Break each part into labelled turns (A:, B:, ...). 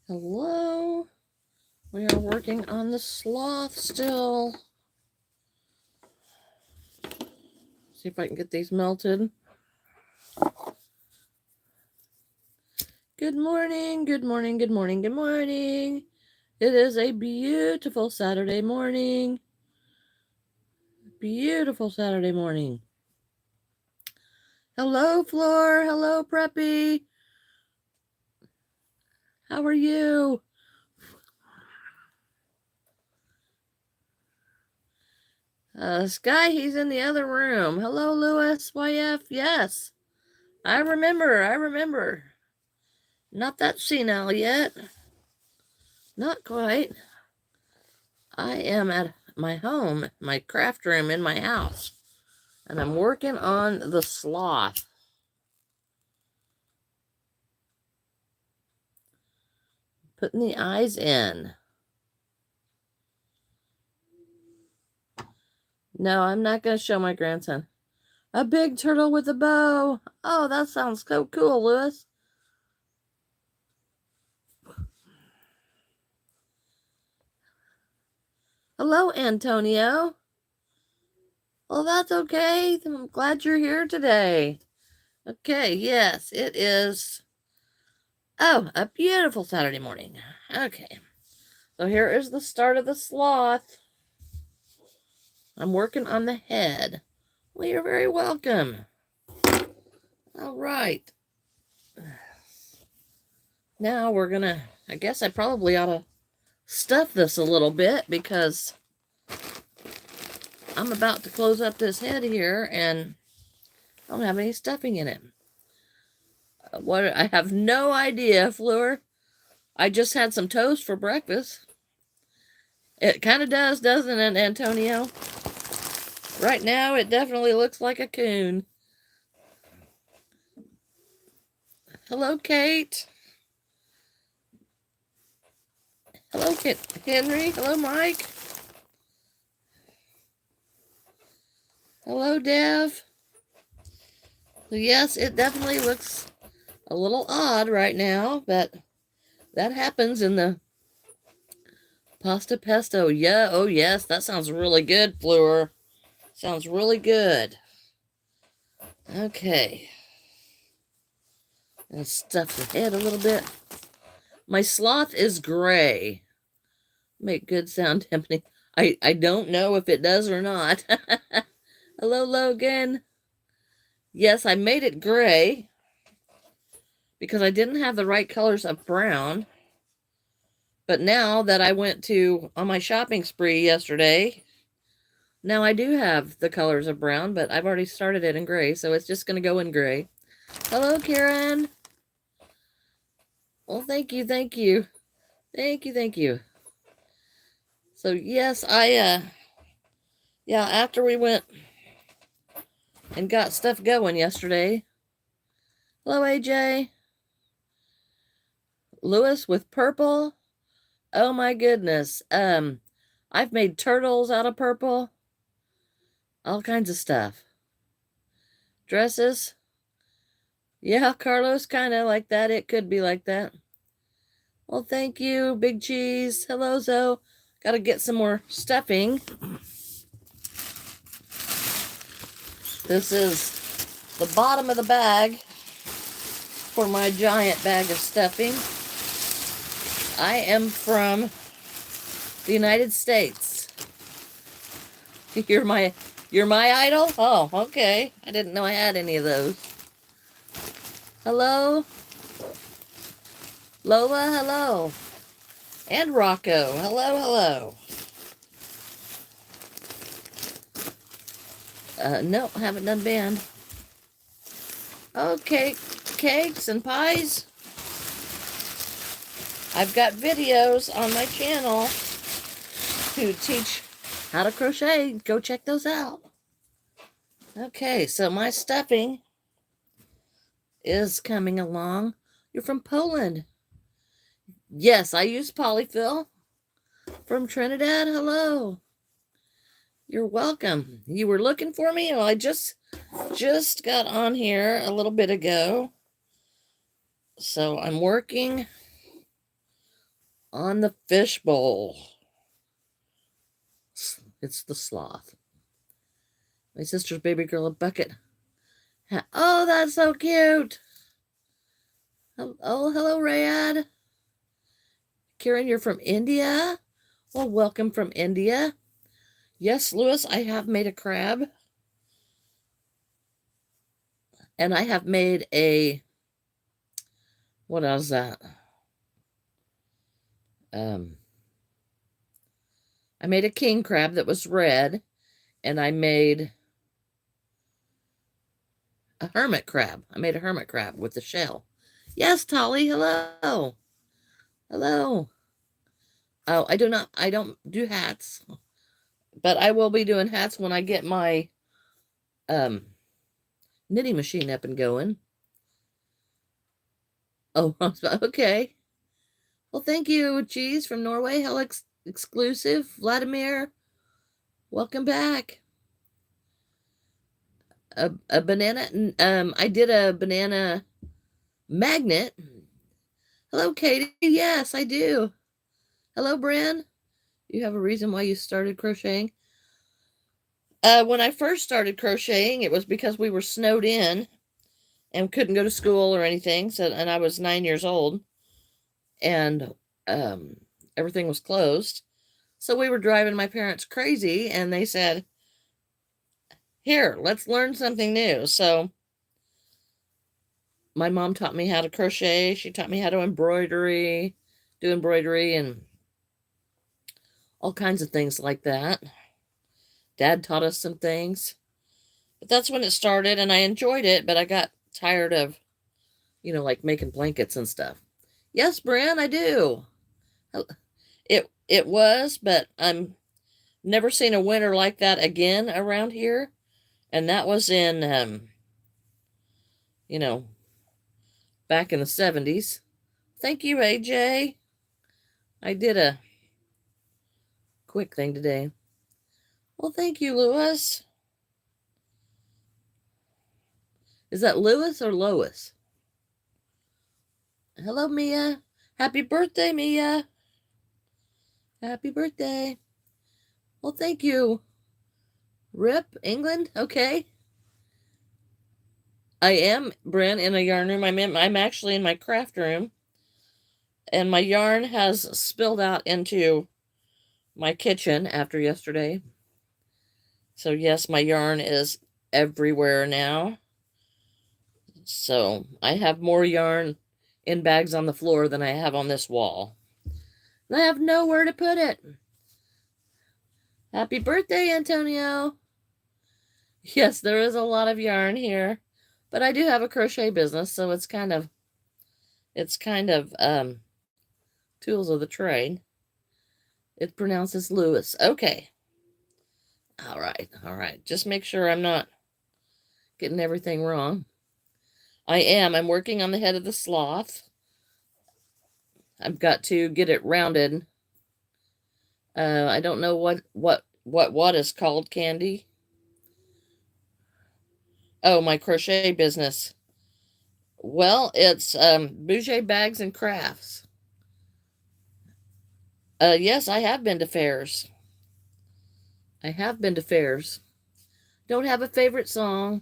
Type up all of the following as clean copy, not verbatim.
A: Hello. We are working on the sloth still. See if I can get these melted. Good morning, good morning, good morning, good morning. It is a beautiful Saturday morning. Beautiful Saturday morning. Hello, Floor. Hello, Preppy. How are you? Sky, he's in the other room. Hello, Lewis. YF. Yes. I remember. Not that senile yet. Not quite. I am at my home, my craft room in my house, and I'm working on the sloth. Putting the eyes in. No, I'm not going to show my grandson. A big turtle with a bow. Oh, that sounds so cool, Lewis. Hello, Antonio. Well, that's okay. I'm glad you're here today. Okay, yes, it is. Oh, a beautiful Saturday morning. Okay, so here is the start of the sloth. I'm working on the head. Well, you're very welcome. All right. Now we're gonna, I guess I probably ought to stuff this a little bit because I'm about to close up this head here and I don't have any stuffing in it. I have no idea, Fleur. I just had some toast for breakfast. It kind of does, doesn't it, Antonio? Right now, it definitely looks like a coon. Hello, Kate. Hello, Henry. Hello, Mike. Hello, Dev. Yes, it definitely looks a little odd right now, but that happens in the pasta pesto. Yeah, oh yes, that sounds really good, Fleur. Sounds really good. Okay. Gonna stuff the head a little bit. My sloth is gray. Make good sound tempting. I don't know if it does or not. Hello, Logan. Yes, I made it gray because I didn't have the right colors of brown. But now that I went on my shopping spree yesterday, now I do have the colors of brown, but I've already started it in gray, so it's just going to go in gray. Hello, Karen. Well, thank you. Thank you. So, yes, after we went and got stuff going yesterday. Hello, AJ. Lewis with purple. Oh my goodness. I've made turtles out of purple. All kinds of stuff. Dresses. Yeah, Carlos, kind of like that. It could be like that. Well, thank you, Big Cheese. Hello, Zoe. Got to get some more stuffing. This is the bottom of the bag for my giant bag of stuffing. I am from the United States. You're my idol? Oh, okay. I didn't know I had any of those. Hello? Lola, hello. And Rocco. Hello. No, haven't done band. Okay, cakes and pies. I've got videos on my channel to teach how to crochet. Go check those out. Okay, so my stuffing is coming along. You're from Poland. Yes, I use polyfill from Trinidad. Hello. You're welcome. You were looking for me? Well, I just got on here a little bit ago. So I'm working on the Fishbowl. It's the Sloth. My sister's baby girl, a bucket. Oh, that's so cute. Oh, hello, Rad. Karen, you're from India? Well, welcome from India. Yes, Lewis, I have made a crab. And I have made a, what else is that? I made a king crab that was red, and I made a hermit crab. I made a hermit crab with the shell. Yes, Tolly, hello. Hello. Oh, I don't do hats, but I will be doing hats when I get my knitting machine up and going. Oh, okay. Well, thank you, Cheese from Norway. Hello, exclusive. Vladimir, welcome back. A banana. I did a banana magnet. Hello, Katie. Yes, I do. Hello, Bren. You have a reason why you started crocheting? When I first started crocheting, it was because we were snowed in and couldn't go to school or anything. So, and I was 9 years old, and everything was closed. So we were driving my parents crazy, and they said, "Here, let's learn something new." So my mom taught me how to crochet. She taught me how to do embroidery, and all kinds of things like that. Dad taught us some things. But that's when it started, and I enjoyed it, but I got tired of, like making blankets and stuff. Yes, Bran, I do. It was, but I'm never seen a winter like that again around here. And that was in, back in the 70s. Thank you, AJ. I did a quick thing today. Well, thank you, Lewis. Is that Lewis or Lois? Hello, Mia. Happy birthday, Mia. Happy birthday. Well, thank you. Rip, England? Okay. I am, Brent, in a yarn room. I'm actually in my craft room. And my yarn has spilled out into my kitchen after yesterday. So, yes, my yarn is everywhere now. So, I have more yarn in bags on the floor than I have on this wall. And I have nowhere to put it. Happy birthday, Antonio. Yes, there is a lot of yarn here. But I do have a crochet business, so it's kind of tools of the trade. It pronounces Lewis. Okay. All right. Just make sure I'm not getting everything wrong. I am. I'm working on the head of the sloth. I've got to get it rounded. I don't know what is called, Candy. Oh, my crochet business. Well, it's Bouger Bags and Crafts. Yes, I have been to fairs. I have been to fairs. Don't have a favorite song.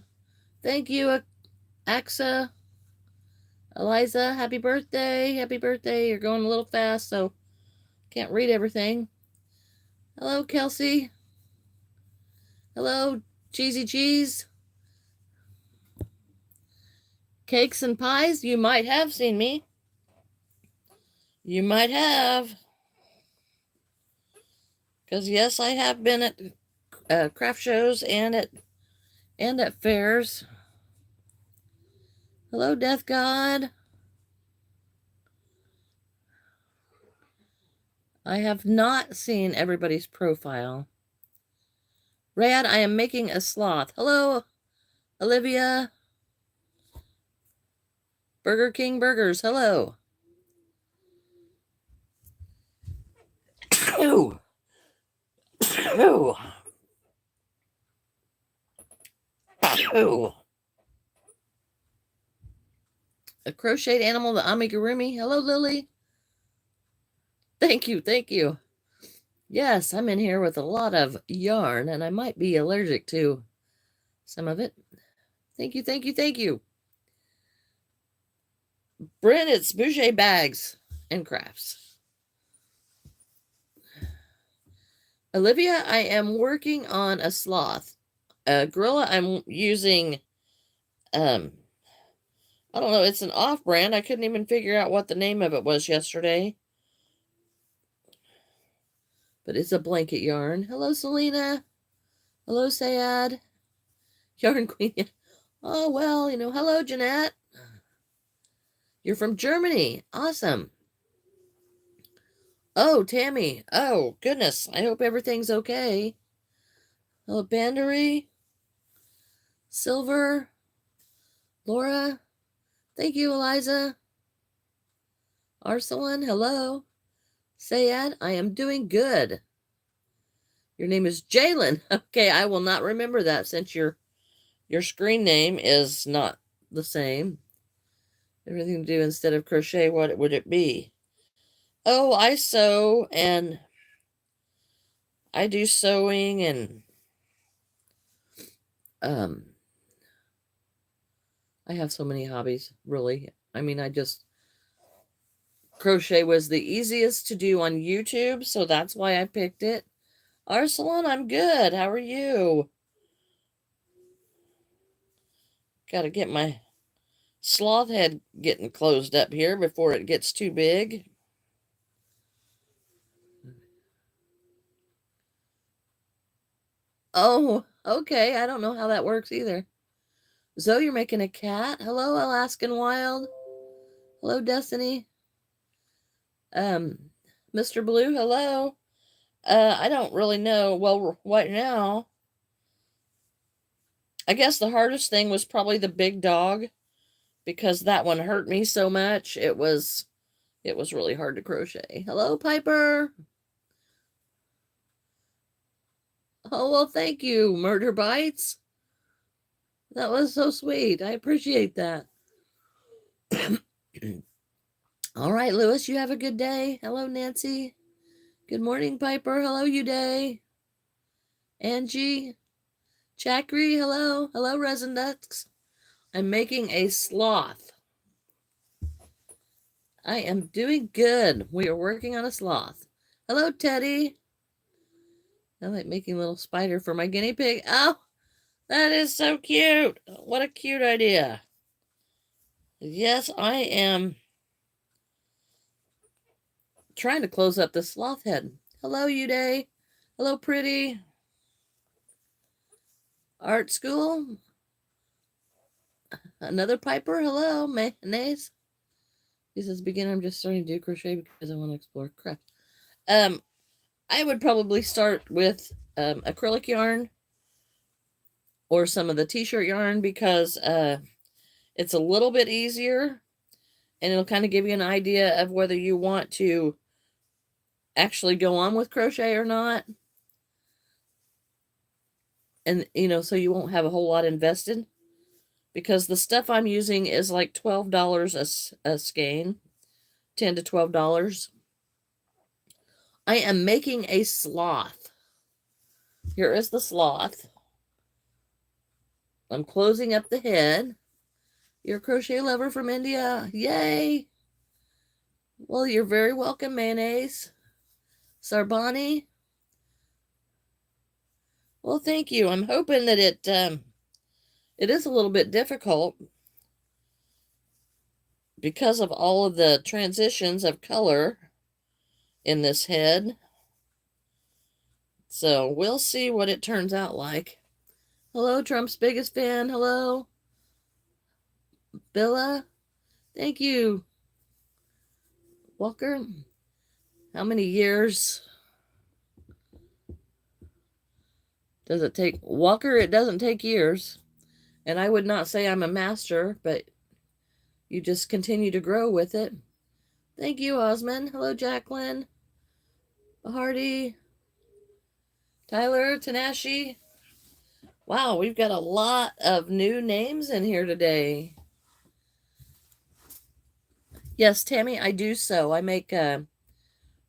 A: Thank you, Axa. Eliza, happy birthday. Happy birthday. You're going a little fast, so can't read everything. Hello, Kelsey. Hello, Cheesy Cheese. Cakes and Pies, you might have seen me. You might have. Because, yes, I have been at craft shows and at fairs. Hello, Death God. I have not seen everybody's profile. Rad, I am making a sloth. Hello, Olivia. Burger King Burgers, hello. Ooh. Ooh. Ooh. A crocheted animal, the amigurumi. Hello, Lily. Thank you, thank you. Yes, I'm in here with a lot of yarn, and I might be allergic to some of it. Thank you, thank you, thank you. Brent, it's Bouger Bags and Crafts. Olivia, I am working on a sloth. Gorilla, I'm using, I don't know, it's an off-brand. I couldn't even figure out what the name of it was yesterday. But it's a blanket yarn. Hello, Selena. Hello, Sayad. Yarn Queen. Oh, well, hello, Jeanette. You're from Germany. Awesome. Oh, Tammy. Oh, goodness. I hope everything's okay. Hello, Bandery. Silver. Laura. Thank you, Eliza. Arsalan. Hello. Sayed, I am doing good. Your name is Jalen. Okay, I will not remember that since your screen name is not the same. Everything to do instead of crochet, what would it be? Oh, I sew and I do sewing and I have so many hobbies, really. I mean, crochet was the easiest to do on YouTube, so that's why I picked it. Arsalan, I'm good. How are you? Got to get my sloth head getting closed up here before it gets too big. Oh, okay. I don't know how that works either. Zoe, you're making a cat. Hello, Alaskan Wild. Hello, Destiny. Mr. Blue, hello. I don't really know. Well, right now, I guess the hardest thing was probably the big dog because that one hurt me so much. It was really hard to crochet. Hello, Piper. Oh, well, thank you, Murder Bites. That was so sweet. I appreciate that. All right, Lewis, you have a good day. Hello, Nancy. Good morning, Piper. Hello, Uday. Angie. Chakri, hello. Hello, Resin Ducks. I'm making a sloth. I am doing good. We are working on a sloth. Hello, Teddy. I like making a little spider for my guinea pig. Oh, that is so cute. What a cute idea. Yes, I am trying to close up the sloth head. Hello, Uday. Hello, Pretty. Art School. Another Piper. Hello, Mayonnaise. He says, begin. I'm just starting to do crochet because I want to explore craft. I would probably start with acrylic yarn or some of the t-shirt yarn because it's a little bit easier and it'll kind of give you an idea of whether you want to actually go on with crochet or not. And, so you won't have a whole lot invested because the stuff I'm using is like $12 a skein, $10 to $12. I am making a sloth. Here is the sloth. I'm closing up the head. You're a crochet lover from India. Yay! Well, you're very welcome, Mayonnaise. Sarbani. Well, thank you. I'm hoping that it is a little bit difficult because of all of the transitions of color in this head. So we'll see what it turns out like. Hello, Trump's biggest fan. Hello. Billa. Thank you. Walker. How many years does it take? Walker, it doesn't take years. And I would not say I'm a master, but you just continue to grow with it. Thank you, Osmond. Hello, Jacqueline. Hardy. Tyler, Tanashi. Wow, we've got a lot of new names in here today. Yes, Tammy, I do sew. I make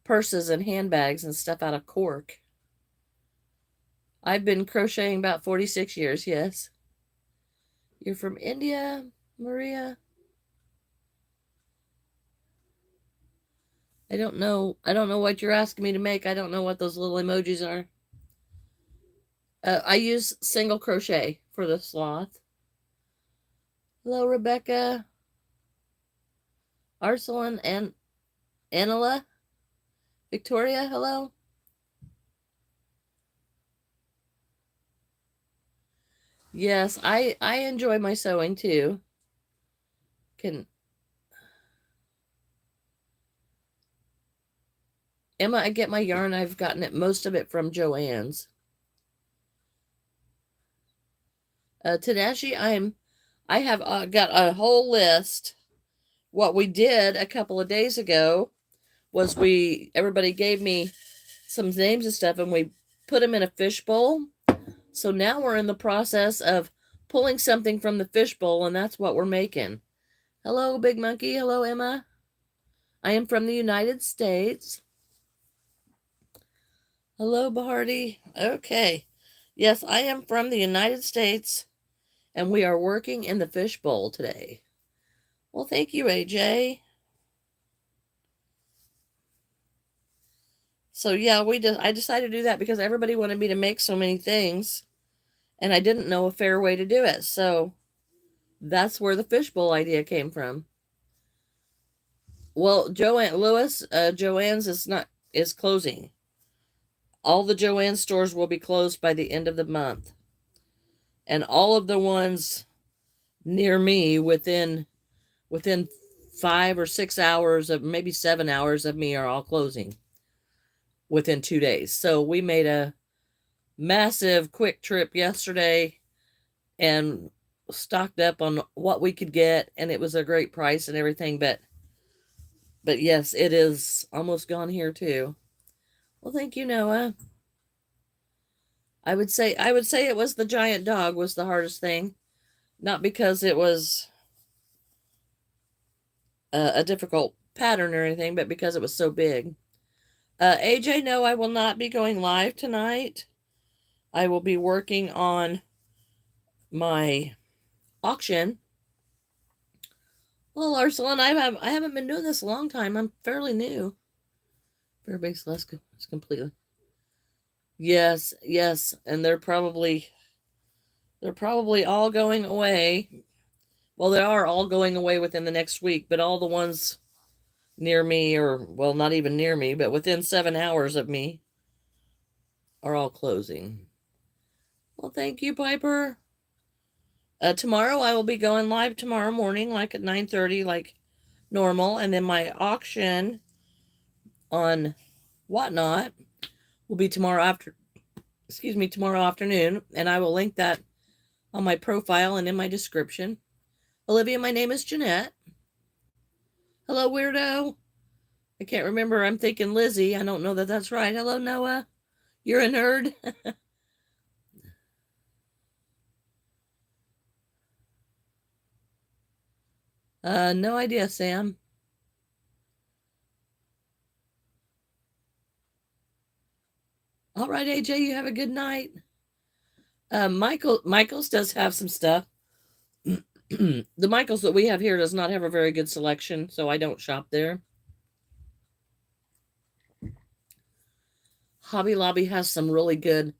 A: purses and handbags and stuff out of cork. I've been crocheting about 46 years, yes. You're from India, Maria? I don't know. I don't know what you're asking me to make. I don't know what those little emojis are. I use single crochet for the sloth. Hello, Rebecca. Arsalan and Anela. Victoria, hello. Yes, I enjoy my sewing too. Emma, I get my yarn. I've gotten it, most of it from Joann's. Tadashi, I have got a whole list. What we did a couple of days ago was everybody gave me some names and stuff, and we put them in a fishbowl. So now we're in the process of pulling something from the fishbowl, and that's what we're making. Hello, Big Monkey. Hello, Emma. I am from the United States. Hello, Bahardi. Okay. Yes, I am from the United States, and we are working in the fishbowl today. Well, thank you, AJ. So yeah, I decided to do that because everybody wanted me to make so many things, and I didn't know a fair way to do it. So that's where the fishbowl idea came from. Well, Joann's is closing. All the Joann stores will be closed by the end of the month. And all of the ones near me within 5 or 6 hours of maybe 7 hours of me are all closing within 2 days. So we made a massive quick trip yesterday and stocked up on what we could get, and it was a great price and everything, but yes, it is almost gone here too. Well, thank you, Noah. I would say it was the giant dog was the hardest thing, not because it was a difficult pattern or anything, but because it was so big. AJ, no, I will not be going live tonight. I will be working on my auction. Well, Arsalan, I haven't been doing this a long time. I'm fairly new. Fairbanks Alaska is completely. Yes, and they're probably all going away. Well, they are all going away within the next week, but all the ones near me, or well, not even near me, but within 7 hours of me, are all closing. Well, thank you, Piper. Tomorrow I will be going live tomorrow morning, like at 9:30, like normal, and then my auction on Whatnot will be tomorrow afternoon, and I will link that on my profile and in my description. Olivia, my name is Jeanette. Hello, weirdo. I can't remember. I'm thinking Lizzie. I don't know that that's right. Hello, Noah. You're a nerd. No idea, Sam. All right, AJ, you have a good night. Michael's does have some stuff. The Michael's that we have here does not have a very good selection, so I don't shop there. Hobby Lobby has some really good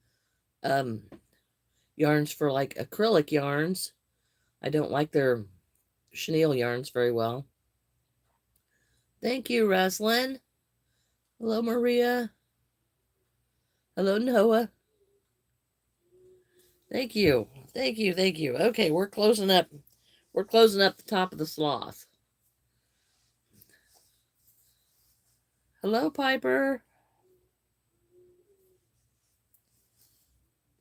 A: yarns for like acrylic yarns. I don't like their chenille yarns very well. Thank you, Roslyn. Hello, Maria. Hello, Noah. Thank you. Okay, we're closing up. We're closing up the top of the sloth. Hello, Piper.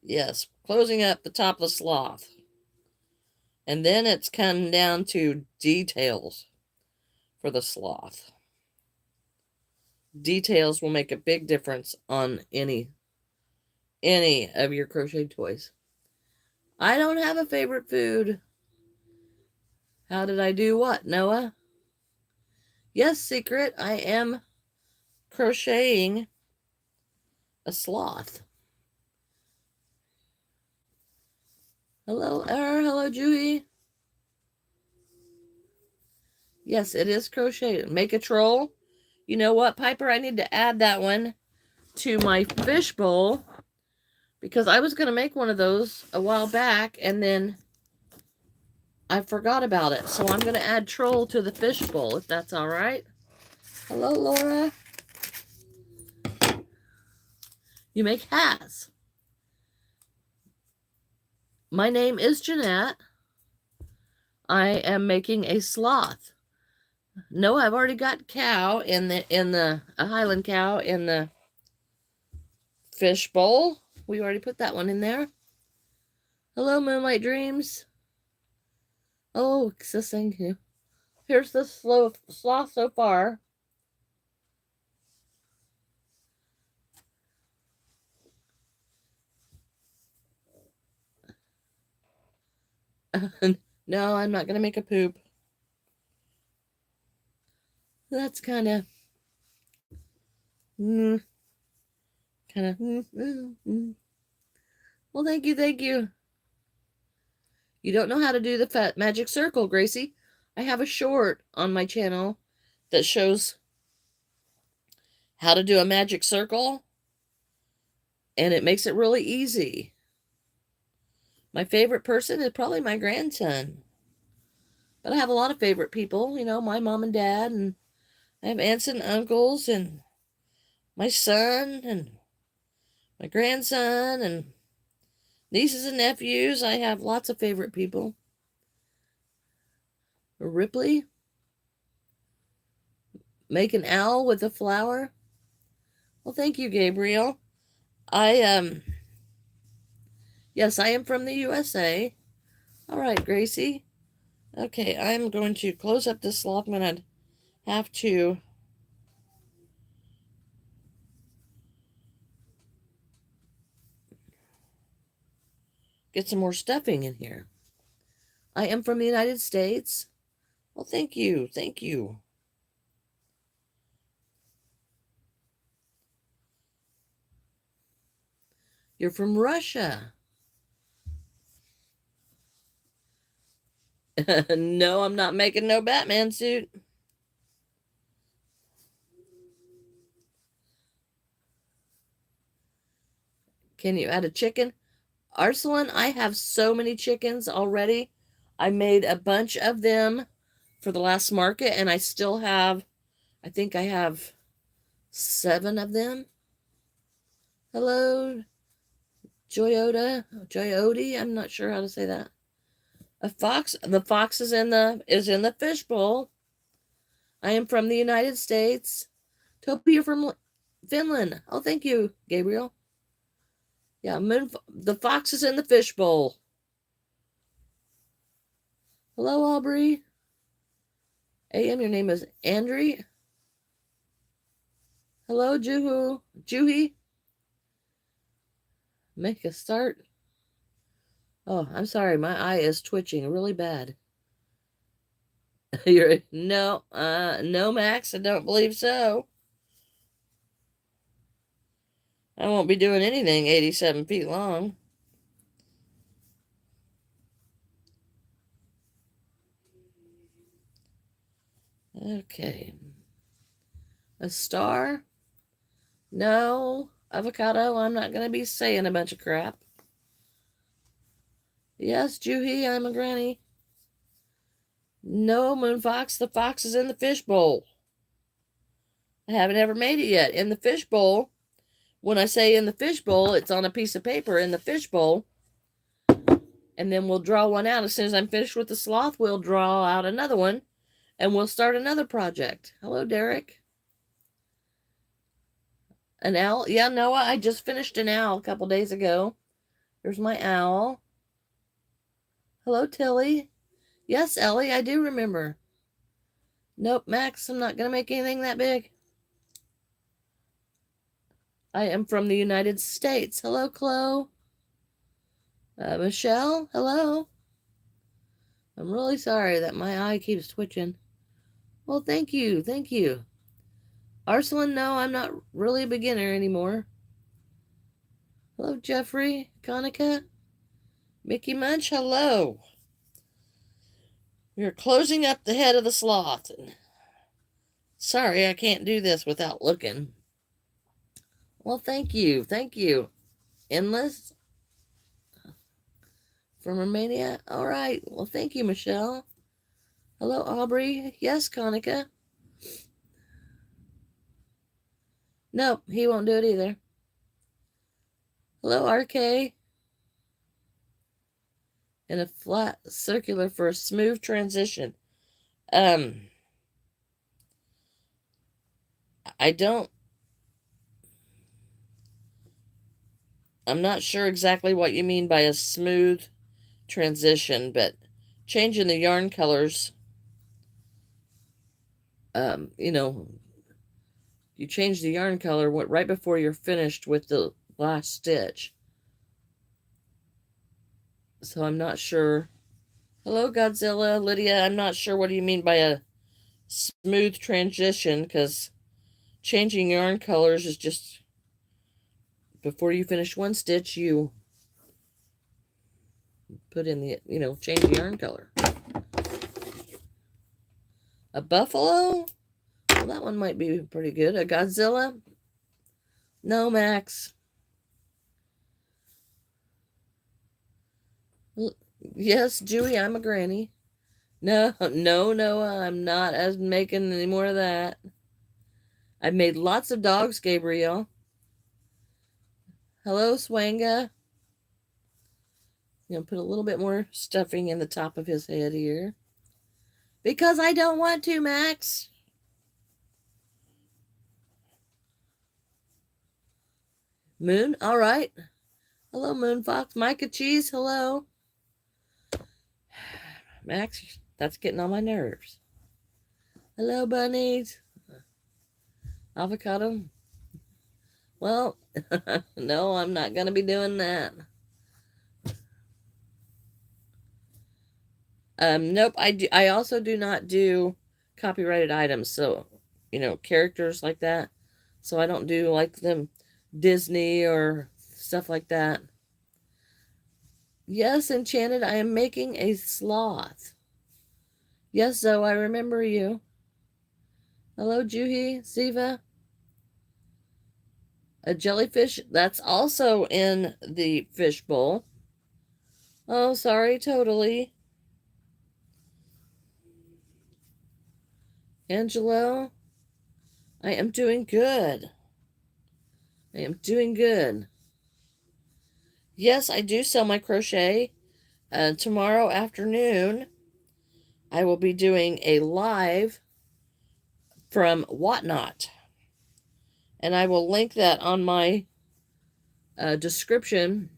A: Yes, closing up the top of the sloth. And then it's come down to details for the sloth. Details will make a big difference on any of your crochet toys. I don't have a favorite food. How did I do what, Noah? Yes, Secret, I am crocheting a sloth. Hello, hello, Julie. Yes, it is crocheted. Make a troll. You know what, Piper? I need to add that one to my fishbowl because I was going to make one of those a while back and then I forgot about it. So I'm going to add troll to the fishbowl if that's all right. Hello, Laura. You make hats. My name is Jeanette. I am making a sloth. No, I've already got cow in the a Highland cow in the fishbowl. We already put that one in there. Hello, Moonlight Dreams. Oh, thank you. Here's the sloth so far. No, I'm not going to make a poop. That's kind of... Well, thank you, thank you. You don't know how to do the magic circle, Gracie. I have a short on my channel that shows how to do a magic circle, and it makes it really easy. My favorite person is probably my grandson. But I have a lot of favorite people, you know, my mom and dad, and I have aunts and uncles, and my son, and my grandson, and nieces and nephews. I have lots of favorite people. Ripley. Make an owl with a flower. Well, thank you, Gabriel. Yes, I am from the USA. All right, Gracie. Okay, I'm going to close up this sloth. I'm going to have to get some more stuffing in here. I am from the United States. Well, thank you. Thank you. You're from Russia. No, I'm not making no Batman suit. Can you add a chicken? Arsalan, I have so many chickens already. I made a bunch of them for the last market, and I still have, I think I have 7 of them. Hello, Joyodi. I'm not sure how to say that. A fox. The fox is in the fishbowl. I am from the United States. Topi, you're from Finland. Oh, thank you, Gabriel. Yeah, the fox is in the fishbowl. Hello, Aubrey. AM, your name is Andri. Hello, Juhi. Make a start. Oh, I'm sorry. My eye is twitching really bad. No, Max. I don't believe so. I won't be doing anything 87 feet long. Okay. A star? No. Avocado? I'm not going to be saying a bunch of crap. Yes, Juhi, I'm a granny. No, Moonfox. The fox is in the fishbowl. I haven't ever made it yet. In the fishbowl. When I say in the fishbowl, it's on a piece of paper in the fishbowl. And then we'll draw one out. As soon as I'm finished with the sloth, we'll draw out another one. And we'll start another project. Hello, Derek. An owl? Yeah, Noah, I just finished an owl a couple days ago. There's my owl. Hello, Tilly. Yes, Ellie, I do remember. Nope, Max, I'm not going to make anything that big. I am from the United States. Hello, Chloe. Michelle, hello. I'm really sorry that my eye keeps twitching. Well, thank you. Thank you. Arsalan, no, I'm not really a beginner anymore. Hello, Jeffrey, Konica, Mickey Munch, hello. We're closing up the head of the sloth. Sorry, I can't do this without looking. Well, thank you. Thank you. Endless from Romania. All right. Well, thank you, Michelle. Hello, Aubrey. Yes, Konica. Nope, he won't do it either. Hello, RK. And a flat circular for a smooth transition. I'm not sure exactly what you mean by a smooth transition, but changing the yarn colors, you know, you change the yarn color right before you're finished with the last stitch. So I'm not sure. Hello, Godzilla, Lydia. I'm not sure what do you mean by a smooth transition, because changing yarn colors is just before you finish one stitch, you put in the, change the yarn color. A buffalo? Well, that one might be pretty good. A Godzilla? No, Max. Yes, Dewey, I'm a granny. No, Noah, I'm not making any more of that. I've made lots of dogs, Gabriel. Hello, Swanga. Put a little bit more stuffing in the top of his head here. Because I don't want to, Max. Moon, all right. Hello, Moon Fox. Micah Cheese, hello. Max, that's getting on my nerves. Hello, bunnies. Avocado. Well, no, I'm not going to be doing that. Nope, I also do not do copyrighted items, so, characters like that. So I don't do like them Disney or stuff like that. Yes, Enchanted, I am making a sloth. Yes, Zoe, I remember you. Hello, Juhi, Siva. A jellyfish, that's also in the fishbowl. Oh, sorry, totally. Angelo, I am doing good. I am doing good. Yes, I do sell my crochet. Tomorrow afternoon, I will be doing a live from Whatnot. And I will link that on my description.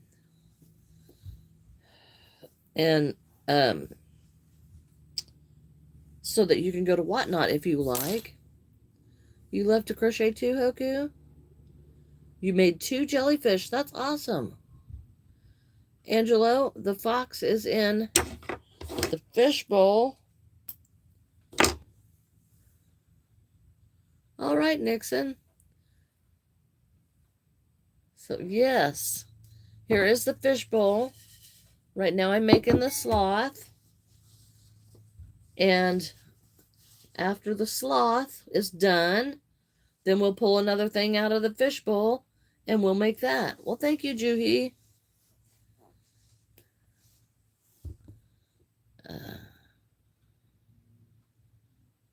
A: And so that you can go to Whatnot if you like. You love to crochet too, Hoku? You made 2 jellyfish. That's awesome. Angelo, the fox is in the fishbowl. All right, Nixon. So, yes, here is the fishbowl. Right now I'm making the sloth. And after the sloth is done, then we'll pull another thing out of the fishbowl and we'll make that. Well, thank you, Juhi.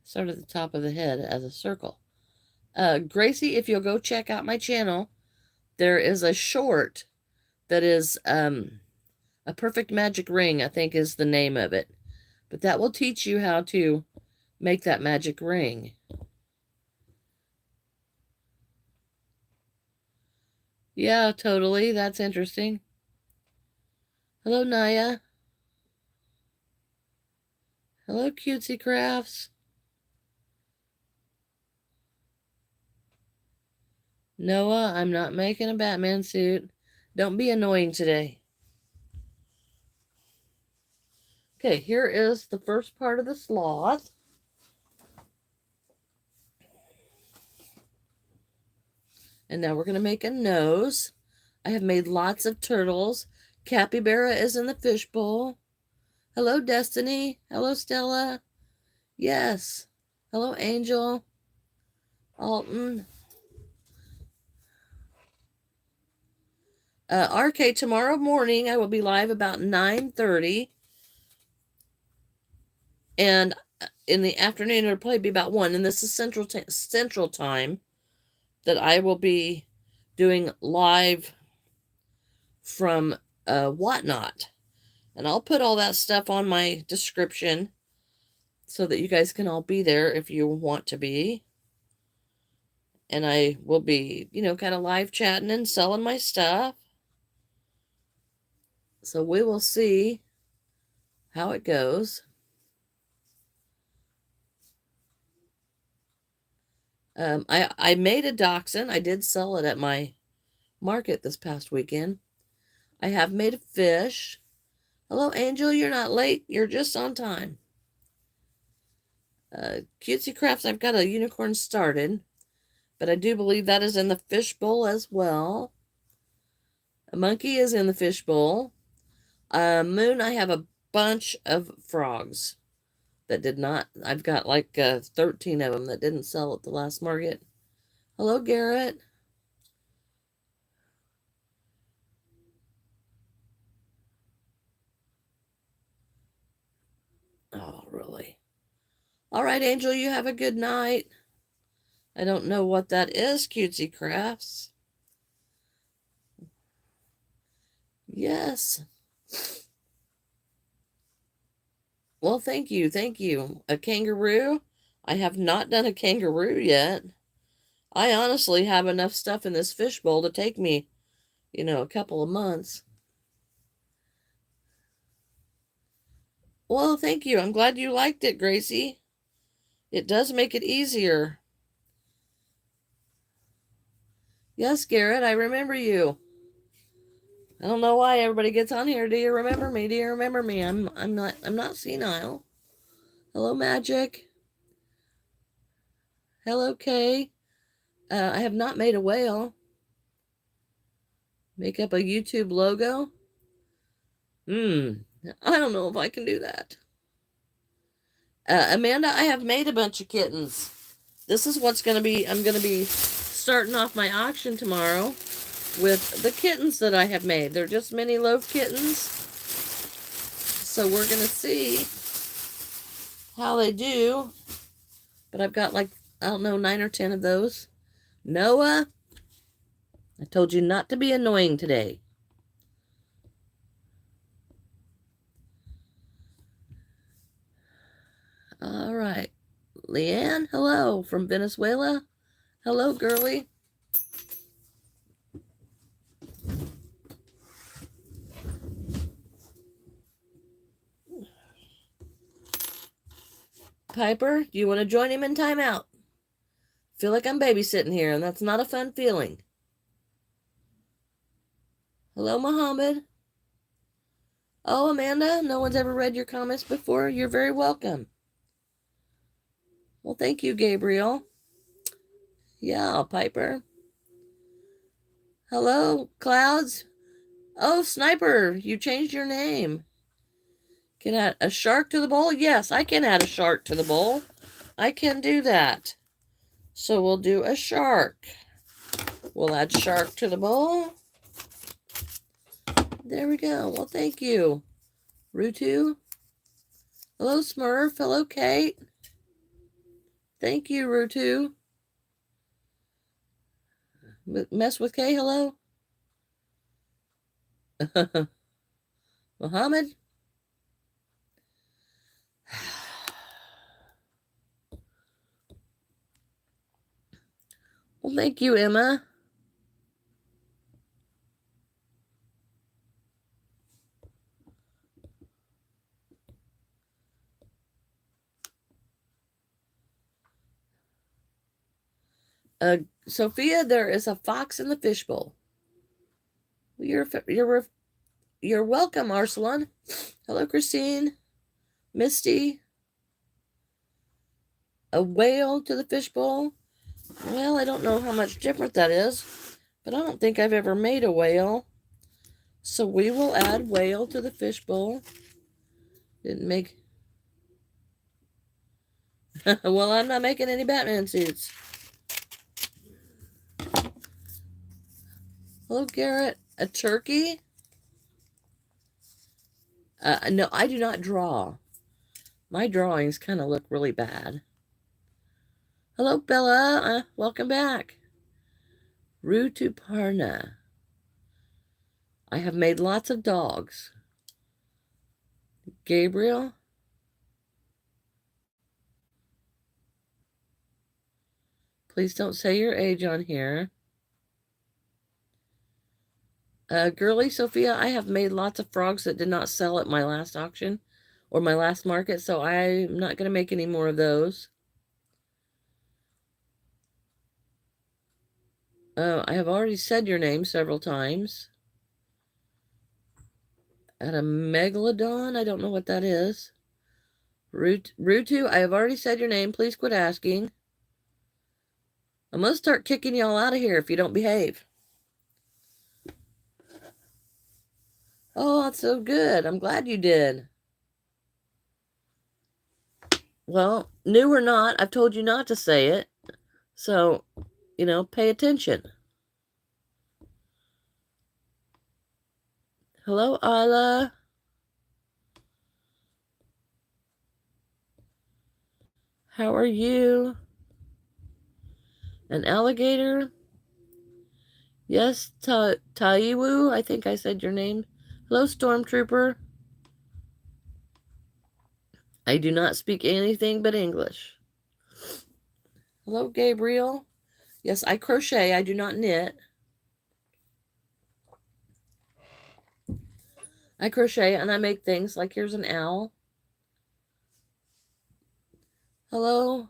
A: Start at the top of the head as a circle. Gracie, if you'll go check out my channel, there is a short that is a perfect magic ring, I think is the name of it. But that will teach you how to make that magic ring. Yeah, totally. That's interesting. Hello, Naya. Hello, Cutesy Crafts. Noah, I'm not making a Batman suit. Don't be annoying today. Okay, here is the first part of the sloth. And now we're going to make a nose. I have made lots of turtles. Capybara is in the fishbowl. Hello, Destiny. Hello, Stella. Yes. Hello, Angel. Alton. RK, tomorrow morning I will be live about 9:30. And in the afternoon it'll probably be about 1. And this is Central Time that I will be doing live from Whatnot. And I'll put all that stuff on my description so that you guys can all be there if you want to be. And I will be, kind of live chatting and selling my stuff. So we will see how it goes. I made a dachshund. I did sell it at my market this past weekend. I have made a fish. Hello, Angel. You're not late. You're just on time. Cutesy Crafts, I've got a unicorn started, but I do believe that is in the fishbowl as well. A monkey is in the fishbowl. Moon, I have a bunch of frogs that did not. I've got like 13 of them that didn't sell at the last market. Hello, Garrett. Oh, really? All right, Angel, you have a good night. I don't know what that is, Cutesy Crafts. Yes. Well, thank you. Thank you. A kangaroo? I have not done a kangaroo yet. I honestly have enough stuff in this fishbowl to take me, a couple of months. Well, thank you. I'm glad you liked it, Gracie. It does make it easier. Yes, Garrett, I remember you. I don't know why everybody gets on here. Do you remember me? Do you remember me? I'm not senile. Hello, Magic. Hello, Kay. I have not made a whale. Make up a YouTube logo. I don't know if I can do that. Amanda, I have made a bunch of kittens. This is what's going to be, I'm going to be starting off my auction tomorrow with the kittens that I have made. They're just mini loaf kittens. So we're going to see how they do. But I've got like, I don't know, 9 or 10 of those. Noah, I told you not to be annoying today. All right. Leanne, hello from Venezuela. Hello, girly. Piper, do you want to join him in timeout? Feel like I'm babysitting here, and that's not a fun feeling. Hello, Muhammad. Oh, Amanda, no one's ever read your comments before. You're very welcome. Well, thank you, Gabriel. Yeah, Piper. Hello, Clouds. Oh, Sniper, you changed your name. Can add a shark to the bowl? Yes, I can add a shark to the bowl. I can do that. So we'll do a shark. We'll add shark to the bowl. There we go. Well, thank you, Rutu. Hello, Smurf. Hello, Kate. Thank you, Rutu. Mess with Kay, hello. Muhammad. Well, thank you, Emma. Sophia, there is a fox in the fishbowl. You're welcome, Arsalan. Hello, Christine. Misty. A whale to the fishbowl. Well, I don't know how much different that is, but I don't think I've ever made a whale. So we will add whale to the fishbowl. Didn't make... Well, I'm not making any Batman suits. Hello, Garrett. A turkey? No, I do not draw. My drawings kind of look really bad. Hello, Bella. Welcome back. Rutuparna. I have made lots of dogs. Gabriel. Please don't say your age on here. Girly Sophia, I have made lots of frogs that did not sell at my last auction or my last market, so I'm not going to make any more of those. I have already said your name several times. At a megalodon, I don't know what that is. Rutu, I have already said your name. Please quit asking. I'm going to start kicking y'all out of here if you don't behave. Oh, that's so good. I'm glad you did. Well, new or not, I've told you not to say it. So, you know, pay attention. Hello, Isla. How are you? An alligator? Yes, Taiwu, I think I said your name. Hello, Stormtrooper. I do not speak anything but English. Hello, Gabriel. Yes, I crochet. I do not knit. I crochet and I make things like here's an owl. Hello,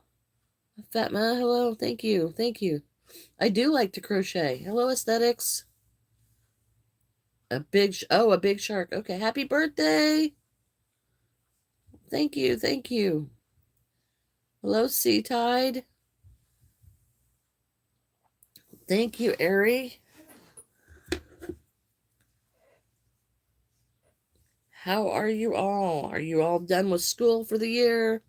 A: Fatma. Hello, thank you. Thank you. I do like to crochet. Hello, aesthetics. A big shark. Okay, happy birthday. Thank you. Thank you. Hello, Sea Tide. Thank you, Ari. How are you all? Are you all done with school for the year?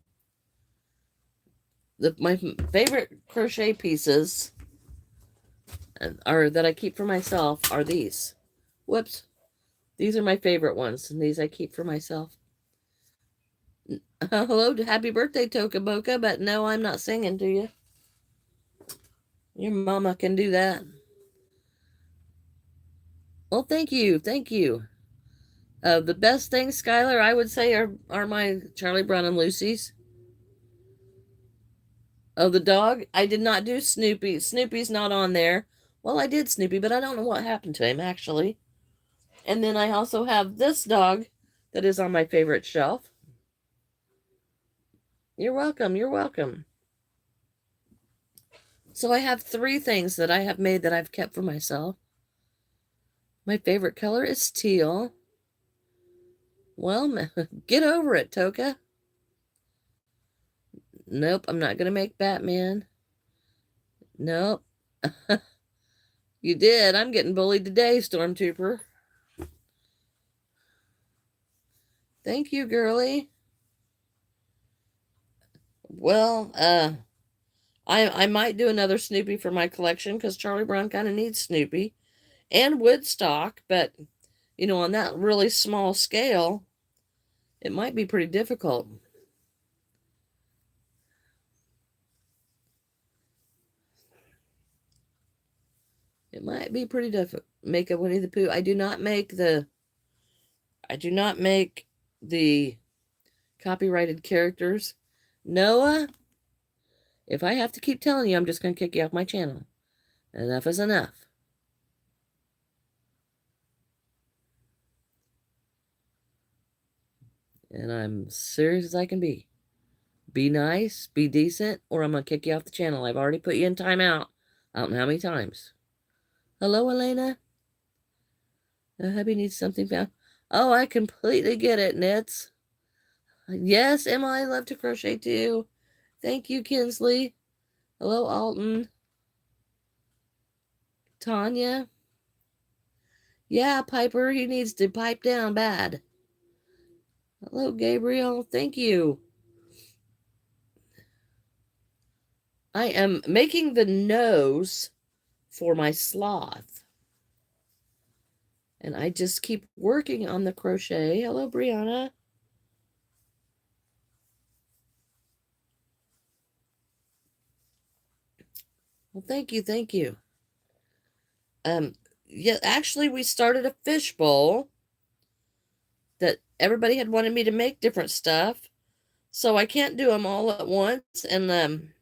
A: My favorite crochet pieces are that I keep for myself are these. Whoops. These are my favorite ones, and these I keep for myself. Hello, happy birthday, Toka Boka, but no, I'm not singing to you. Your mama can do that. Well, thank you. Thank you. The best things, Skylar, I would say are my Charlie Brown and Lucy's. Oh, the dog? I did not do Snoopy. Snoopy's not on there. Well, I did Snoopy, but I don't know what happened to him, actually. And then I also have this dog that is on my favorite shelf. You're welcome. You're welcome. So I have 3 things that I have made that I've kept for myself. My favorite color is teal. Well, get over it, Toka. Nope, I'm not going to make Batman. Nope. You did. I'm getting bullied today, Stormtrooper. Thank you, girly. Well, I might do another Snoopy for my collection because Charlie Brown kind of needs Snoopy and Woodstock, but you know, on that really small scale, it might be pretty difficult. It might be pretty difficult. Make a Winnie the Pooh. I do not make the copyrighted characters. Noah, if I have to keep telling you, I'm just going to kick you off my channel. Enough is enough. And I'm serious as I can be. Be nice, be decent, or I'm going to kick you off the channel. I've already put you in timeout. I don't know how many times. Hello, Elena. Hubby needs something found. Oh, I completely get it, Knits. Yes, Emma, I love to crochet too. Thank you, Kinsley. Hello, Alton. Tanya. Yeah, Piper, he needs to pipe down bad. Hello, Gabriel. Thank you. I am making the nose for my sloth. And I just keep working on the crochet. Hello, Brianna. Well, thank you, thank you. Yeah, actually, we started a fishbowl that everybody had wanted me to make different stuff. So I can't do them all at once. And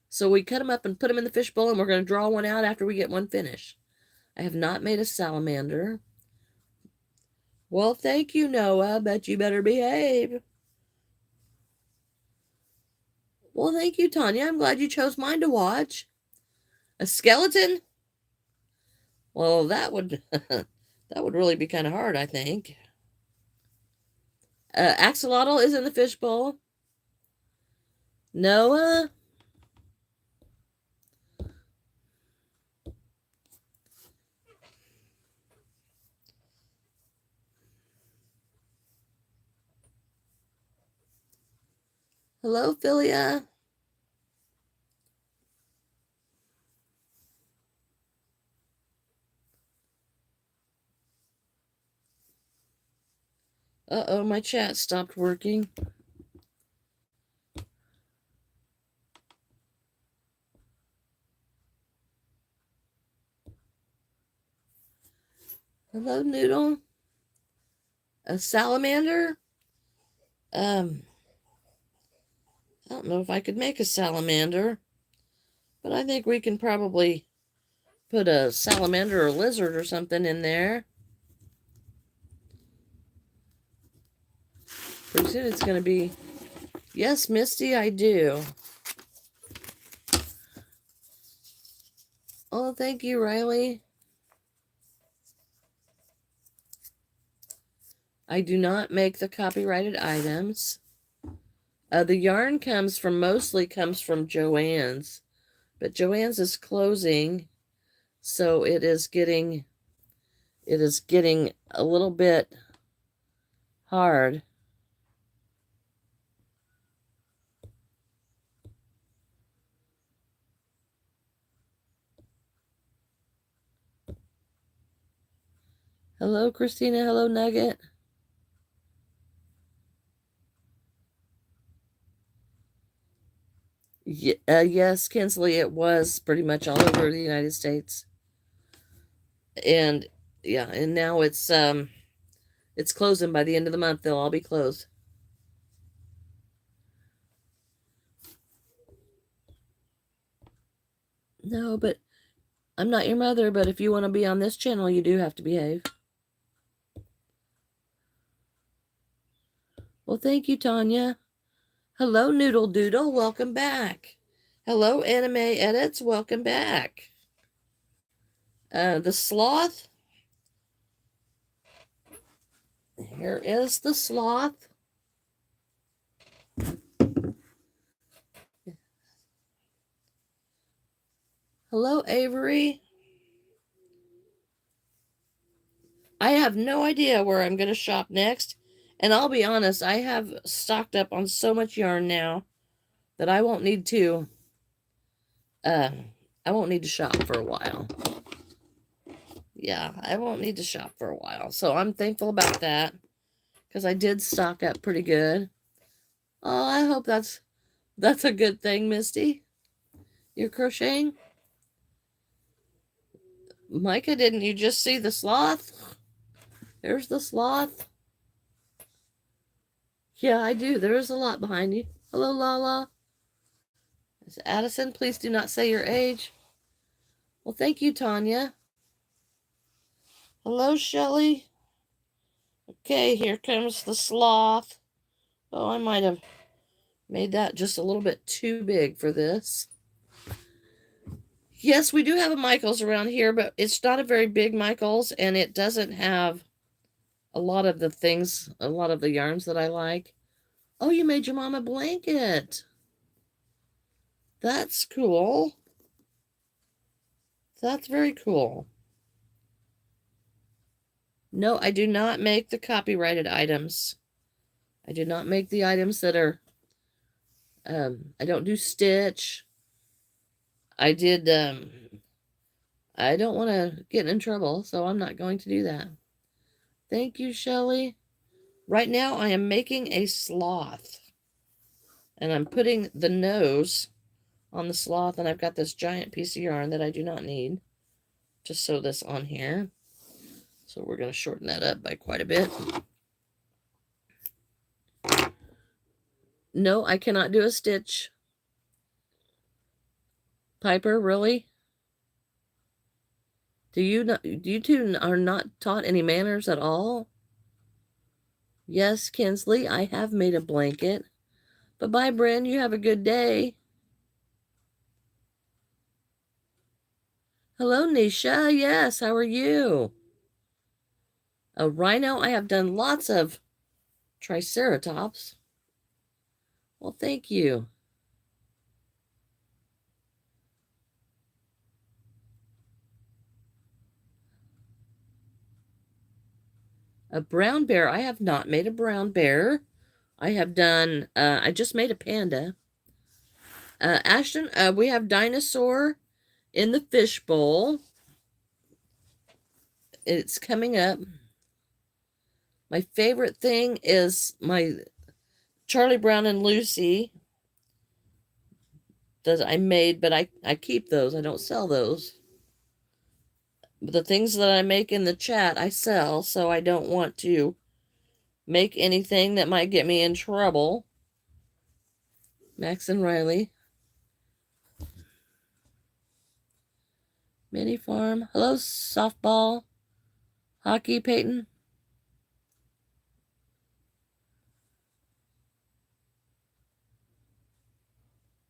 A: so we cut them up and put them in the fishbowl, and we're going to draw one out after we get one finished. I have not made a salamander. Well, thank you, Noah, but you better behave. Well, thank you, Tanya. I'm glad you chose mine to watch. A skeleton? Well, that would that would really be kind of hard, I think. Axolotl is in the fishbowl. Noah? Hello, Philia. Uh-oh, my chat stopped working. Hello, Noodle. A salamander? I don't know if I could make a salamander, but I think we can probably put a salamander or lizard or something in there. Pretty soon it's going to be... Yes, Misty, I do. Oh, thank you, Riley. I do not make the copyrighted items. The yarn mostly comes from Joann's, but Joann's is closing, so it is getting a little bit hard. Hello, Christina. Hello, Nugget. Yes, Kinsley, it was pretty much all over the United States. And yeah, and now it's closing by the end of the month. They'll all be closed. No, but I'm not your mother, but if you want to be on this channel, you do have to behave. Well, thank you, Tanya. Hello, Noodle Doodle. Welcome back. Hello, Anime Edits. Welcome back. The sloth. Here is the sloth. Hello, Avery. I have no idea where I'm going to shop next. And I'll be honest, I have stocked up on so much yarn now that I won't need to shop for a while. Yeah, I won't need to shop for a while. So I'm thankful about that, because I did stock up pretty good. Oh, I hope that's a good thing, Misty. You're crocheting? Micah, didn't you just see the sloth? There's the sloth. Yeah, I do. There is a lot behind you. Hello, Lala. Addison, please do not say your age. Well, thank you, Tanya. Hello, Shelley. Okay, here comes the sloth. Oh, I might have made that just a little bit too big for this. Yes, we do have a Michaels around here, but it's not a very big Michaels, and it doesn't have a lot of the yarns that I like. Oh, you made your mom a blanket. That's cool. So that's very cool. No, I do not make the copyrighted items. I do not make the items that are, I don't do stitch. I did, I don't want to get in trouble, so I'm not going to do that. Thank you, Shelley. Right now, I am making a sloth. And I'm putting the nose on the sloth, and I've got this giant piece of yarn that I do not need to sew this on here. So we're going to shorten that up by quite a bit. No, I cannot do a stitch. Piper, really? Do you two are not taught any manners at all? Yes, Kinsley, I have made a blanket. But bye, Bryn. You have a good day. Hello, Nisha. Yes, how are you? A rhino. I have done lots of triceratops. Well, thank you. A brown bear. I have not made a brown bear. I have done, I just made a panda. Ashton, we have dinosaur in the fishbowl. It's coming up. My favorite thing is my Charlie Brown and Lucy that I made, but I keep those. I don't sell those. But the things that I make in the chat, I sell, so I don't want to make anything that might get me in trouble. Max and Riley. Mini Farm. Hello, softball. Hockey, Peyton.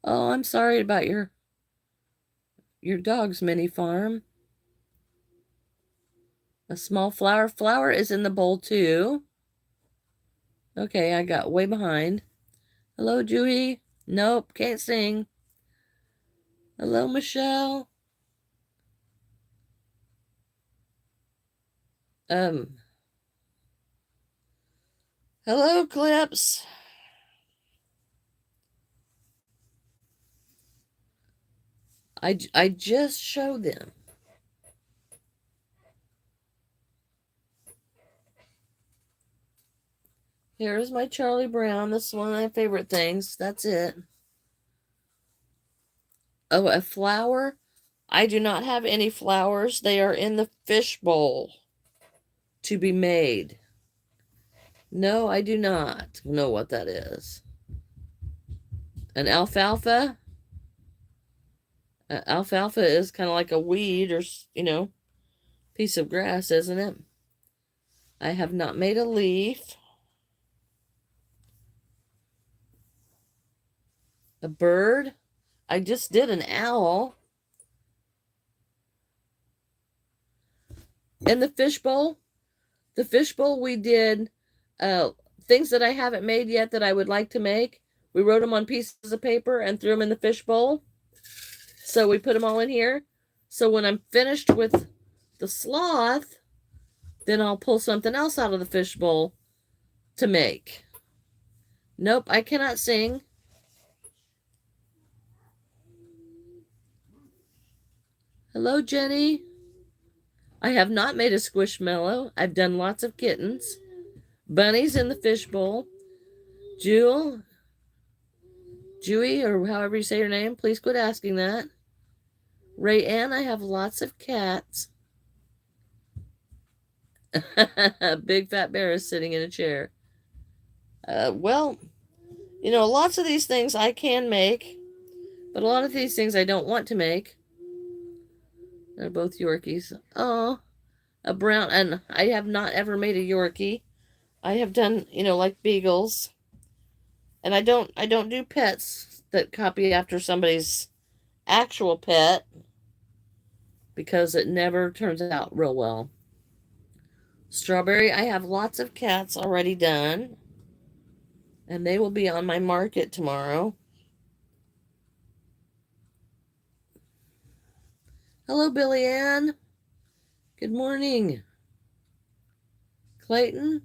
A: Oh, I'm sorry about your dog's mini farm. A small flower. Flower is in the bowl too. Okay, I got way behind. Hello, Dewey. Nope, can't sing. Hello, Michelle. Hello, Clips. I just showed them. Here's my Charlie Brown. This is one of my favorite things. That's it. Oh, a flower? I do not have any flowers. They are in the fishbowl to be made. No, I do not know what that is. An alfalfa? Alfalfa is kind of like a weed or, piece of grass, isn't it? I have not made a leaf. A bird? I just did an owl. In the fishbowl? The fishbowl we did things that I haven't made yet that I would like to make. We wrote them on pieces of paper and threw them in the fishbowl. So we put them all in here. So when I'm finished with the sloth, then I'll pull something else out of the fishbowl to make. Nope, I cannot sing. Hello, Jenny. I have not made a squishmallow. I've done lots of kittens. Bunnies in the fishbowl. Jewel, Jewy, or however you say your name, please quit asking that. Ray Ann, I have lots of cats. Big fat bear is sitting in a chair. Well, lots of these things I can make, but a lot of these things I don't want to make. They're both Yorkies. Oh, a brown, and I have not ever made a Yorkie. I have done, like beagles. And I don't do pets that copy after somebody's actual pet because it never turns out real well. Strawberry, I have lots of cats already done. And they will be on my market tomorrow. Hello, Billy Ann. Good morning. Clayton.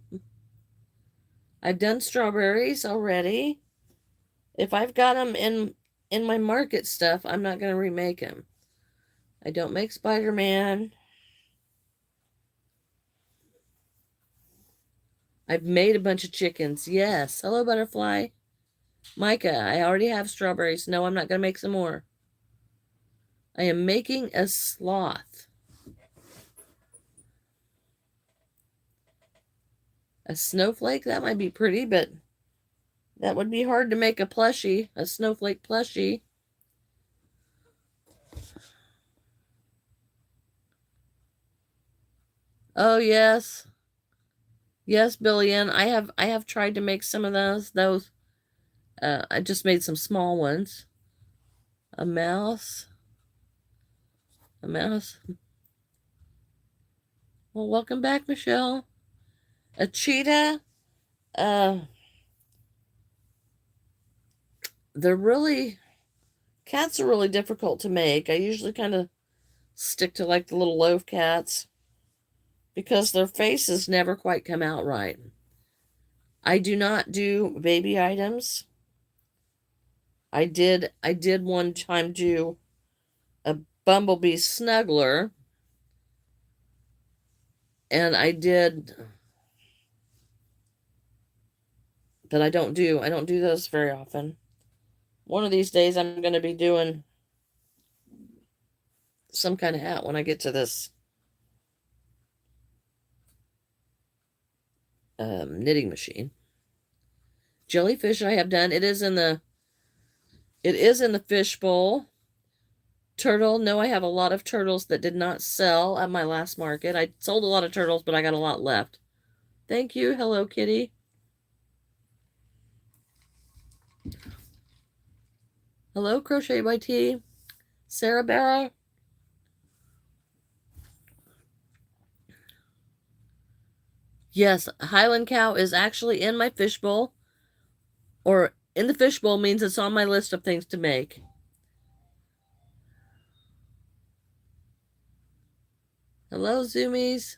A: I've done strawberries already. If I've got them in my market stuff, I'm not going to remake them. I don't make Spider-Man. I've made a bunch of chickens. Yes. Hello, butterfly. Micah, I already have strawberries. No, I'm not going to make some more. I am making a sloth. A snowflake? That might be pretty, but that would be hard to make a plushie. A snowflake plushie. Oh, yes. Yes, Billy Ann. I have tried to make some of those. I just made some small ones. A mouse. A mouse. Well, welcome back, Michelle. A cheetah. Uh, cats are really difficult to make. I usually kind of stick to like the little loaf cats because their faces never quite come out right. I do not do baby items. I did one time do a bumblebee snuggler, and but I don't do those very often. One of these days I'm going to be doing some kind of hat when I get to this knitting machine. Jellyfish I have done. It is in the fishbowl. Turtle. No, I have a lot of turtles that did not sell at my last market. I sold a lot of turtles, but I got a lot left. Thank you. Hello, Kitty. Hello, Crochet by T. Sarah Barra. Yes, Highland Cow is actually in my fishbowl. Or in the fishbowl means it's on my list of things to make. Hello, Zoomies.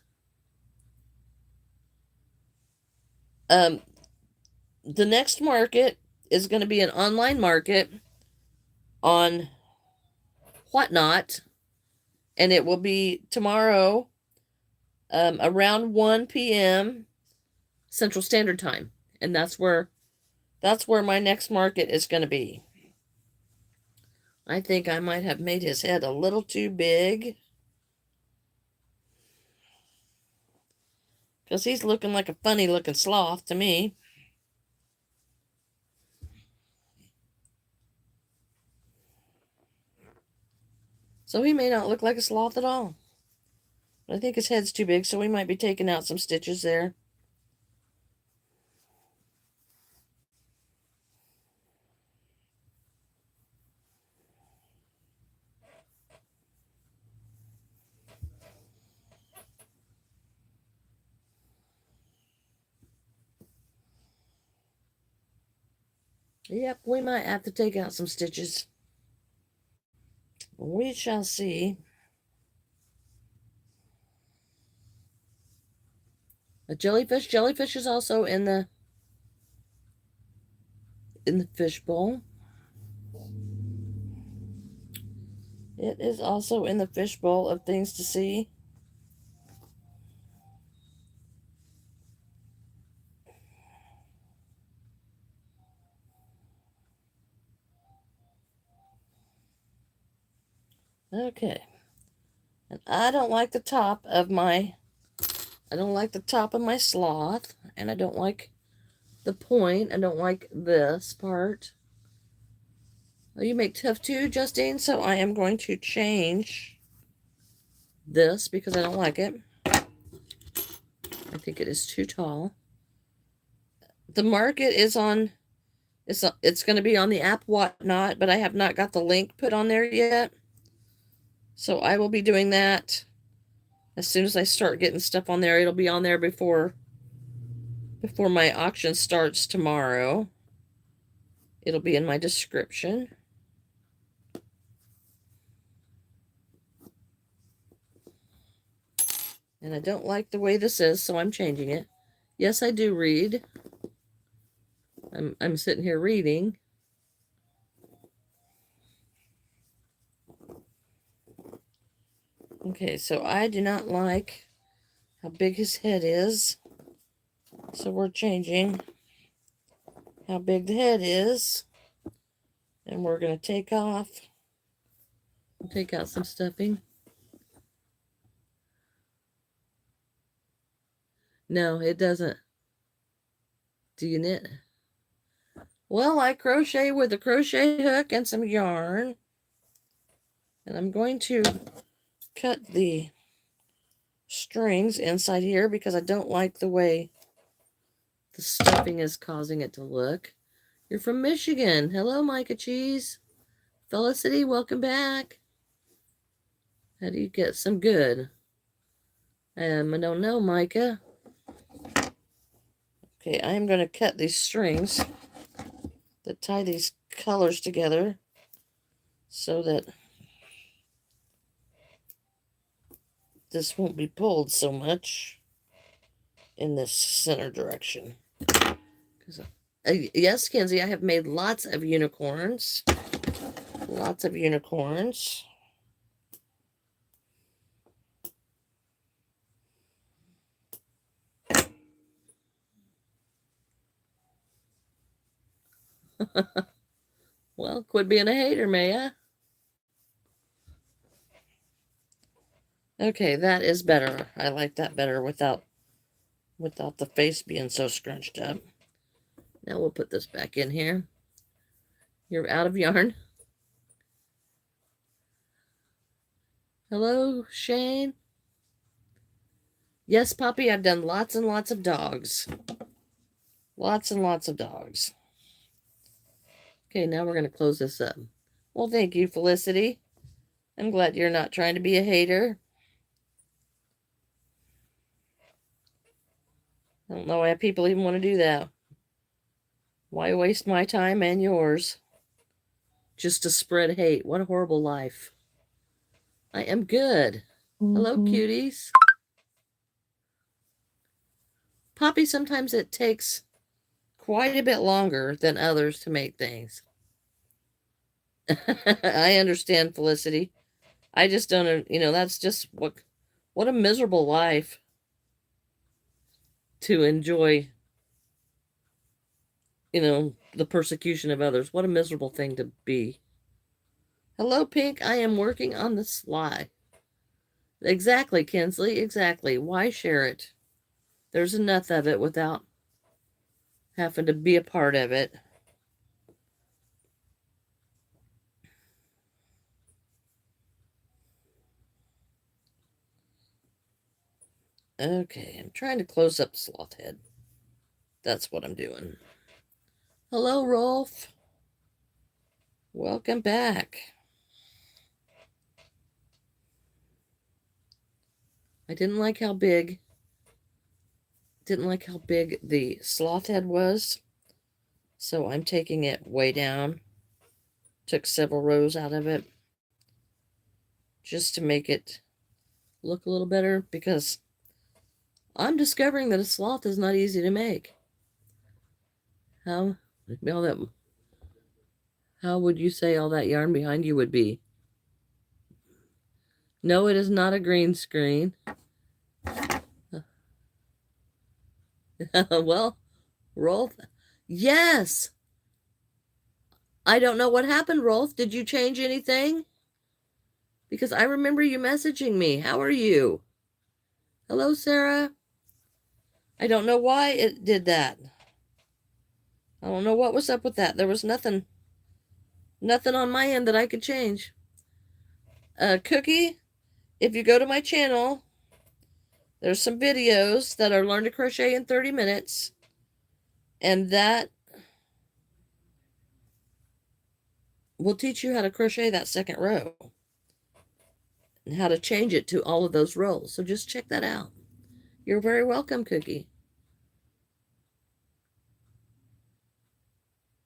A: The next market is going to be an online market on Whatnot, and it will be tomorrow around 1 p.m. Central Standard Time, and that's where my next market is going to be. I think I might have made his head a little too big because he's looking like a funny looking sloth to me. So he may not look like a sloth at all. But I think his head's too big, so we might be taking out some stitches there. Yep, we might have to take out some stitches. We shall see. A jellyfish. Jellyfish is also in the fishbowl. It is also in the fishbowl of things to see. Okay. And I don't like the top of my sloth, and I don't like the point. I don't like this part. Oh, you make tough too, Justine, so I am going to change this because I don't like it. I think it is too tall. The market is on, it's going to be on the app Whatnot, but I have not got the link put on there yet. So I will be doing that as soon as I start getting stuff on there. It'll be on there before my auction starts tomorrow. It'll be in my description. And I don't like the way this is, so I'm changing it. Yes, I do read. I'm sitting here reading. Okay, so I do not like how big his head is. So we're changing how big the head is. And we're going to take out some stuffing. No, it doesn't. Do you knit? Well, I crochet with a crochet hook and some yarn. And I'm going to cut the strings inside here because I don't like the way the stuffing is causing it to look. You're from Michigan. Hello, Micah Cheese. Felicity, welcome back. How do you get some good? I don't know, Micah. Okay, I'm going to cut these strings that tie these colors together so that this won't be pulled so much in this center direction. Yes, Kenzie, I have made lots of unicorns. Lots of unicorns. Well, quit being a hater, Maya. Okay, that is better. I like that better without the face being so scrunched up. Now we'll put this back in here. You're out of yarn. Hello, Shane. Yes, Poppy, I've done lots and lots of dogs. Lots and lots of dogs. Okay, now we're going to close this up. Well, thank you, Felicity. I'm glad you're not trying to be a hater. I don't know why people even want to do that. Why waste my time and yours just to spread hate? What a horrible life. I am good. Hello, cuties. Poppy, sometimes it takes quite a bit longer than others to make things. I understand, Felicity. I just don't, that's just what a miserable life to enjoy, the persecution of others. What a miserable thing to be. Hello, Pink. I am working on the sly. Exactly, Kinsley. Exactly. Why share it? There's enough of it without having to be a part of it. Okay, I'm trying to close up the sloth head. That's what I'm doing. Hello, Rolf. Welcome back. I didn't like how big the sloth head was, so I'm taking it way down. Took several rows out of it just to make it look a little better, because I'm discovering that a sloth is not easy to make. How would you say all that yarn behind you would be? No, it is not a green screen. Well, Rolf, yes. I don't know what happened, Rolf. Did you change anything? Because I remember you messaging me. How are you? Hello, Sarah. I don't know why it did that. I don't know what was up with that. There was nothing on my end that I could change. Cookie, if you go to my channel, there's some videos that are Learn to Crochet in 30 minutes. And that will teach you how to crochet that second row and how to change it to all of those rows. So just check that out. You're very welcome, Cookie.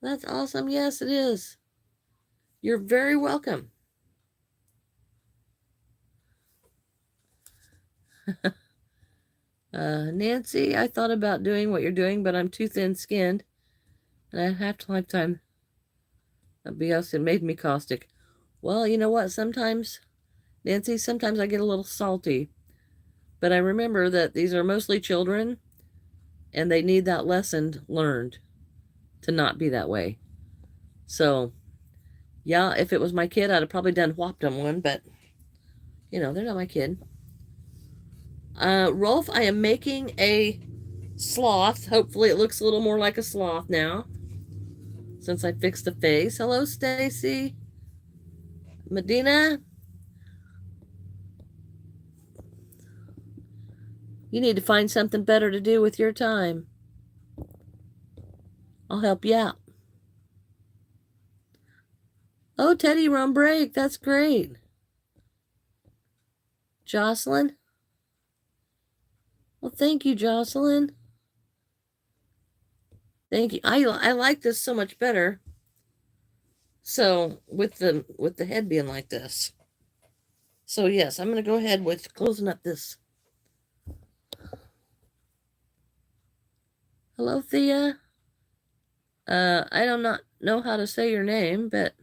A: That's awesome. Yes, it is. You're very welcome. Nancy, I thought about doing what you're doing, but I'm too thin-skinned, and I have to lifetime. BS, it made me caustic. Well, you know what? Sometimes, Nancy, sometimes I get a little salty, but I remember that these are mostly children, and they need that lesson learned to not be that way. So, yeah, if it was my kid, I'd have probably done whopped them one, but, you know, they're not my kid. Rolf, I am making a sloth. Hopefully it looks a little more like a sloth now, since I fixed the face. Hello, Stacy. Medina, you need to find something better to do with your time. I'll help you out. Oh, Teddy, you're on break. That's great. Jocelyn? Well, thank you, Jocelyn. Thank you. I like this so much better. So with the head being like this. So yes, I'm gonna go ahead with closing up this. Hello, Thea. I do not know how to say your name, but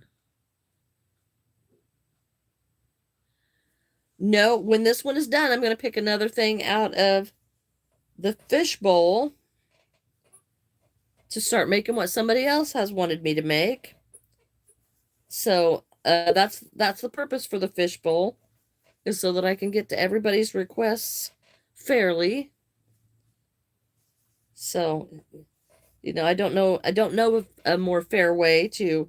A: no, when this one is done, I'm gonna pick another thing out of the fishbowl to start making what somebody else has wanted me to make. So that's the purpose for the fishbowl, is so that I can get to everybody's requests fairly. So, you know, I don't know a more fair way to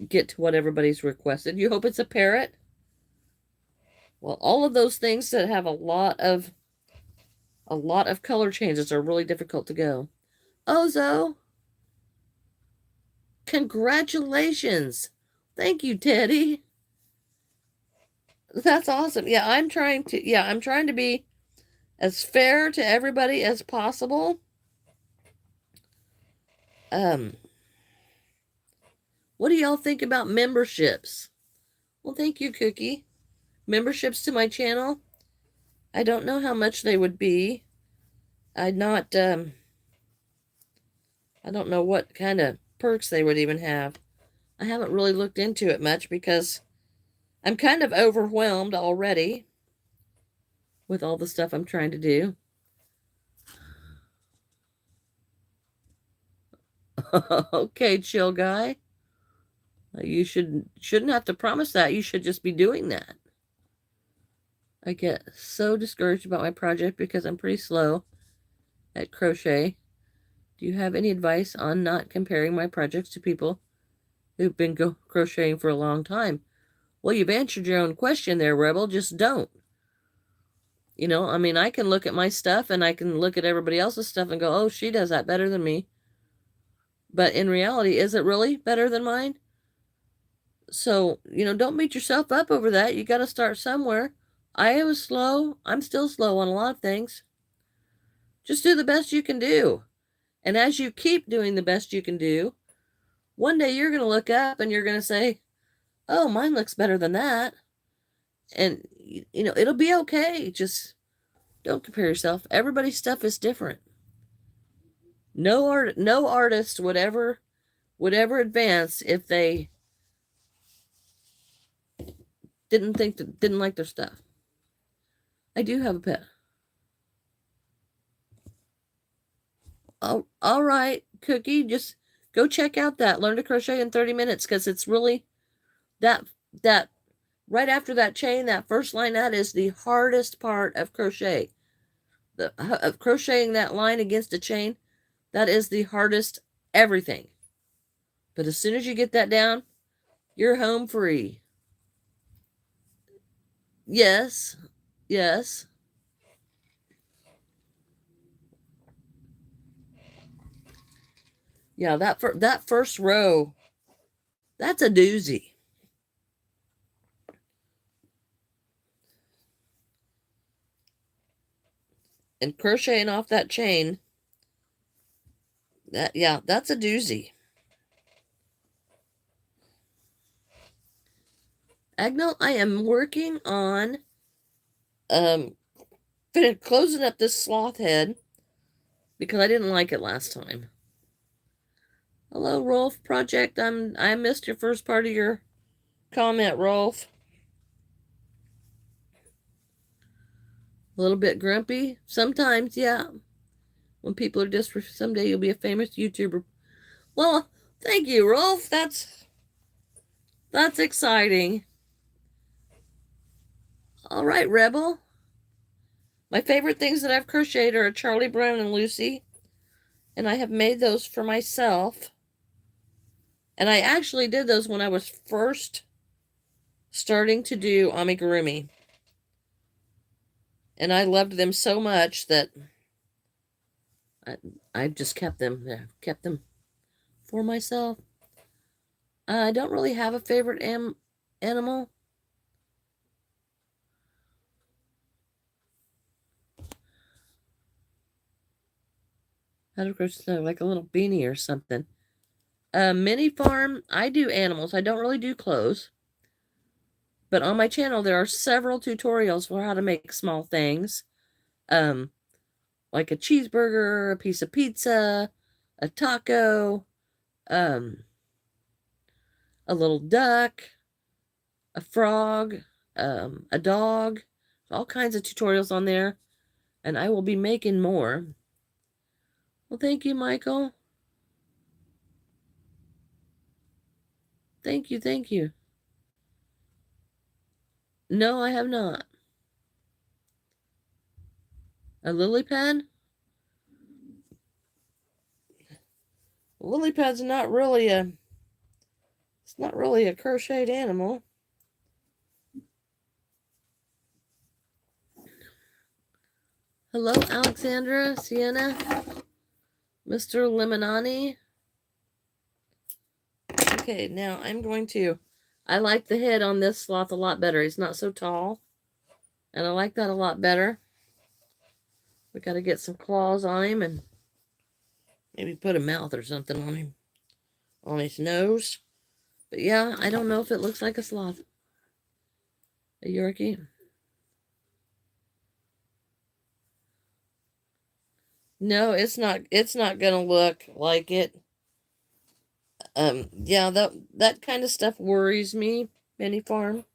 A: get to what everybody's requested. You hope it's a parrot? Well, all of those things that have a lot of color changes are really difficult to go. Ozo, congratulations. Thank you, Teddy. That's awesome. Yeah, I'm trying to be as fair to everybody as possible. What do y'all think about memberships? Well, thank you, Cookie. Memberships to my channel? I don't know how much they would be. I don't know what kind of perks they would even have. I haven't really looked into it much because I'm kind of overwhelmed already with all the stuff I'm trying to do. Okay, chill guy. You shouldn't have to promise that. You should just be doing that. I get so discouraged about my project because I'm pretty slow at crochet. Do you have any advice on not comparing my projects to people who've been crocheting for a long time? Well, you've answered your own question there, Rebel. Just don't. You know, I mean, I can look at my stuff and I can look at everybody else's stuff and go, oh, she does that better than me. But in reality, is it really better than mine? So, you know, don't beat yourself up over that. You got to start somewhere. I was slow. I'm still slow on a lot of things. Just do the best you can do. And as you keep doing the best you can do, one day you're going to look up and you're going to say, oh, mine looks better than that. And, you know, it'll be okay. Just don't compare yourself. Everybody's stuff is different. No artist would ever advance if they didn't like their stuff. I do have a pet. Oh, all right, Cookie, just go check out that Learn to Crochet in 30 Minutes, because it's really that right after that chain, that first line, that is the hardest part of crochet. Of crocheting that line against a chain, that is the hardest everything. But as soon as you get that down, you're home free. Yes. Yes. Yeah, that first row, that's a doozy. And crocheting off that chain, that's a doozy. Agnel, I am working on closing up this sloth head because I didn't like it last time. Hello, Rolf Project. I missed your first part of your comment, Rolf. A little bit grumpy? Sometimes, yeah. When people are just, someday you'll be a famous YouTuber. Well, thank you, Rolf. That's exciting. All right, Rebel. My favorite things that I've crocheted are Charlie Brown and Lucy. And I have made those for myself. And I actually did those when I was first starting to do amigurumi. And I loved them so much that I just kept them. Kept them for myself. I don't really have a favorite animal. How to crochet like a little beanie or something. Mini farm, I do animals. I don't really do clothes. But on my channel, there are several tutorials for how to make small things. Like a cheeseburger, a piece of pizza, a taco, a little duck, a frog, a dog. All kinds of tutorials on there. And I will be making more. Well, thank you, Michael. Thank you, thank you. No, I have not. A lily pad? A lily pad's not really it's not really a crocheted animal. Hello, Alexandra, Sienna, Mr. Lemonani. Okay, now I'm going to, I like the head on this sloth a lot better. He's not so tall. And I like that a lot better. We got to get some claws on him and maybe put a mouth or something on him. On his nose. But yeah, I don't know if it looks like a sloth. A Yorkie. No, it's not gonna look like it. Yeah, that kind of stuff worries me, Mini Farm.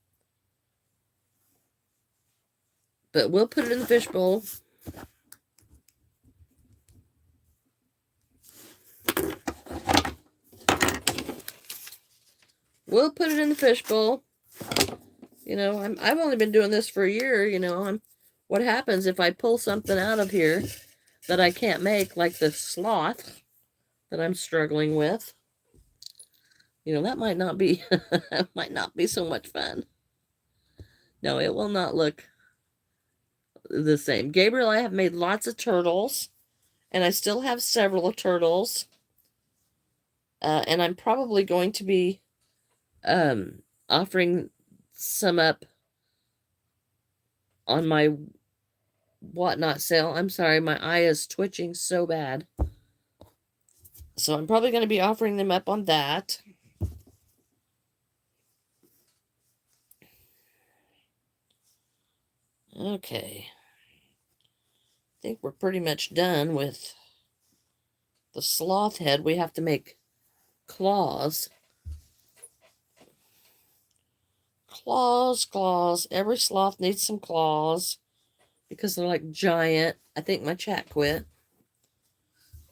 A: But we'll put it in the fishbowl. We'll put it in the fishbowl. You know, I've only been doing this for a year, you know. What happens if I pull something out of here that I can't make, like the sloth that I'm struggling with? You know, that might not be might not be so much fun. No, it will not look the same. Gabriel, I have made lots of turtles, and I still have several turtles. And I'm probably going to be offering some up on my whatnot sale. I'm sorry, my eye is twitching so bad. So I'm probably going to be offering them up on that. Okay. I think we're pretty much done with the sloth head. We have to make claws. Claws. Every sloth needs some claws because they're like giant. I think my chat quit.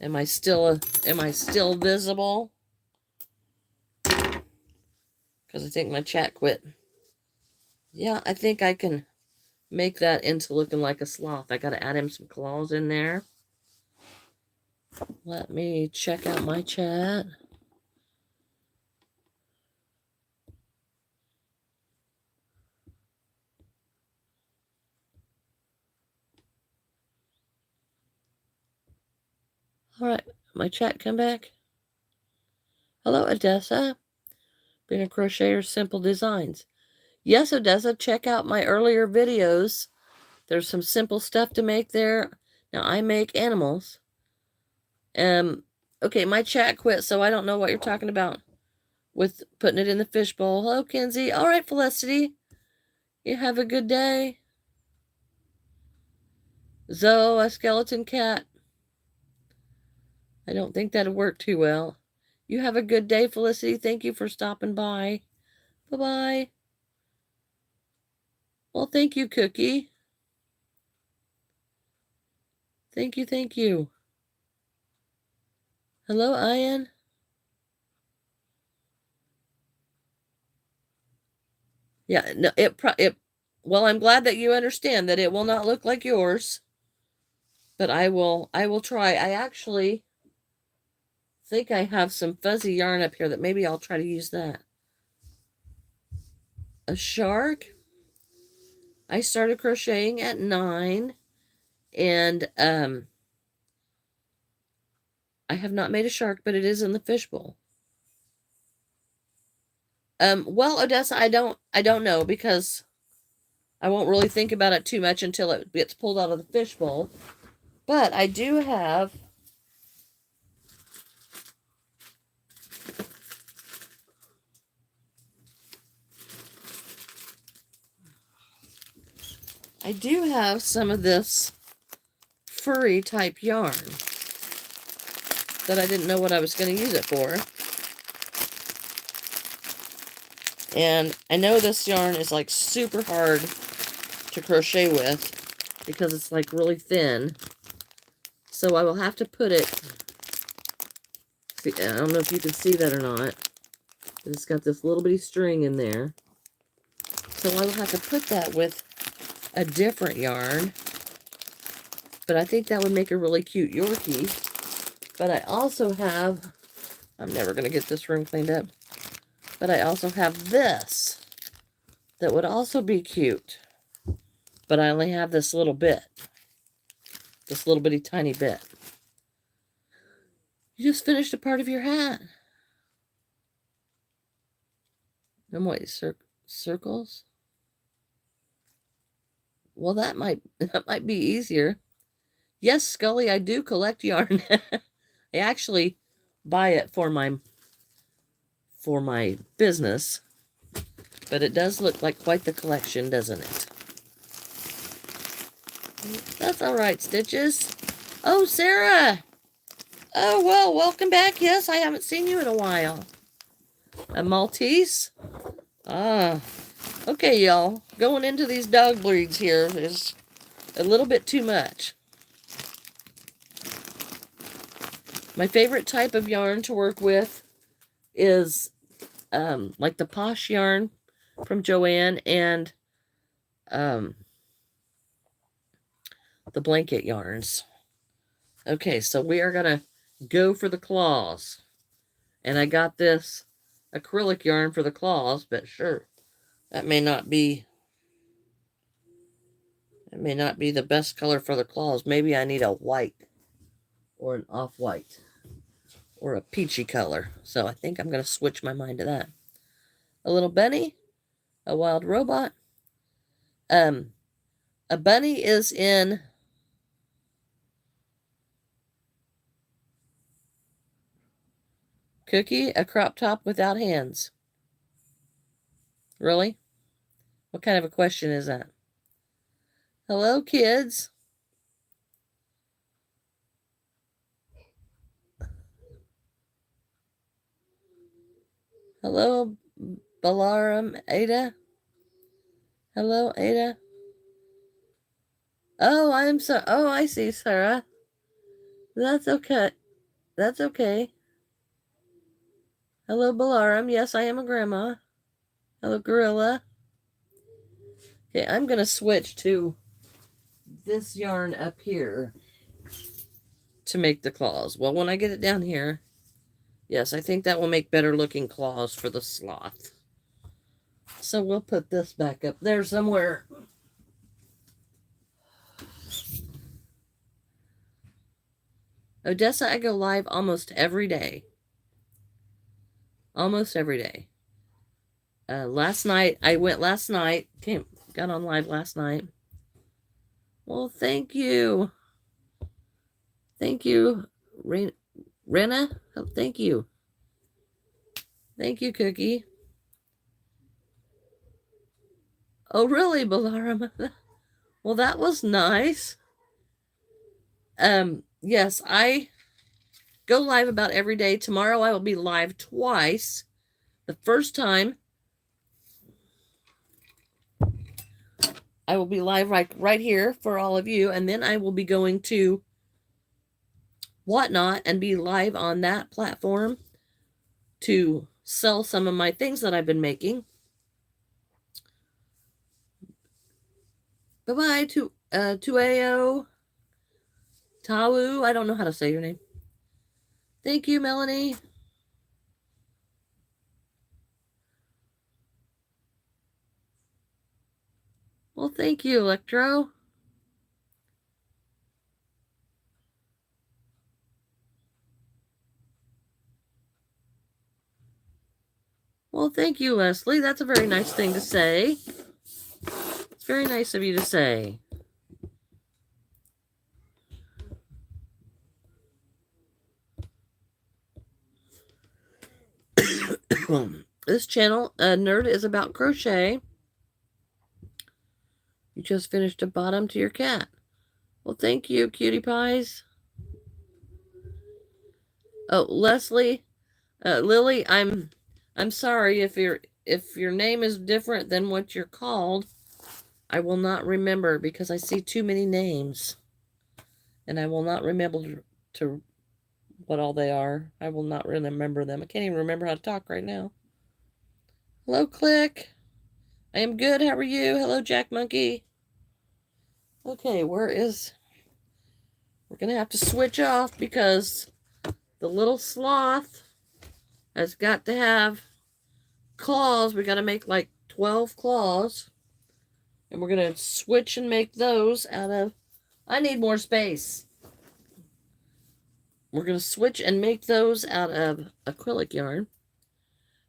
A: Am I still visible? Because I think my chat quit. Yeah, I think I can make that into looking like a sloth. I got to add him some claws in there. Let me check out my chat. All right, my chat come back. Hello, Odessa. Being a crocheter, simple designs. Yes, Odessa, check out my earlier videos. There's some simple stuff to make there. Now, I make animals. Okay, my chat quit, so I don't know what you're talking about with putting it in the fishbowl. Hello, Kenzie. All right, Felicity. You have a good day. Zoe, a skeleton cat. I don't think that'll work too well. You have a good day, Felicity. Thank you for stopping by. Bye-bye. Well, thank you, Cookie. Thank you, thank you. Hello, Ian. Yeah, no, well, I'm glad that you understand that it will not look like yours. But I will try. I actually think I have some fuzzy yarn up here that maybe I'll try to use that. A shark? I started crocheting at 9, and I have not made a shark, but it is in the fishbowl. Well, Odessa, I don't know, because I won't really think about it too much until it gets pulled out of the fishbowl. But I do have some of this furry type yarn that I didn't know what I was going to use it for. And I know this yarn is like super hard to crochet with because it's like really thin. So I will have to put it, see, I don't know if you can see that or not, but it's got this little bitty string in there. So I will have to put that with a different yarn. But I think that would make a really cute Yorkie. But I also have, I'm never going to get this room cleaned up, but I also have this that would also be cute. But I only have this little bit. This little bitty tiny bit. You just finished a part of your hat. And wait, circles? Well, that might be easier. Yes, Scully, I do collect yarn. I actually buy it for my business. But it does look like quite the collection, doesn't it? That's all right, Stitches. Oh, Sarah! Oh, well, welcome back. Yes, I haven't seen you in a while. A Maltese? Ah. Okay, y'all. Going into these dog breeds here is a little bit too much. My favorite type of yarn to work with is like the Posh yarn from Joanne and the blanket yarns. Okay, so we are going to go for the claws. And I got this acrylic yarn for the claws, but sure, that may not be the best color for the claws. Maybe I need a white or an off-white or a peachy color. So I think I'm going to switch my mind to that. A little bunny, a wild robot. A bunny is in Cookie, a crop top without hands. Really? What kind of a question is that? Hello, kids. Hello, Balaram, Ada. Hello, Ada. Oh, I see, Sarah. That's okay. That's okay. Hello, Balaram. Yes, I am a grandma. Hello, Gorilla. Okay, I'm going to switch to this yarn up here to make the claws. Well, when I get it down here, yes, I think that will make better looking claws for the sloth. So we'll put this back up there somewhere. Odessa, I go live almost every day. Almost every day. Last night, got on live last night. Well, thank you. Thank you, Rena. Oh, thank you. Thank you, Cookie. Oh, really, Balaram? Well, that was nice. Yes, I go live about every day. Tomorrow I will be live twice. The first time I will be live right here for all of you, and then I will be going to Whatnot and be live on that platform to sell some of my things that I've been making. Bye-bye to Tueo Tau. I don't know how to say your name. Thank you, Melanie. Well, thank you, Electro. Well, thank you, Leslie. That's a very nice thing to say. It's very nice of you to say. This channel, Nerd, is about crochet. You just finished a bottom to your cat. Well, thank you, cutie pies. Oh, Leslie, Lily, I'm sorry if your name is different than what you're called. I will not remember because I see too many names, and I will not remember to what all they are. I will not remember them. I can't even remember how to talk right now. Hello, Click. I am good. How are you? Hello, Jack Monkey. Okay, we're going to have to switch off because the little sloth has got to have claws. We got to make like 12 claws. And we're going to switch and make those out of... I need more space. We're going to switch and make those out of acrylic yarn.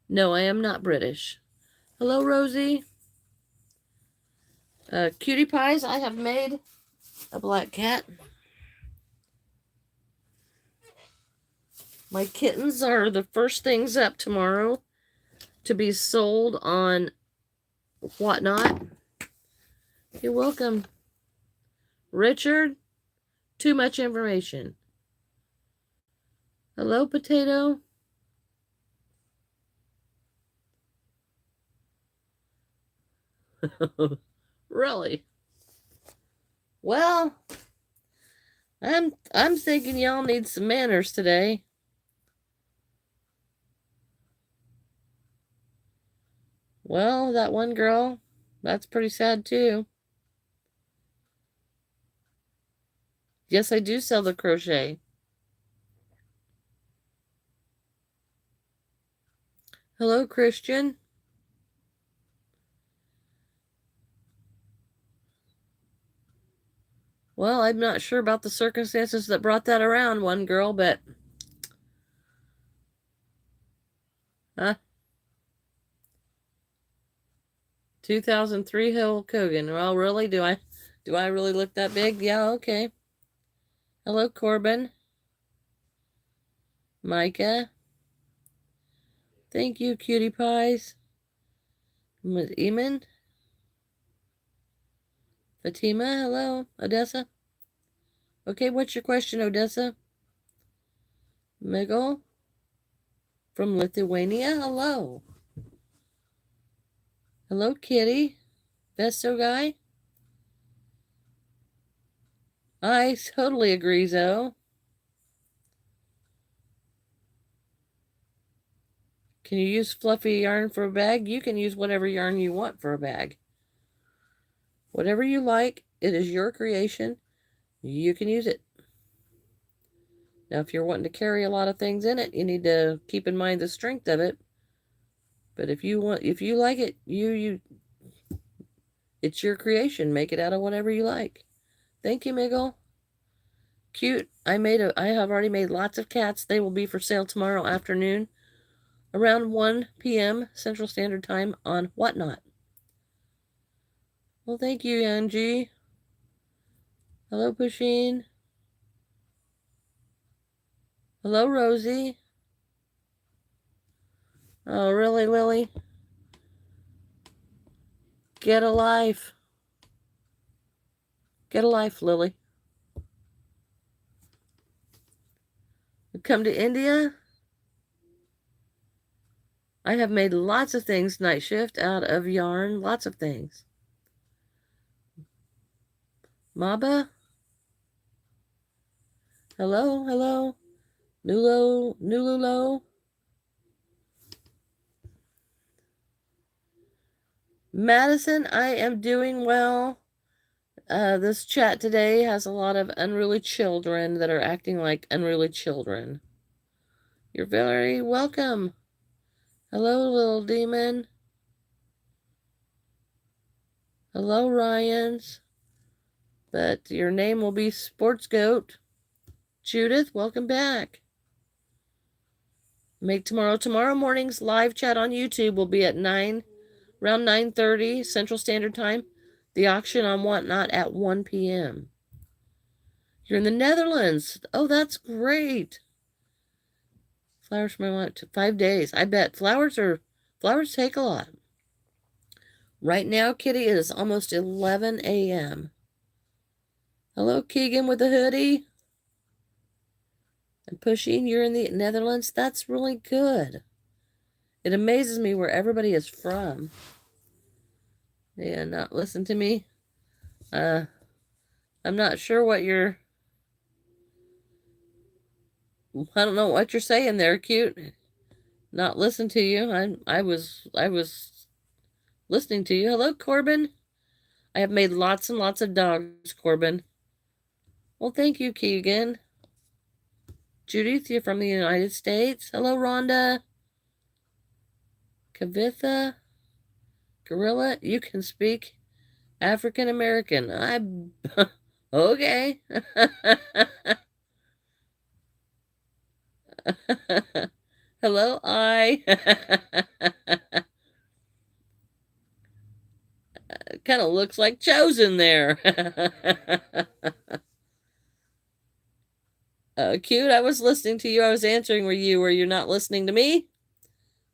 A: No, I am not British. Hello, Rosie. Cutie pies, I have made a black cat. My kittens are the first things up tomorrow to be sold on Whatnot. You're welcome. Richard, too much information. Hello, Potato. Really? Well, I'm thinking y'all need some manners today. Well, that one girl, that's pretty sad too. Yes, I do sell the crochet. Hello, Christian. Well, I'm not sure about the circumstances that brought that around, one girl, but... Huh? 2003 Hulk Hogan. Well, really? Do I really look that big? Yeah, okay. Hello, Corbin. Micah. Thank you, cutie pies. Eamon. Fatima, hello. Odessa. Okay, what's your question, Odessa? Miguel from Lithuania, hello. Hello, Kitty. Vesto guy. I totally agree, Zoe. Can you use fluffy yarn for a bag? You can use whatever yarn you want for a bag. Whatever you like, it is your creation. You can use it. Now, if you're wanting to carry a lot of things in it, you need to keep in mind the strength of it. But if you like it, it's your creation. Make it out of whatever you like. Thank you, Miguel. Cute. I have already made lots of cats. They will be for sale tomorrow afternoon around 1 p.m. Central Standard Time on Whatnot. Well, thank you, Angie. Hello, Pusheen. Hello, Rosie. Oh, really, Lily? Get a life. Get a life, Lily. Come to India. I have made lots of things night shift out of yarn. Lots of things. Maba. Hello, hello. Nululo. Madison, I am doing well. This chat today has a lot of unruly children that are acting like unruly children. You're very welcome. Hello, little demon. Hello, Ryans. But your name will be Sports Goat. Judith, welcome back. Make tomorrow morning's live chat on YouTube will be at around 9:30 Central Standard Time. The auction on Whatnot at 1 p.m. You're in the Netherlands. Oh, that's great. Flowers from my 5 days. I bet flowers take a lot. Right now, Kitty, it is almost 11 a.m. Hello, Keegan with the hoodie. And Pushing, you're in the Netherlands. That's really good. It amazes me where everybody is from. Yeah, not listen to me. I'm not sure what you're... I don't know what you're saying there, cute. Not listen to you. I was listening to you. Hello, Corbin. I have made lots and lots of dogs, Corbin. Well, thank you, Keegan. Judith, you're from the United States. Hello, Rhonda. Kavitha. Gorilla, you can speak African American. Okay. Hello, I. Kind of looks like Chosen there. Cute, I was listening to you. I was answering were you not listening to me?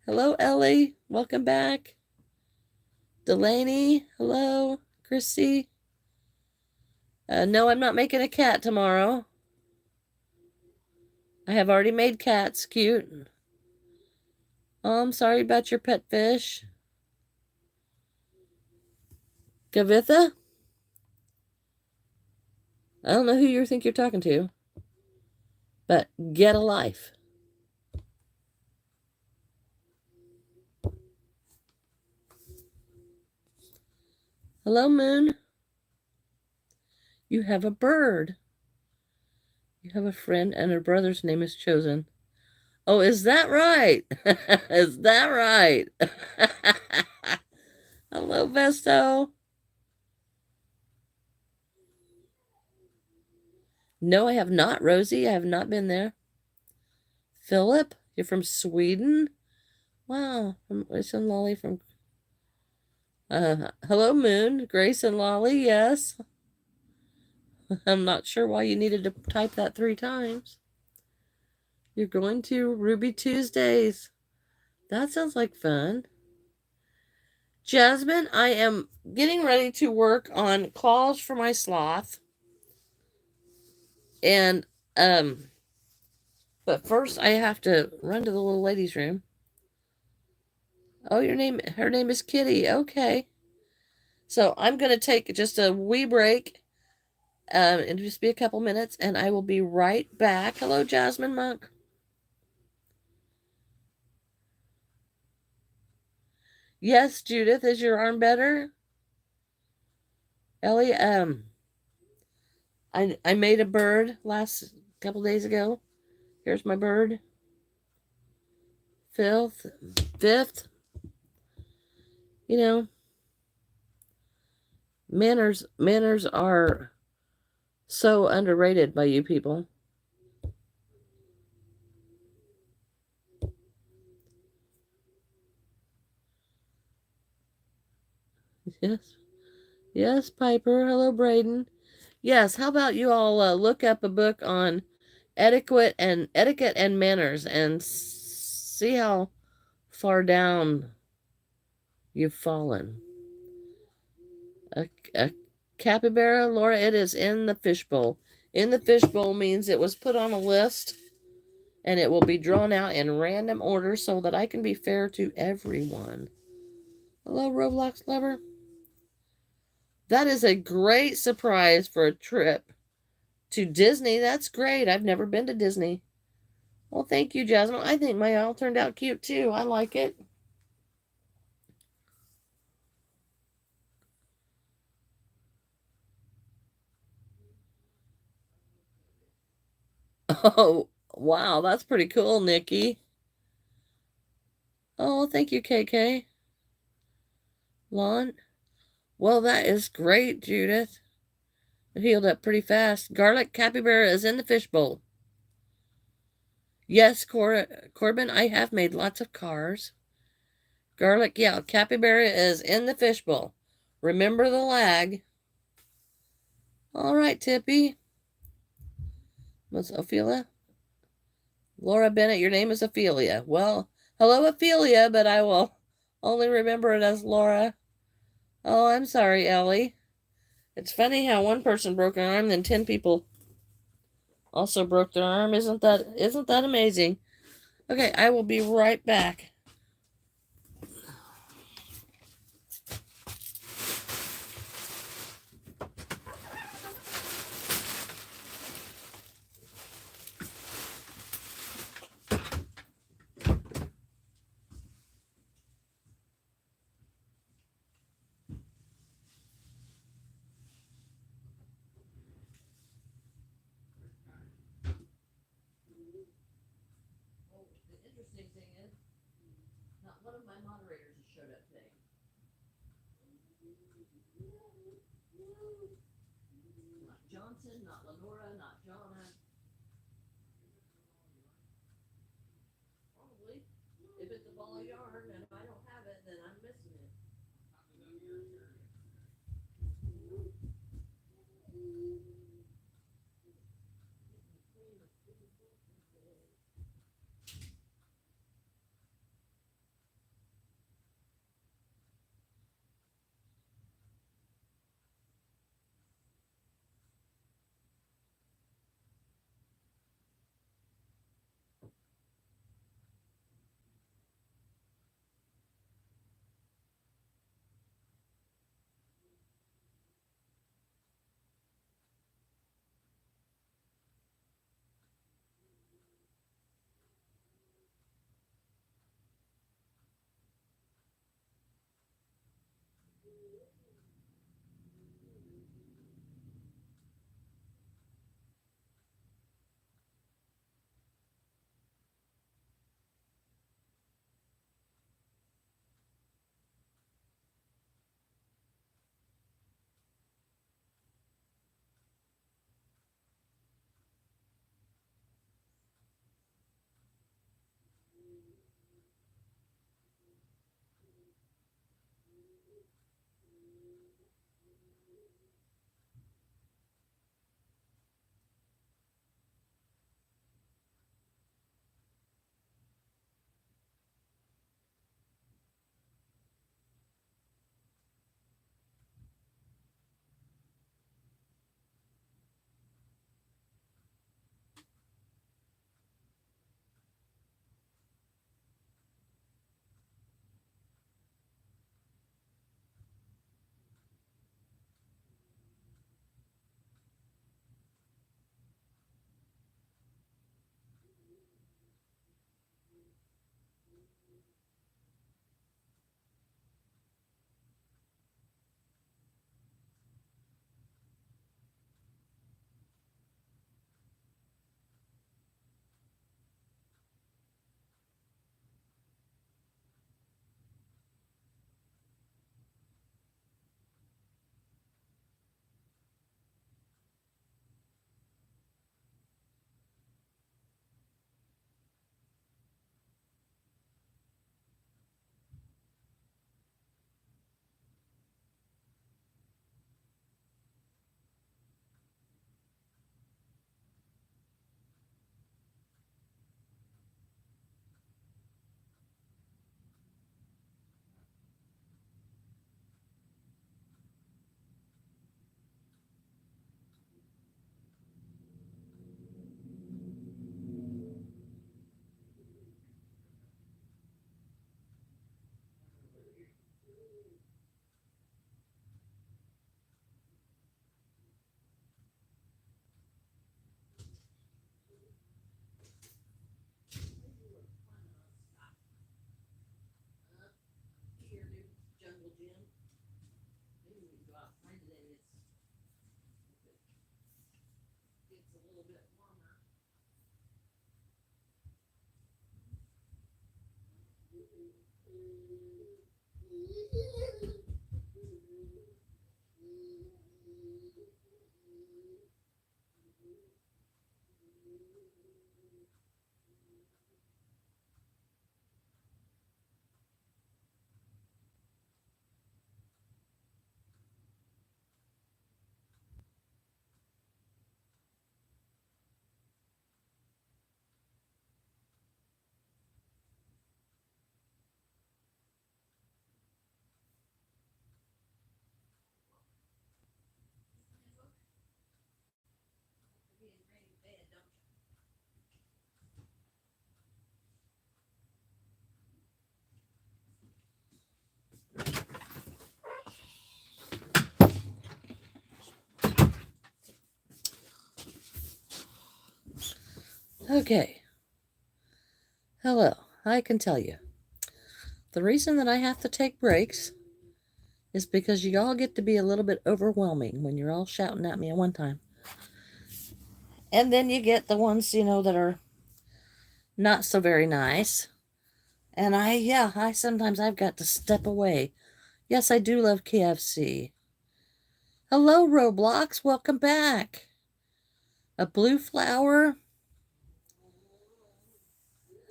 A: Hello, Ellie. Welcome back. Delaney, hello. Chrissy. No, I'm not making a cat tomorrow. I have already made cats. Cute. Oh, I'm sorry about your pet fish. Kavitha? I don't know who you think you're talking to, but get a life. Hello, Moon. You have a bird. You have a friend and her brother's name is Chosen. Oh, is that right? Is that right? Hello, Vesto. No, I have not, Rosie. I have not been there. Philip, you're from Sweden? Wow. From Grace and Lolly from... hello, Moon. Grace and Lolly, yes. I'm not sure why you needed to type that 3 times. You're going to Ruby Tuesdays. That sounds like fun. Jasmine, I am getting ready to work on claws for my sloth. And, but first I have to run to the little lady's room. Oh, her name is Kitty. Okay. So I'm going to take just a wee break. It'll just be a couple minutes and I will be right back. Hello, Jasmine Monk. Yes, Judith, is your arm better? Ellie, I made a bird last couple days ago. Here's my bird. Fifth. You know, manners are so underrated by you people. Yes. Yes, Piper. Hello, Braden. Yes, how about you all look up a book on etiquette and manners and see how far down you've fallen. A capybara, Laura, it is in the fishbowl. In the fishbowl means it was put on a list and it will be drawn out in random order so that I can be fair to everyone. Hello, Roblox lover. That is a great surprise for a trip to Disney. That's great. I've never been to Disney. Well, thank you, Jasmine. I think my owl turned out cute, too. I like it. Oh, wow. That's pretty cool, Nikki. Oh, thank you, KK. Lon. Well, that is great, Judith. It healed up pretty fast. Garlic capybara is in the fishbowl. Yes, Corbin, I have made lots of cars. Garlic, yeah, capybara is in the fishbowl. Remember the lag. All right, Tippy. What's Ophelia? Laura Bennett, your name is Ophelia. Well, hello, Ophelia, but I will only remember it as Laura. Oh, I'm sorry, Ellie. It's funny how one person broke an arm, then 10 people also broke their arm. Isn't that amazing? Okay, I will be right back. The interesting thing is, not one of my moderators has showed up today. Not Johnson, not Lenora, not Jonna. Probably. If it's a ball of yarn and I don't have it, then I'm missing it. Okay. Hello. I can tell you. The reason that I have to take breaks is because you all get to be a little bit overwhelming when you're all shouting at me at one time. And then you get the ones, that are not so very nice. And I sometimes I've got to step away. Yes, I do love KFC. Hello, Roblox. Welcome back. A blue flower.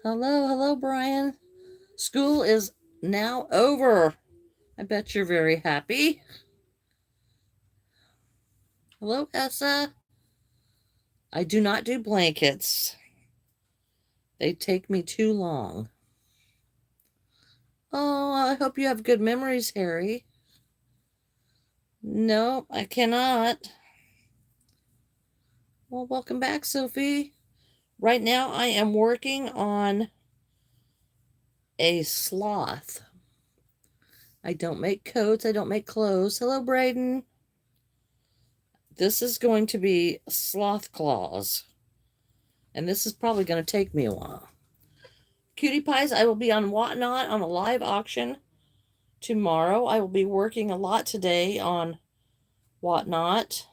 A: Hello, Brian. School is now over. I bet you're very happy. Hello, Essa. I do not do blankets. They take me too long. Oh, I hope you have good memories, Harry. No, I cannot. Well, welcome back, Sophie. Right now, I am working on a sloth. I don't make coats. I don't make clothes. Hello, Braden. This is going to be sloth claws. And this is probably going to take me a while. Cutie Pies, I will be on Whatnot on a live auction tomorrow. I will be working a lot today on Whatnot.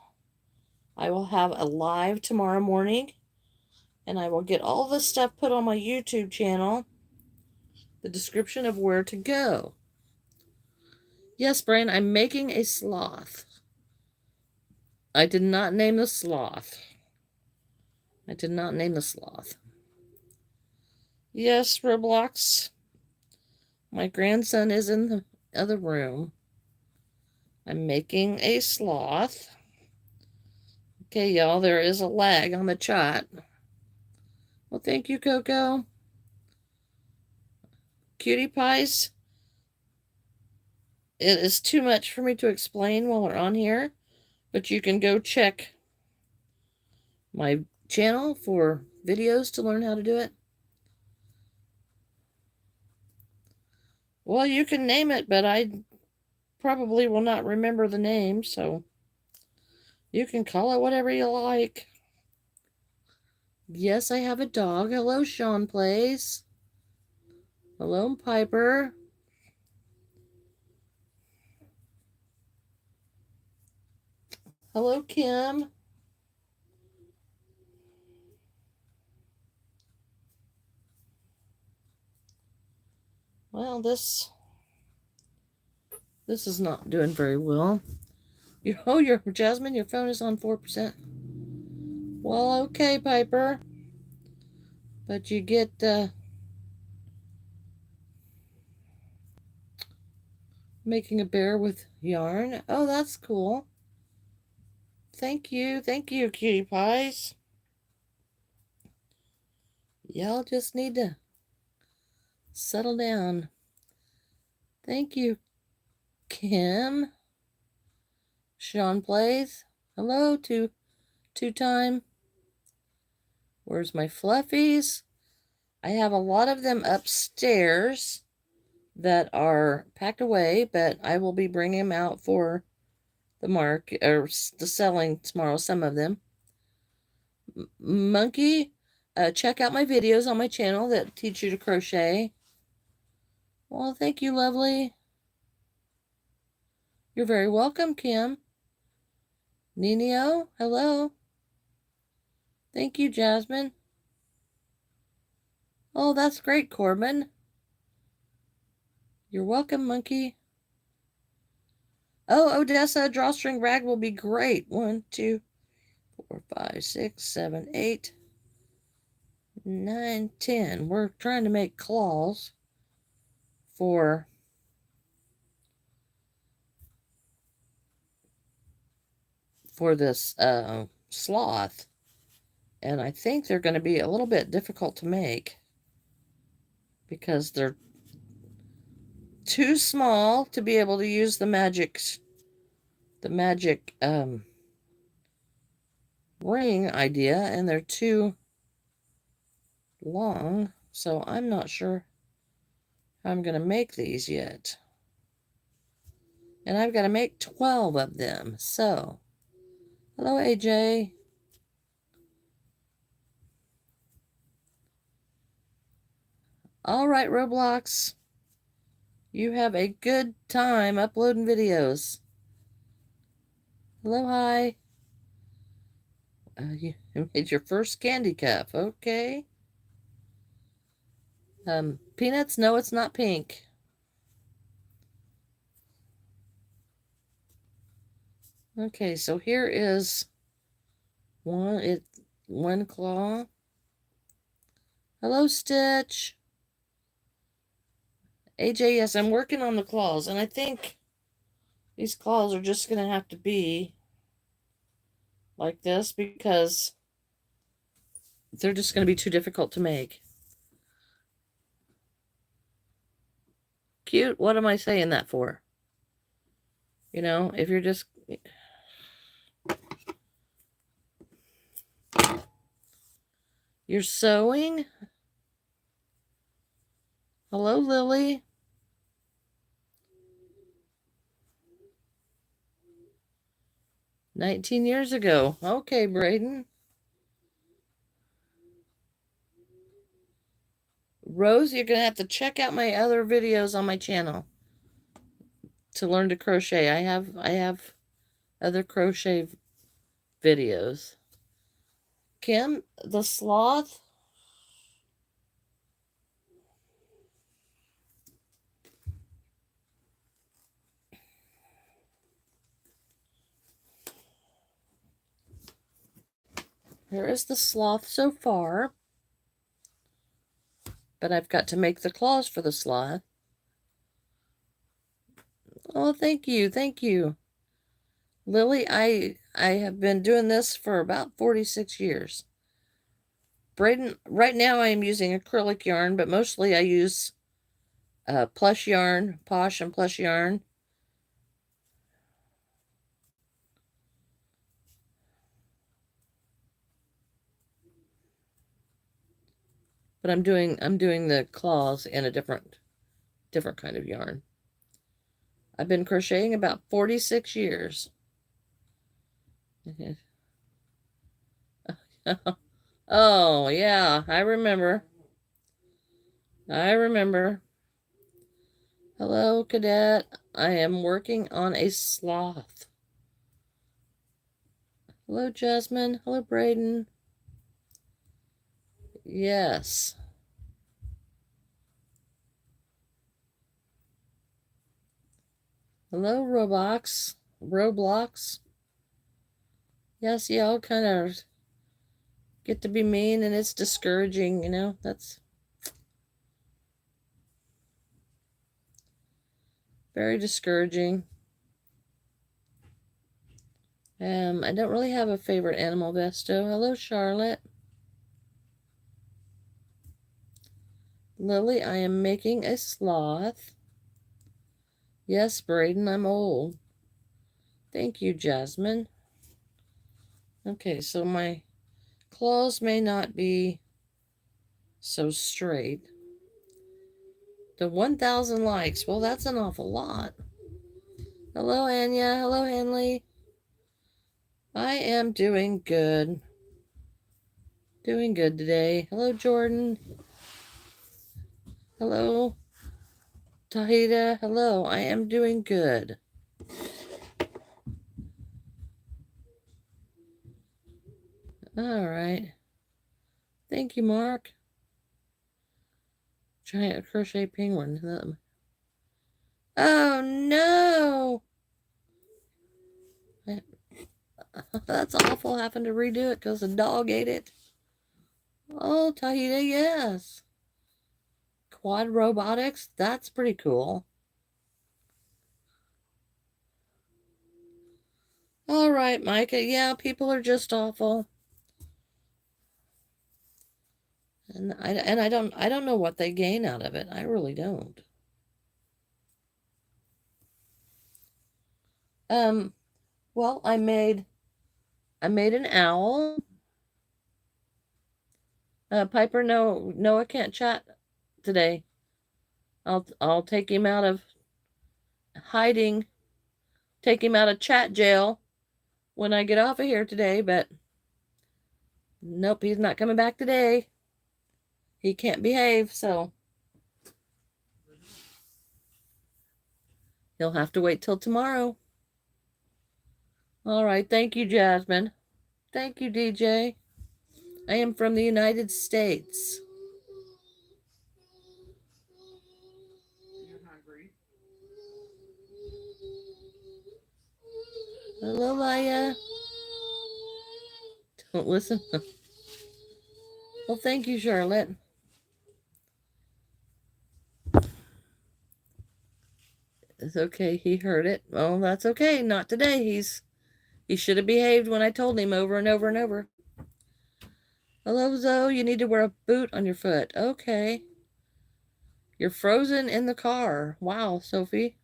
A: I will have a live tomorrow morning. And I will get all this stuff put on my YouTube channel. The description of where to go. Yes, Brian, I'm making a sloth. I did not name the sloth. I did not name the sloth. Yes, Roblox. My grandson is in the other room. I'm making a sloth. Okay, y'all, there is a lag on the chat. Well, thank you, Coco. Cutie Pies. It is too much for me to explain while we're on here, but you can go check my channel for videos to learn how to do it. Well, you can name it, but I probably will not remember the name, so you can call it whatever you like. Yes, I have a dog. Hello, Sean Plays. Hello, Piper. Hello, Kim. Well, this is not doing very well. Your Jasmine, your phone is on 4%. Well, okay, Piper. But you get making a bear with yarn. Oh, that's cool. Thank you, Cutie Pies. Y'all just need to settle down. Thank you, Kim. Sean Plays. Hello, two-time. Where's my fluffies? I have a lot of them upstairs that are packed away, but I will be bringing them out for the market or the selling tomorrow. Some of them. Monkey, check out my videos on my channel that teach you to crochet. Well, thank you, lovely. You're very welcome, Kim. Ninio, hello. Thank you, Jasmine. Oh, that's great, Corbin. You're welcome, Monkey. Oh, Odessa, drawstring rag will be great. 1, 2, 4, 5, 6, 7, 8, 9, 10. We're trying to make claws for this sloth. And I think they're going to be a little bit difficult to make because they're too small to be able to use the magic ring idea, and they're too long, so I'm not sure how I'm going to make these yet. And I've got to make 12 of them. So, hello, AJ. All right, Roblox. You have a good time uploading videos. Hello, hi. You made your first candy cup. Okay. Peanuts? No, it's not pink. Okay, so here is one claw. Hello, Stitch. AJ, yes, I'm working on the claws, and I think these claws are just going to have to be like this because they're just going to be too difficult to make. Cute? What am I saying that for? You know, if you're just... You're sewing? Hello, Lily. 19 years ago. Okay, Braden. Rose, you're going to have to check out my other videos on my channel to learn to crochet. I have other crochet videos. Kim, the sloth. Here is the sloth so far. But I've got to make the claws for the sloth. Oh, thank you. Thank you. Lily, I have been doing this for about 46 years. Braden, right now I am using acrylic yarn, but mostly I use plush yarn, Posh and plush yarn. But I'm doing the claws in a different kind of yarn. I've been crocheting about 46 years. Oh, yeah, I remember. I remember. Hello, Cadet. I am working on a sloth. Hello, Jasmine. Hello, Braden. Yes. Hello, Roblox. Yes, y'all kind of get to be mean and it's discouraging, you know? That's very discouraging. I don't really have a favorite animal, Vesto. Hello, Charlotte. Lily, I am making a sloth. Yes, Braden, I'm old. Thank you, Jasmine. Okay, so my claws may not be so straight. The 1,000 likes. Well, that's an awful lot. Hello, Anya. Hello, Henley. I am doing good. Doing good today. Hello, Jordan. Hello, Tahita. Hello, I am doing good. All right. Thank you, Mark. Giant crochet penguin. Oh, no. That's awful having to redo it because the dog ate it. Oh, Tahita, yes. Quad robotics. That's pretty cool. All right, Micah. Yeah, people are just awful. And I don't know what they gain out of it. I really don't. Well, I made an owl. Piper, no, Noah can't chat today. I'll take him out of hiding, take him out of chat jail when I get off of here today, but nope, he's not coming back today. He can't behave, so He'll have to wait till tomorrow. All right. Thank you, Jasmine. Thank you, DJ. I am from the United States.
B: You're hungry.
A: Hello, Maya. Don't listen. Well, thank you, Charlotte. It's okay. He heard it. Oh, that's okay. Not today. He should have behaved when I told him over and over and over. Hello, Zoe. You need to wear a boot on your foot. Okay. You're frozen in the car. Wow, Sophie.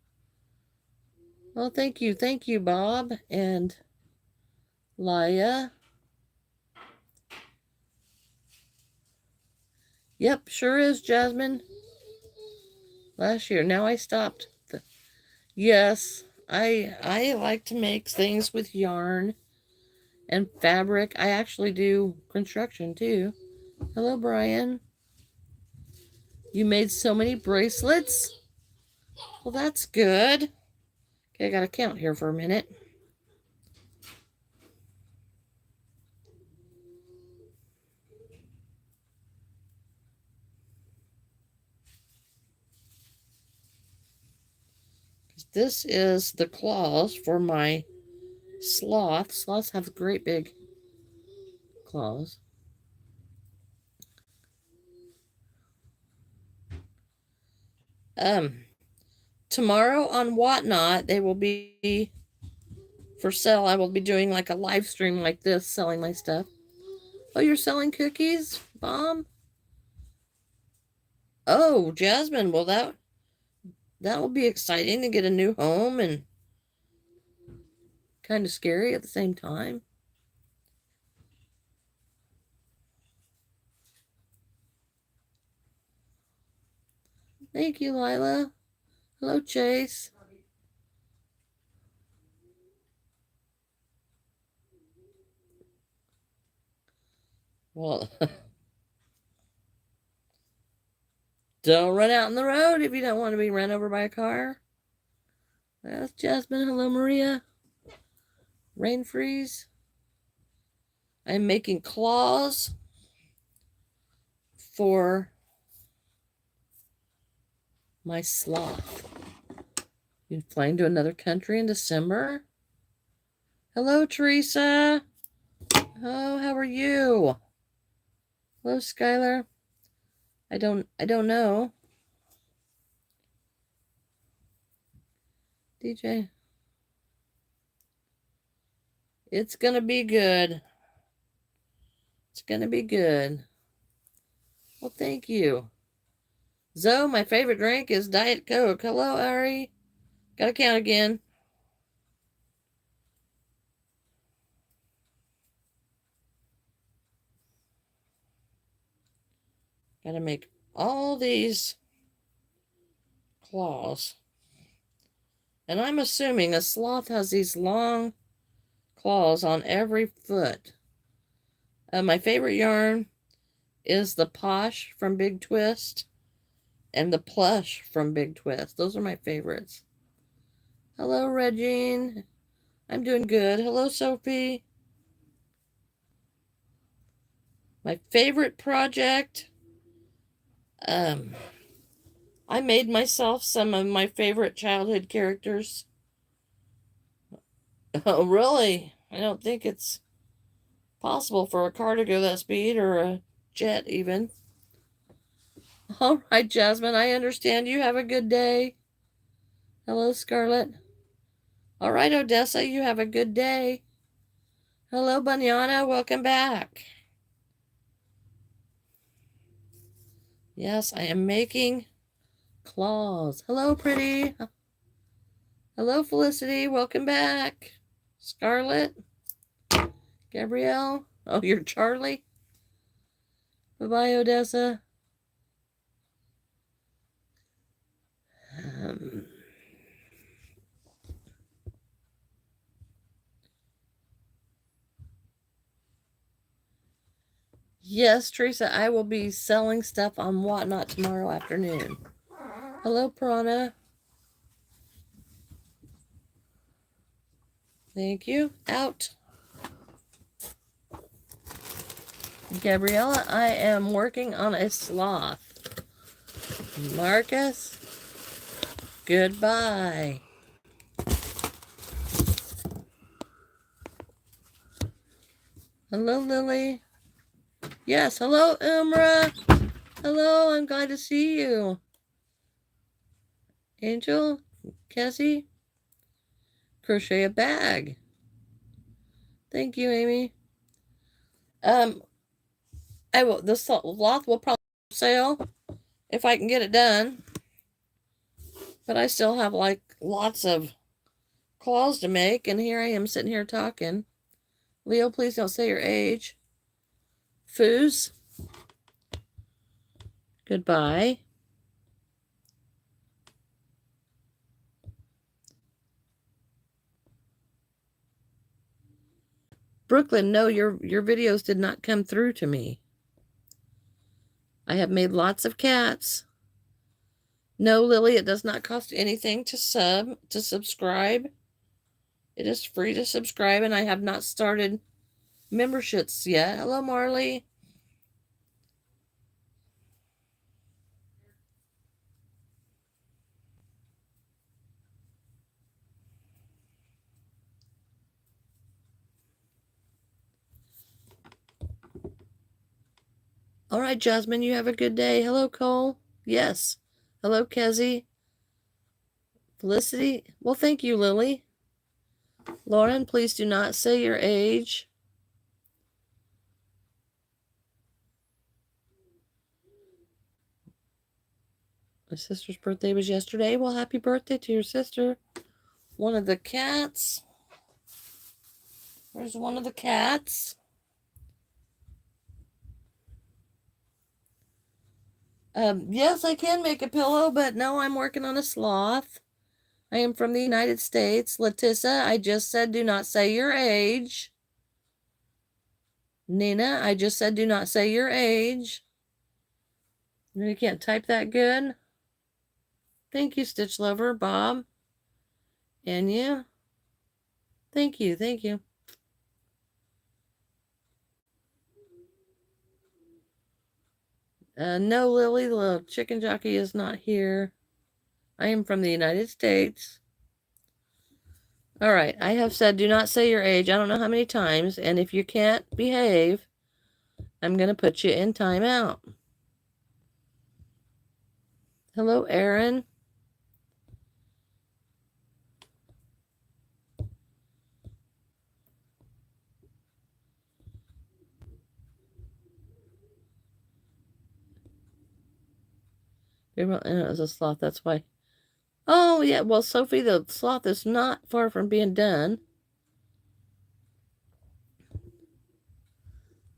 A: Well, thank you. Thank you, Bob and Laya. Yep, sure is, Jasmine. Last year. Now I stopped. Yes, I like to make things with yarn and fabric. I actually do construction too. Hello, Brian. You made so many bracelets? Well, that's good. Okay, I gotta count here for a minute. This is the claws for my sloth. Sloths have great big claws. Tomorrow on Whatnot, they will be for sale. I will be doing like a live stream like this, selling my stuff. Oh, you're selling cookies, Mom? Oh, Jasmine, well that will be exciting to get a new home and kind of scary at the same time. Thank you, Lila. Hello, Chase. Well, don't run out in the road if you don't want to be run over by a car. That's Jasmine. Hello, Maria. Rain freeze. I'm making claws for my sloth. You flying to another country in December? Hello, Teresa. Oh, how are you? Hello, Skylar. I don't know. DJ. It's gonna be good. It's gonna be good. Well, thank you. Zoe, my favorite drink is Diet Coke. Hello, Ari. Gotta count again. Gotta make all these claws. And I'm assuming a sloth has these long claws on every foot. My favorite yarn is the Posh from Big Twist and the Plush from Big Twist. Those are my favorites. Hello, Regine. I'm doing good. Hello, Sophie. My favorite project. I made myself some of my favorite childhood characters. Oh, really? I don't think it's possible for a car to go that speed or a jet even. All right, Jasmine, I understand. You have a good day. Hello, Scarlett. All right, Odessa, you have a good day. Hello, Banyana. Welcome back. Yes, I am making claws. Hello, pretty. Hello, Felicity. Welcome back. Scarlett. Gabrielle. Oh, you're Charlie. Bye-bye, Odessa. Yes, Teresa, I will be selling stuff on Whatnot tomorrow afternoon. Hello, Prana. Thank you. Out. Gabriella, I am working on a sloth. Marcus, goodbye. Hello, Lily. Yes, hello, Umra. Hello, I'm glad to see you. Angel, Cassie, crochet a bag. Thank you, Amy. The sloth will probably sale if I can get it done. But I still have like lots of claws to make, and here I am sitting here talking. Leo, please don't say your age. Foos, goodbye. Brooklyn, no, your videos did not come through to me. I have made lots of cats. No, Lily, it does not cost anything to subscribe. It is free to subscribe, and I have not started memberships yet. Hello, Marley. All right, Jasmine, you have a good day. Hello, Cole. Yes. Hello, Kezzy. Felicity. Well, thank you, Lily. Lauren, please do not say your age. My sister's birthday was yesterday. Well, happy birthday to your sister. One of the cats. There's one of the cats. Yes, I can make a pillow, but no, I'm working on a sloth. I am from the United States. Letissa, I just said do not say your age. Nina, I just said do not say your age. You can't type that good. Thank you, Stitch Lover. Bob. Anya. Thank you, thank you. No, Lily, the chicken jockey is not here. I am from the United States. All right, I have said do not say your age. I don't know how many times, and if you can't behave, I'm going to put you in timeout. Hello, Aaron. It was a sloth, that's why. Oh, yeah, well, Sophie, the sloth is not far from being done.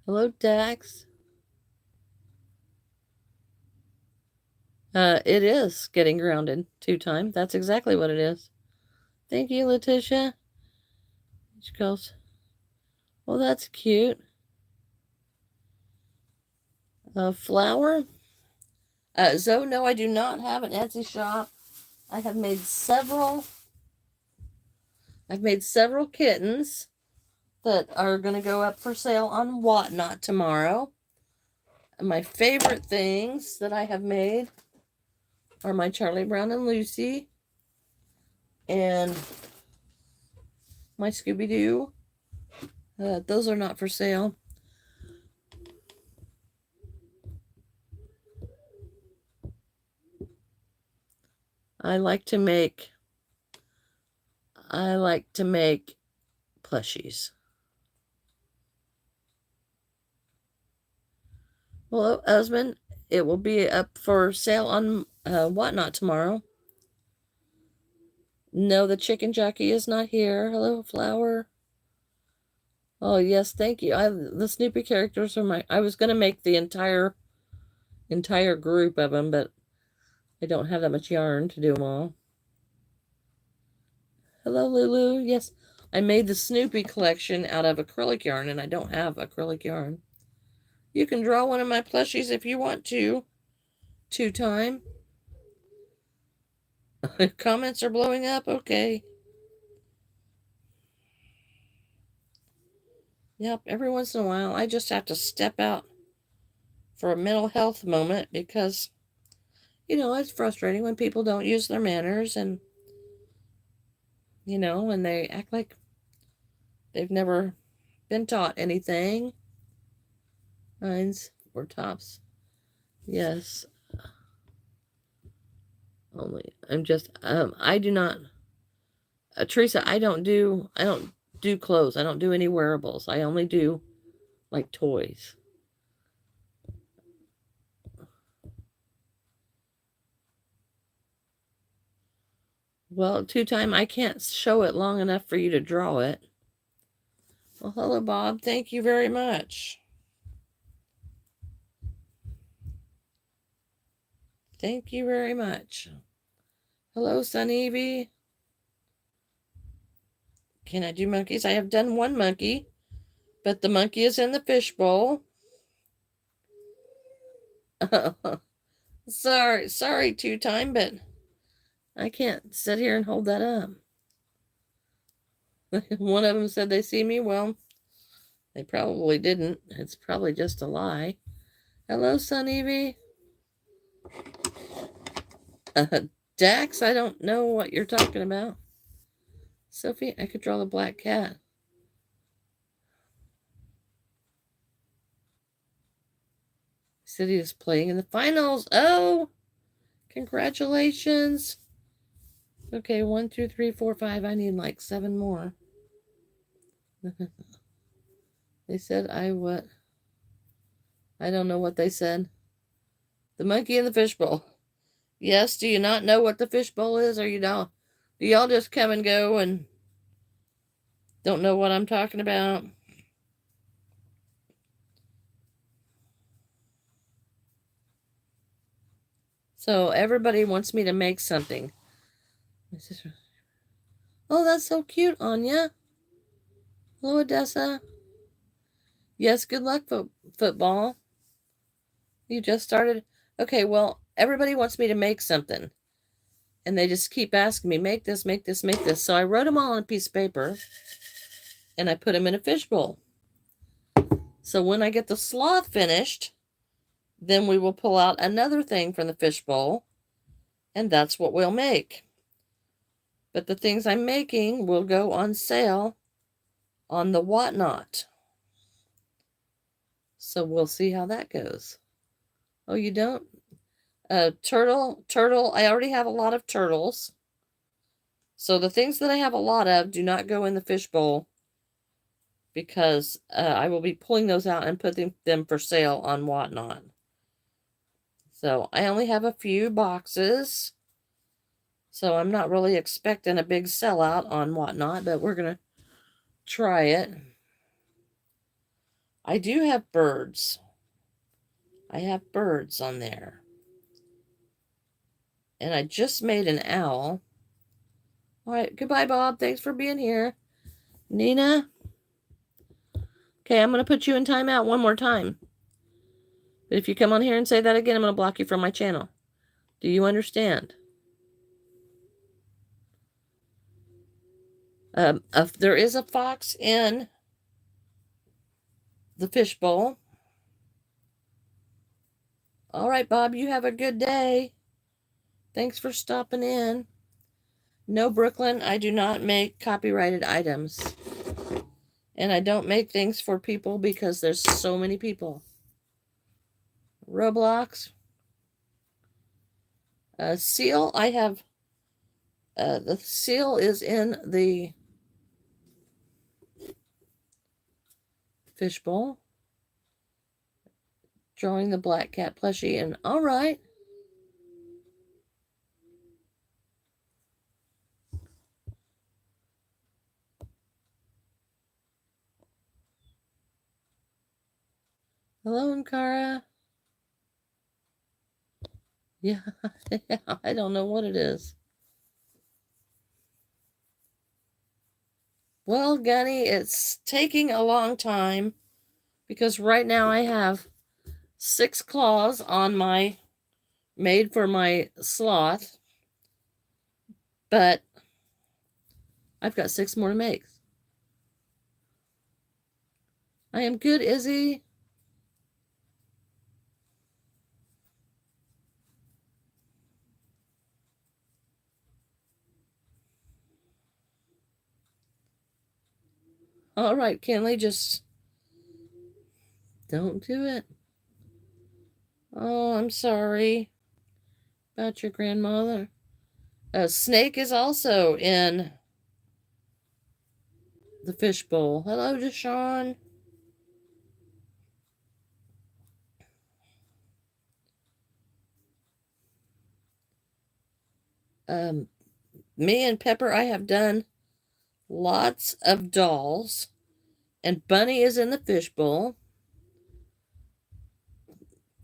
A: Hello, Dax. It is getting grounded 2 times. That's exactly what it is. Thank you, Letitia. She goes, well, that's cute. Flower. Zoe, no, I do not have an Etsy shop. I have made several. I've made several kittens that are going to go up for sale on Whatnot tomorrow. And my favorite things that I have made are my Charlie Brown and Lucy and my Scooby-Doo. Those are not for sale. I like to make plushies. Well, husband, it will be up for sale on Whatnot tomorrow. No, the chicken jockey is not here. Hello, Flower. Oh, yes, thank you. The Snoopy characters are I was going to make the entire group of them, but I don't have that much yarn to do them all. Hello, Lulu. Yes, I made the Snoopy collection out of acrylic yarn, and I don't have acrylic yarn. You can draw one of my plushies if you want to. 2-time. Comments are blowing up. Okay. Yep, every once in a while, I just have to step out for a mental health moment because, it's frustrating when people don't use their manners and, when they act like they've never been taught anything. Nines or tops. Yes. Only. I do not, Teresa, I don't do clothes. I don't do any wearables. I only do like toys. Well, two-time, I can't show it long enough for you to draw it. Well, hello, Bob. Thank you very much. Thank you very much. Hello, Sunevy. Can I do monkeys? I have done one monkey, but the monkey is in the fishbowl. Sorry, two-time, but I can't sit here and hold that up. One of them said they see me. Well, they probably didn't. It's probably just a lie. Hello, Sunevy. Dax, I don't know what you're talking about. Sophie, I could draw the black cat. City is playing in the finals. Oh, congratulations. Okay, 1, 2, 3, 4, 5. I need like 7 more. They said I don't know what they said. The monkey in the fishbowl. Yes, do you not know what the fishbowl is, or do y'all just come and go and don't know what I'm talking about? So everybody wants me to make something. Oh, that's so cute, Anya. Hello, Odessa. Yes, good luck, football. You just started. Okay, well, everybody wants me to make something. And they just keep asking me, make this, make this, make this. So I wrote them all on a piece of paper and I put them in a fishbowl. So when I get the sloth finished, then we will pull out another thing from the fishbowl, and that's what we'll make. But the things I'm making will go on sale on the Whatnot. So we'll see how that goes. Oh, you don't? Turtle. I already have a lot of turtles. So the things that I have a lot of do not go in the fishbowl because I will be pulling those out and putting them for sale on Whatnot. So I only have a few boxes. So I'm not really expecting a big sellout on Whatnot, but we're going to try it. I do have birds. I have birds on there. And I just made an owl. All right, goodbye, Bob. Thanks for being here. Nina? Okay, I'm going to put you in timeout one more time. But if you come on here and say that again, I'm going to block you from my channel. Do you understand? There is a fox in the fishbowl. All right, Bob, you have a good day. Thanks for stopping in. No, Brooklyn, I do not make copyrighted items. And I don't make things for people because there's so many people. Roblox. Seal, I have... the seal is in the fishbowl. Drawing the black cat plushie. And all right. Hello, Ankara. Yeah, I don't know what it is. Well, Gunny, it's taking a long time because right now I have 6 claws on my made for my sloth, but I've got 6 more to make. I am good, Izzy. All right, Kenley, just don't do it. Oh, I'm sorry about your grandmother. Snake is also in the fishbowl. Hello, Deshawn. Me and Pepper, I have done lots of dolls, and Bunny is in the fishbowl.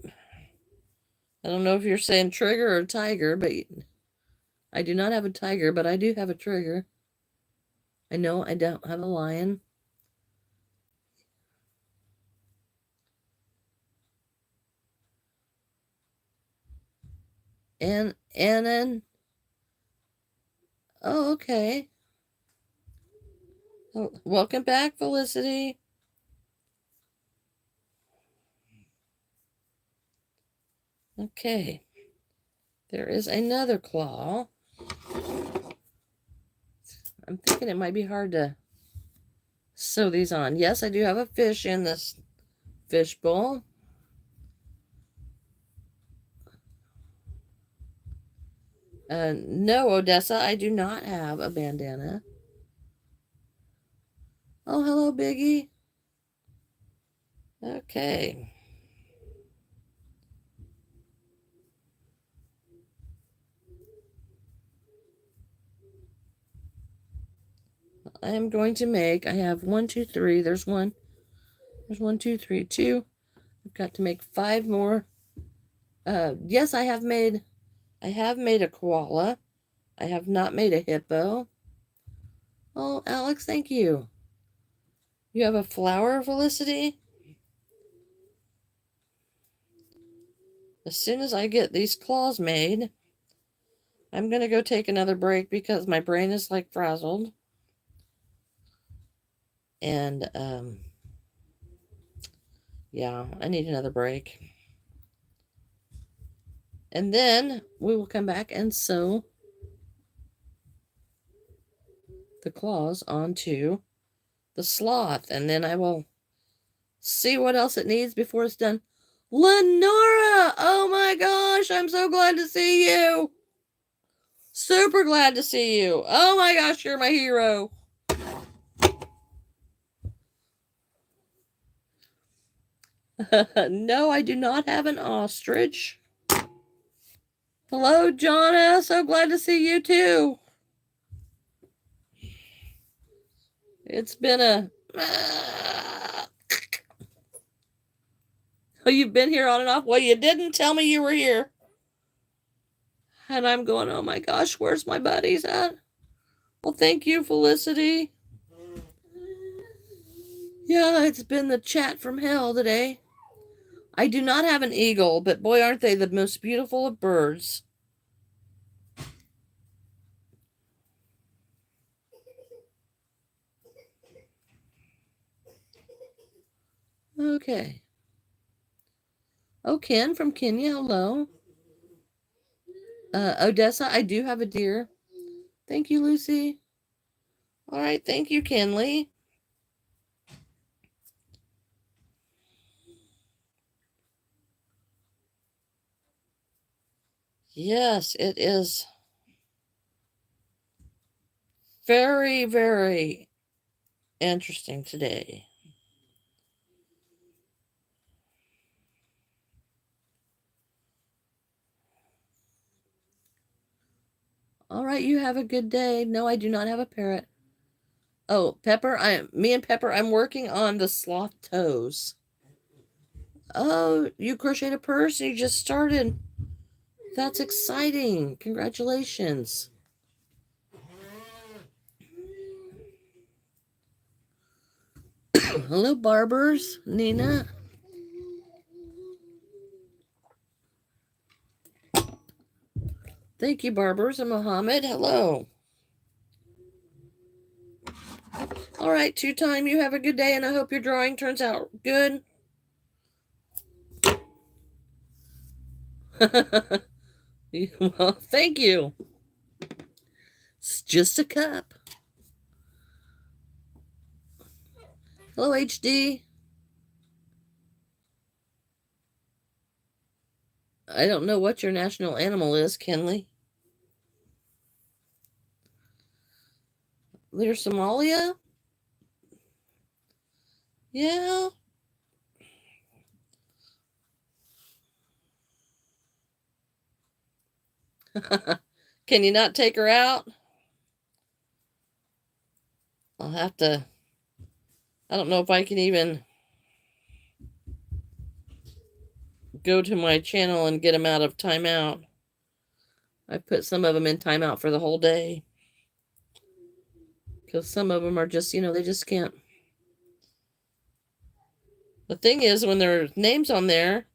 A: I don't know if you're saying trigger or tiger, but I do not have a tiger, but I do have a trigger. I know I don't have a lion. And then, oh, okay. Oh, welcome back, Felicity. Okay. There is another claw. I'm thinking it might be hard to sew these on. Yes, I do have a fish in this fishbowl. No, Odessa, I do not have a bandana. Oh, hello, Biggie. Okay. I am going to make, I have 1, 2, 3. There's 1. There's 1, 2, 3, 2. I've got to make 5 more. Yes, I have made a koala. I have not made a hippo. Oh, Alex, thank you. You have a flower, Felicity? As soon as I get these claws made, I'm going to go take another break because my brain is like frazzled. And, yeah, I need another break. And then we will come back and sew the claws onto the sloth. And then I will see what else it needs before it's done. Lenora! Oh my gosh, I'm so glad to see you. Super glad to see you. Oh my gosh, you're my hero. No, I do not have an ostrich. Hello, Jonna. So glad to see you too. It's been a... Oh, you've been here on and off? Well, you didn't tell me you were here. And I'm going, oh my gosh, where's my buddies at? Well, thank you, Felicity. Yeah, it's been the chat from hell today. I do not have an eagle, but boy, aren't they the most beautiful of birds. Okay. Oh, Ken from Kenya, hello. Odessa, I do have a deer. Thank you, Lucy. All right, thank you, Kenley. Yes, it is very, very interesting today. All right, you have a good day. No, I do not have a parrot. Oh, Pepper, me and Pepper, I'm working on the sloth toes. Oh, you crocheted a purse and you just started. That's exciting. Congratulations. Hello, Barbers. Nina. Thank you, Barbers. And Mohammed. Hello. All right, Two Time, you have a good day, and I hope your drawing turns out good. Well, thank you. It's just a cup. Hello, HD. I don't know what your national animal is, Kenley. There's Somalia? Yeah. Can you not take her out? I'll have to. I don't know if I can even go to my channel and get them out of timeout. I put some of them in timeout for the whole day. Because some of them are just, they just can't. The thing is, when their name's on there,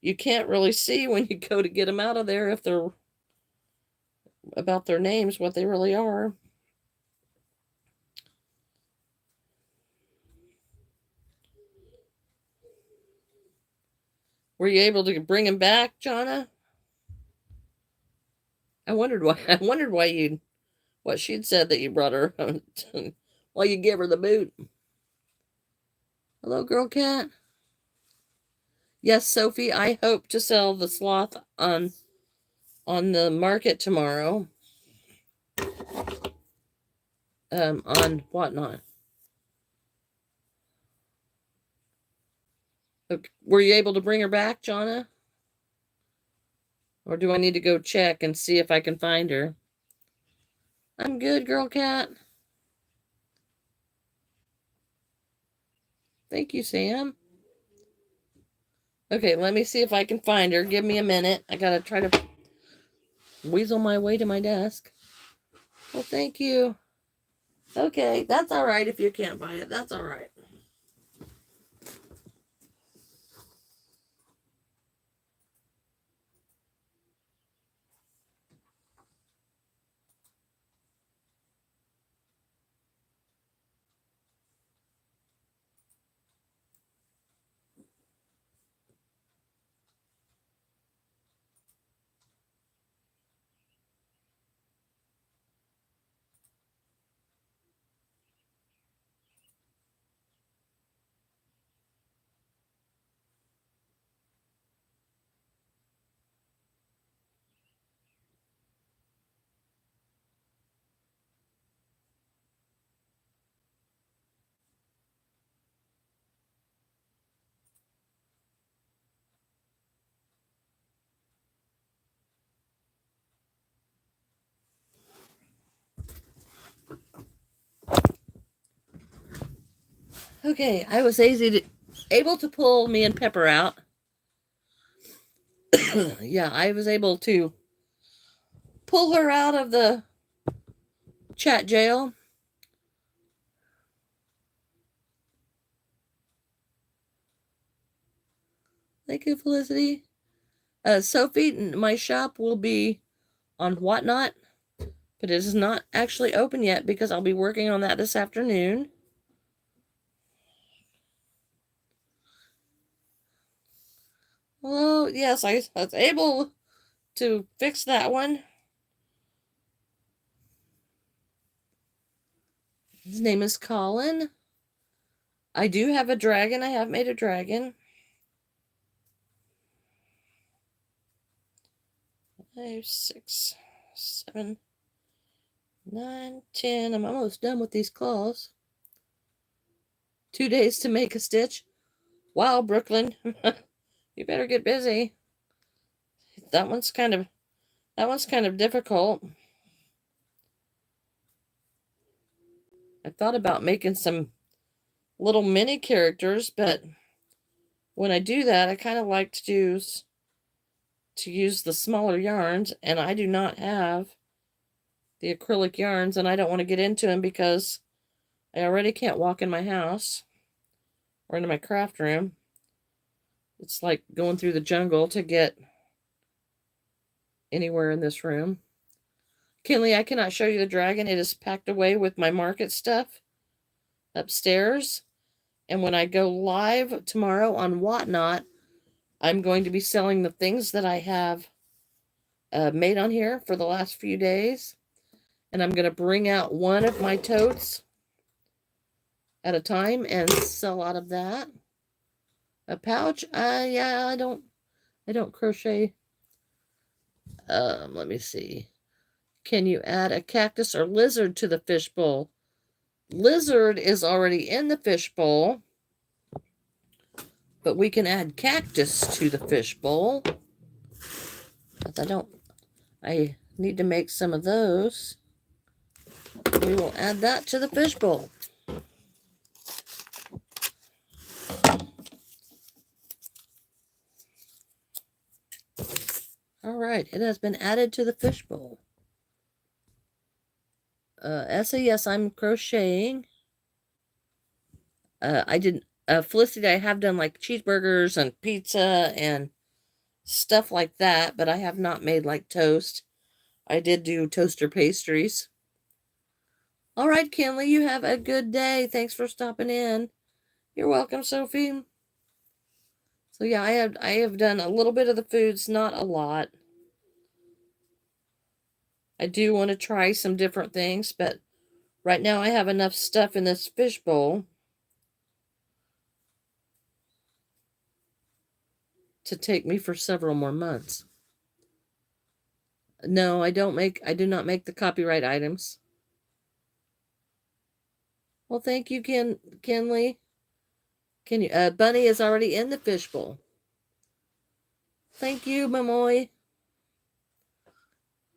A: you can't really see when you go to get them out of there if they're about their names, what they really are. Were you able to bring him back, Jonna? I wondered why what she'd said that you brought her while you gave her the boot. Hello, girl cat. Yes, Sophie, I hope to sell the sloth on the market tomorrow. On Whatnot. Okay. Were you able to bring her back, Jonna? Or do I need to go check and see if I can find her? I'm good, girl cat. Thank you, Sam. Okay, let me see if I can find her. Give me a minute. I gotta try to weasel my way to my desk. Well, thank you. Okay, that's all right if you can't buy it. That's all right. Okay, I was able to pull me and Pepper out. Yeah, I was able to pull her out of the chat jail. Thank you, Felicity. Sophie, my shop will be on Whatnot, but it is not actually open yet because I'll be working on that this afternoon. Well, yes, I was able to fix that one. His name is Colin. I do have a dragon. I have made a dragon. 5, 6, 7, 9, 10. I'm almost done with these claws. 2 days to make a stitch. Wow, Brooklyn. You better get busy. That one's kind of difficult. I thought about making some little mini characters, but when I do that, I kind of like to use the smaller yarns, and I do not have the acrylic yarns, and I don't want to get into them because I already can't walk in my house or into my craft room. It's like going through the jungle to get anywhere in this room. Kinley, I cannot show you the dragon. It is packed away with my market stuff. upstairs. And when I go live tomorrow on Whatnot, I'm going to be selling the things that I have made on here for the last few days. And I'm going to bring out one of my totes at a time and sell out of that. A pouch? Yeah, I don't crochet. Let me see. Can you add a cactus or lizard to the fishbowl? Lizard is already in the fishbowl, but we can add cactus to the fishbowl. But I need to make some of those. We will add that to the fishbowl. All right, it has been added to the fishbowl. Yes, I'm crocheting. Felicity, I have done like cheeseburgers and pizza and stuff like that, but I have not made like toast. I did do toaster pastries. All right, Kinley, you have a good day. Thanks for stopping in. You're welcome, Sophie. So yeah, I have done a little bit of the foods, not a lot. I do want to try some different things, but right now I have enough stuff in this fishbowl to take me for several more months. No, I do not make the copyright items. Well, thank you, Kinley. Bunny is already in the fishbowl. Thank you, Mamoy.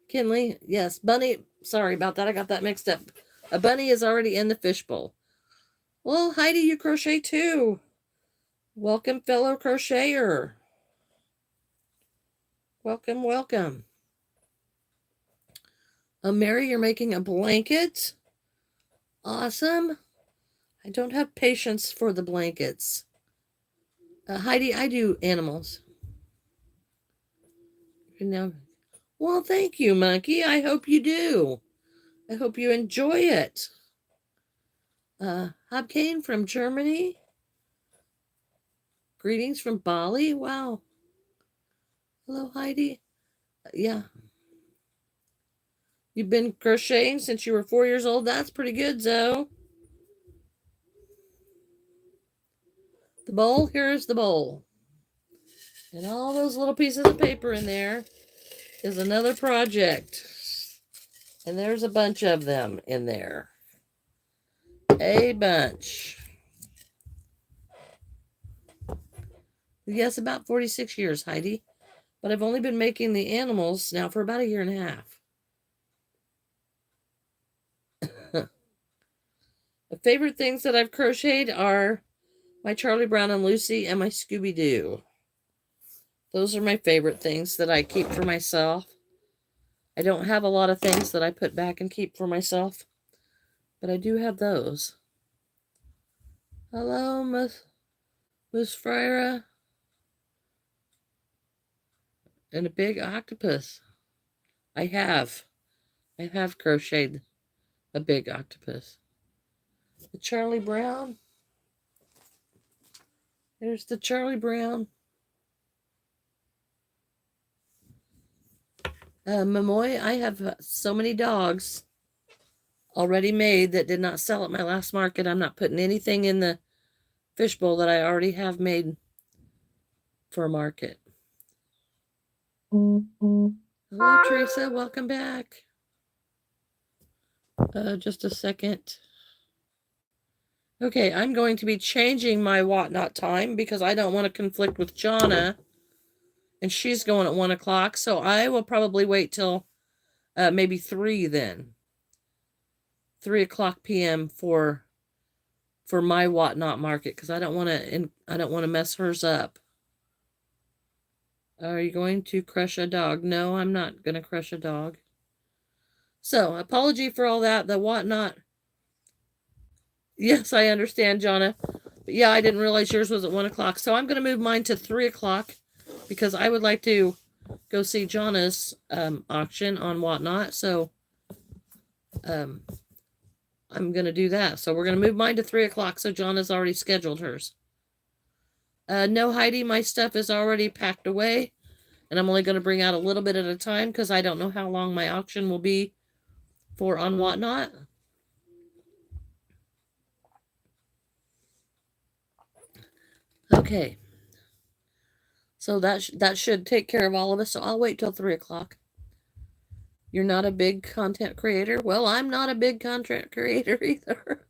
A: Kinley, yes, Bunny, sorry about that, I got that mixed up. A bunny is already in the fishbowl. Well, Heidi, you crochet too. Welcome, fellow crocheter. Welcome, welcome. Mary, you're making a blanket. Awesome. I don't have patience for the blankets. Heidi, I do animals. Now, well, thank you, Monkey. I hope you do. I hope you enjoy it. Hobkane from Germany. Greetings from Bali. Wow. Hello, Heidi. Yeah. You've been crocheting since you were 4 years old. That's pretty good, Zoe. The bowl, here's the bowl. And all those little pieces of paper in there is another project. And there's a bunch of them in there. A bunch. Yes, about 46 years, Heidi. But I've only been making the animals now for about a year and a half. The favorite things that I've crocheted are my Charlie Brown and Lucy and my Scooby-Doo. Those are my favorite things that I keep for myself. I don't have a lot of things that I put back and keep for myself, but I do have those. Hello, Miss Freira. And a big octopus. I have crocheted a big octopus. The Charlie Brown. There's the Charlie Brown. Mamoy, I have so many dogs already made that did not sell at my last market. I'm not putting anything in the fishbowl that I already have made for a market. Hello, Teresa. Welcome back. Just a second. Okay, I'm going to be changing my Whatnot time because I don't want to conflict with Jonna. And she's going at 1 o'clock, so I will probably wait till maybe 3 then. 3 o'clock p.m. for my Whatnot market because I don't want to mess hers up. Are you going to crush a dog? No, I'm not going to crush a dog. So, apology for all that. The Whatnot. Yes, I understand, Jonna. But yeah, I didn't realize yours was at 1 o'clock. So I'm going to move mine to 3 o'clock because I would like to go see Jonna's auction on Whatnot. So I'm going to do that. So we're going to move mine to 3 o'clock. So John has already scheduled hers. No, Heidi, my stuff is already packed away. And I'm only going to bring out a little bit at a time because I don't know how long my auction will be for on Whatnot. Okay. So that should take care of all of us. So I'll wait till 3 o'clock. You're not a big content creator? Well, I'm not a big content creator either.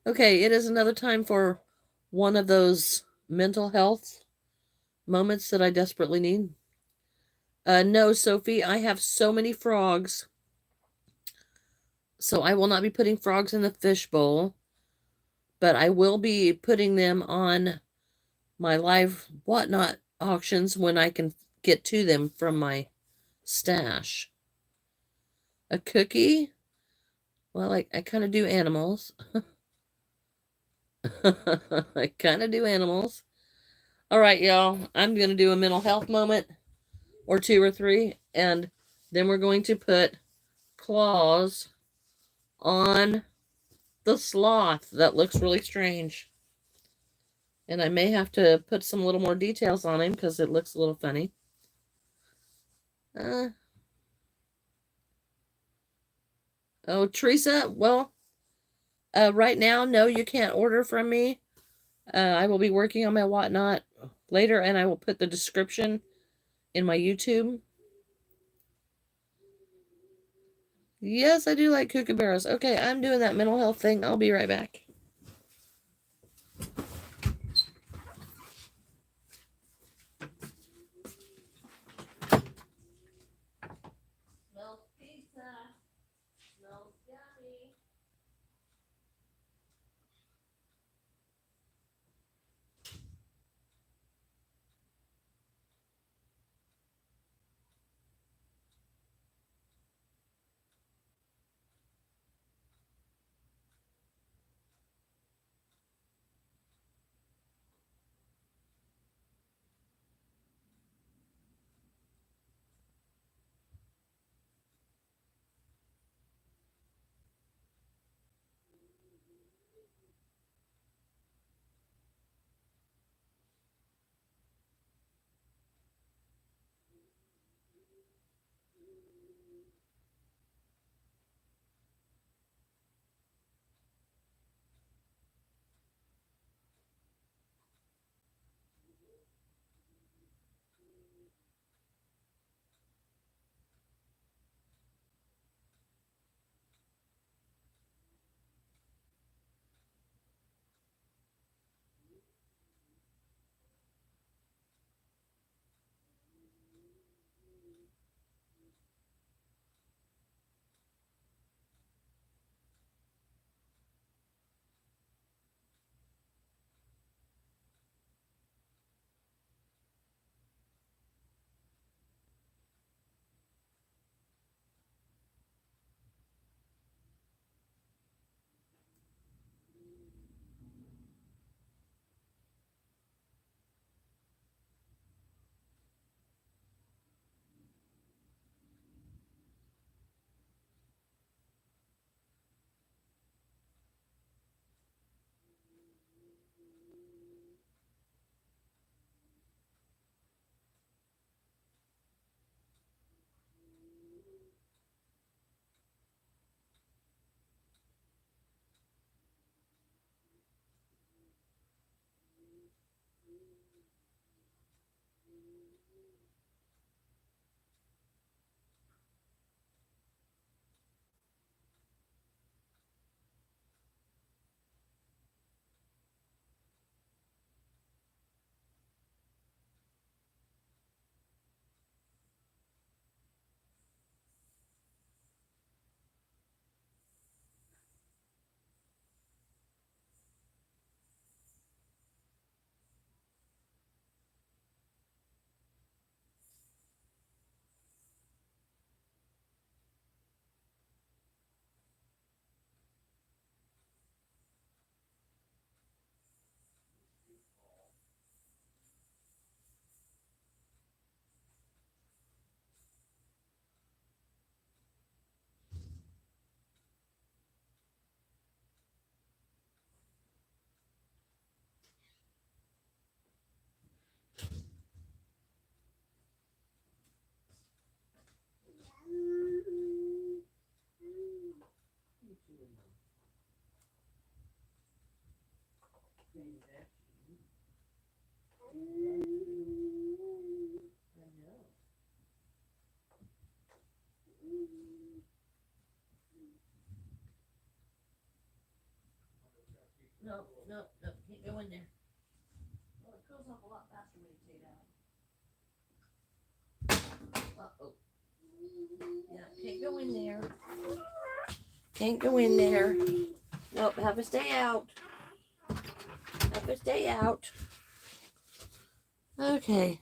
A: Okay, it is another time for one of those mental health moments that I desperately need. No, Sophie, I have so many frogs. So I will not be putting frogs in the fishbowl, but I will be putting them on my live Whatnot auctions when I can get to them from my stash. A cookie? Well, I kind of do animals. I kind of do animals. All right, y'all. I'm going to do a mental health moment or 2 or 3, and then we're going to put claws on the sloth. That looks really strange. And I may have to put some little more details on him because it looks a little funny. Oh, Teresa, well, right now, no, you can't order from me. I will be working on my Whatnot later, and I will put the description in my YouTube. Yes, I do like kookaburras. Okay, I'm doing that mental health thing. I'll be right back. Smells pizza. Smells yummy. No, no, no, can't go in there. Well, it goes up a lot faster when you take it out. Uh-oh. Yeah, can't go in there. Can't go in there. Nope, have to stay out. Have to stay out. Okay.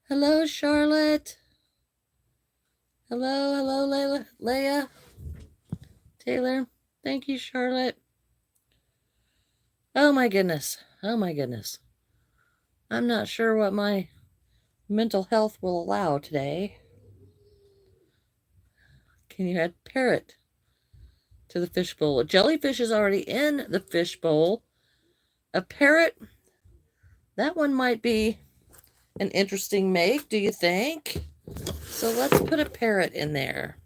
A: Hello, Charlotte. Hello, Leia. Taylor. Thank you, Charlotte. Oh my goodness. Oh my goodness. I'm not sure what my mental health will allow today. Can you add parrot to the fishbowl? A jellyfish is already in the fishbowl. A parrot, that one might be an interesting make, do you think? So let's put a parrot in there.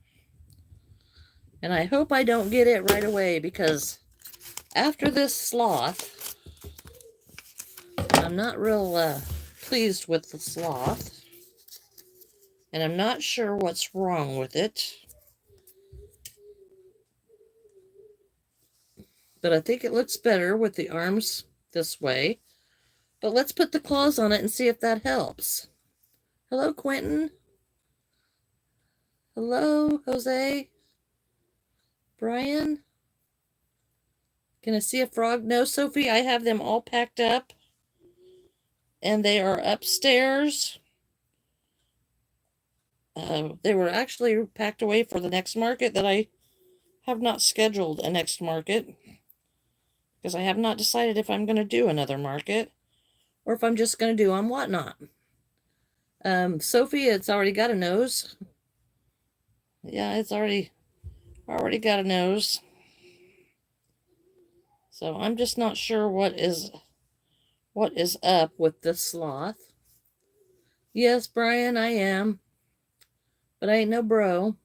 A: And I hope I don't get it right away, because after this sloth, I'm not real pleased with the sloth. And I'm not sure what's wrong with it. But I think it looks better with the arms this way. But let's put the claws on it and see if that helps. Hello, Quentin. Hello, Jose. Brian. Can I see a frog? No, Sophie, I have them all packed up. And they are upstairs. They were actually packed away for the next market that I have not scheduled a next market. Because I have not decided if I'm going to do another market. Or if I'm just going to do on Whatnot. Sophie, it's already got a nose. Yeah, it's already got a nose. So I'm just not sure what is up with this sloth. Yes, Brian, I am. But I ain't no bro.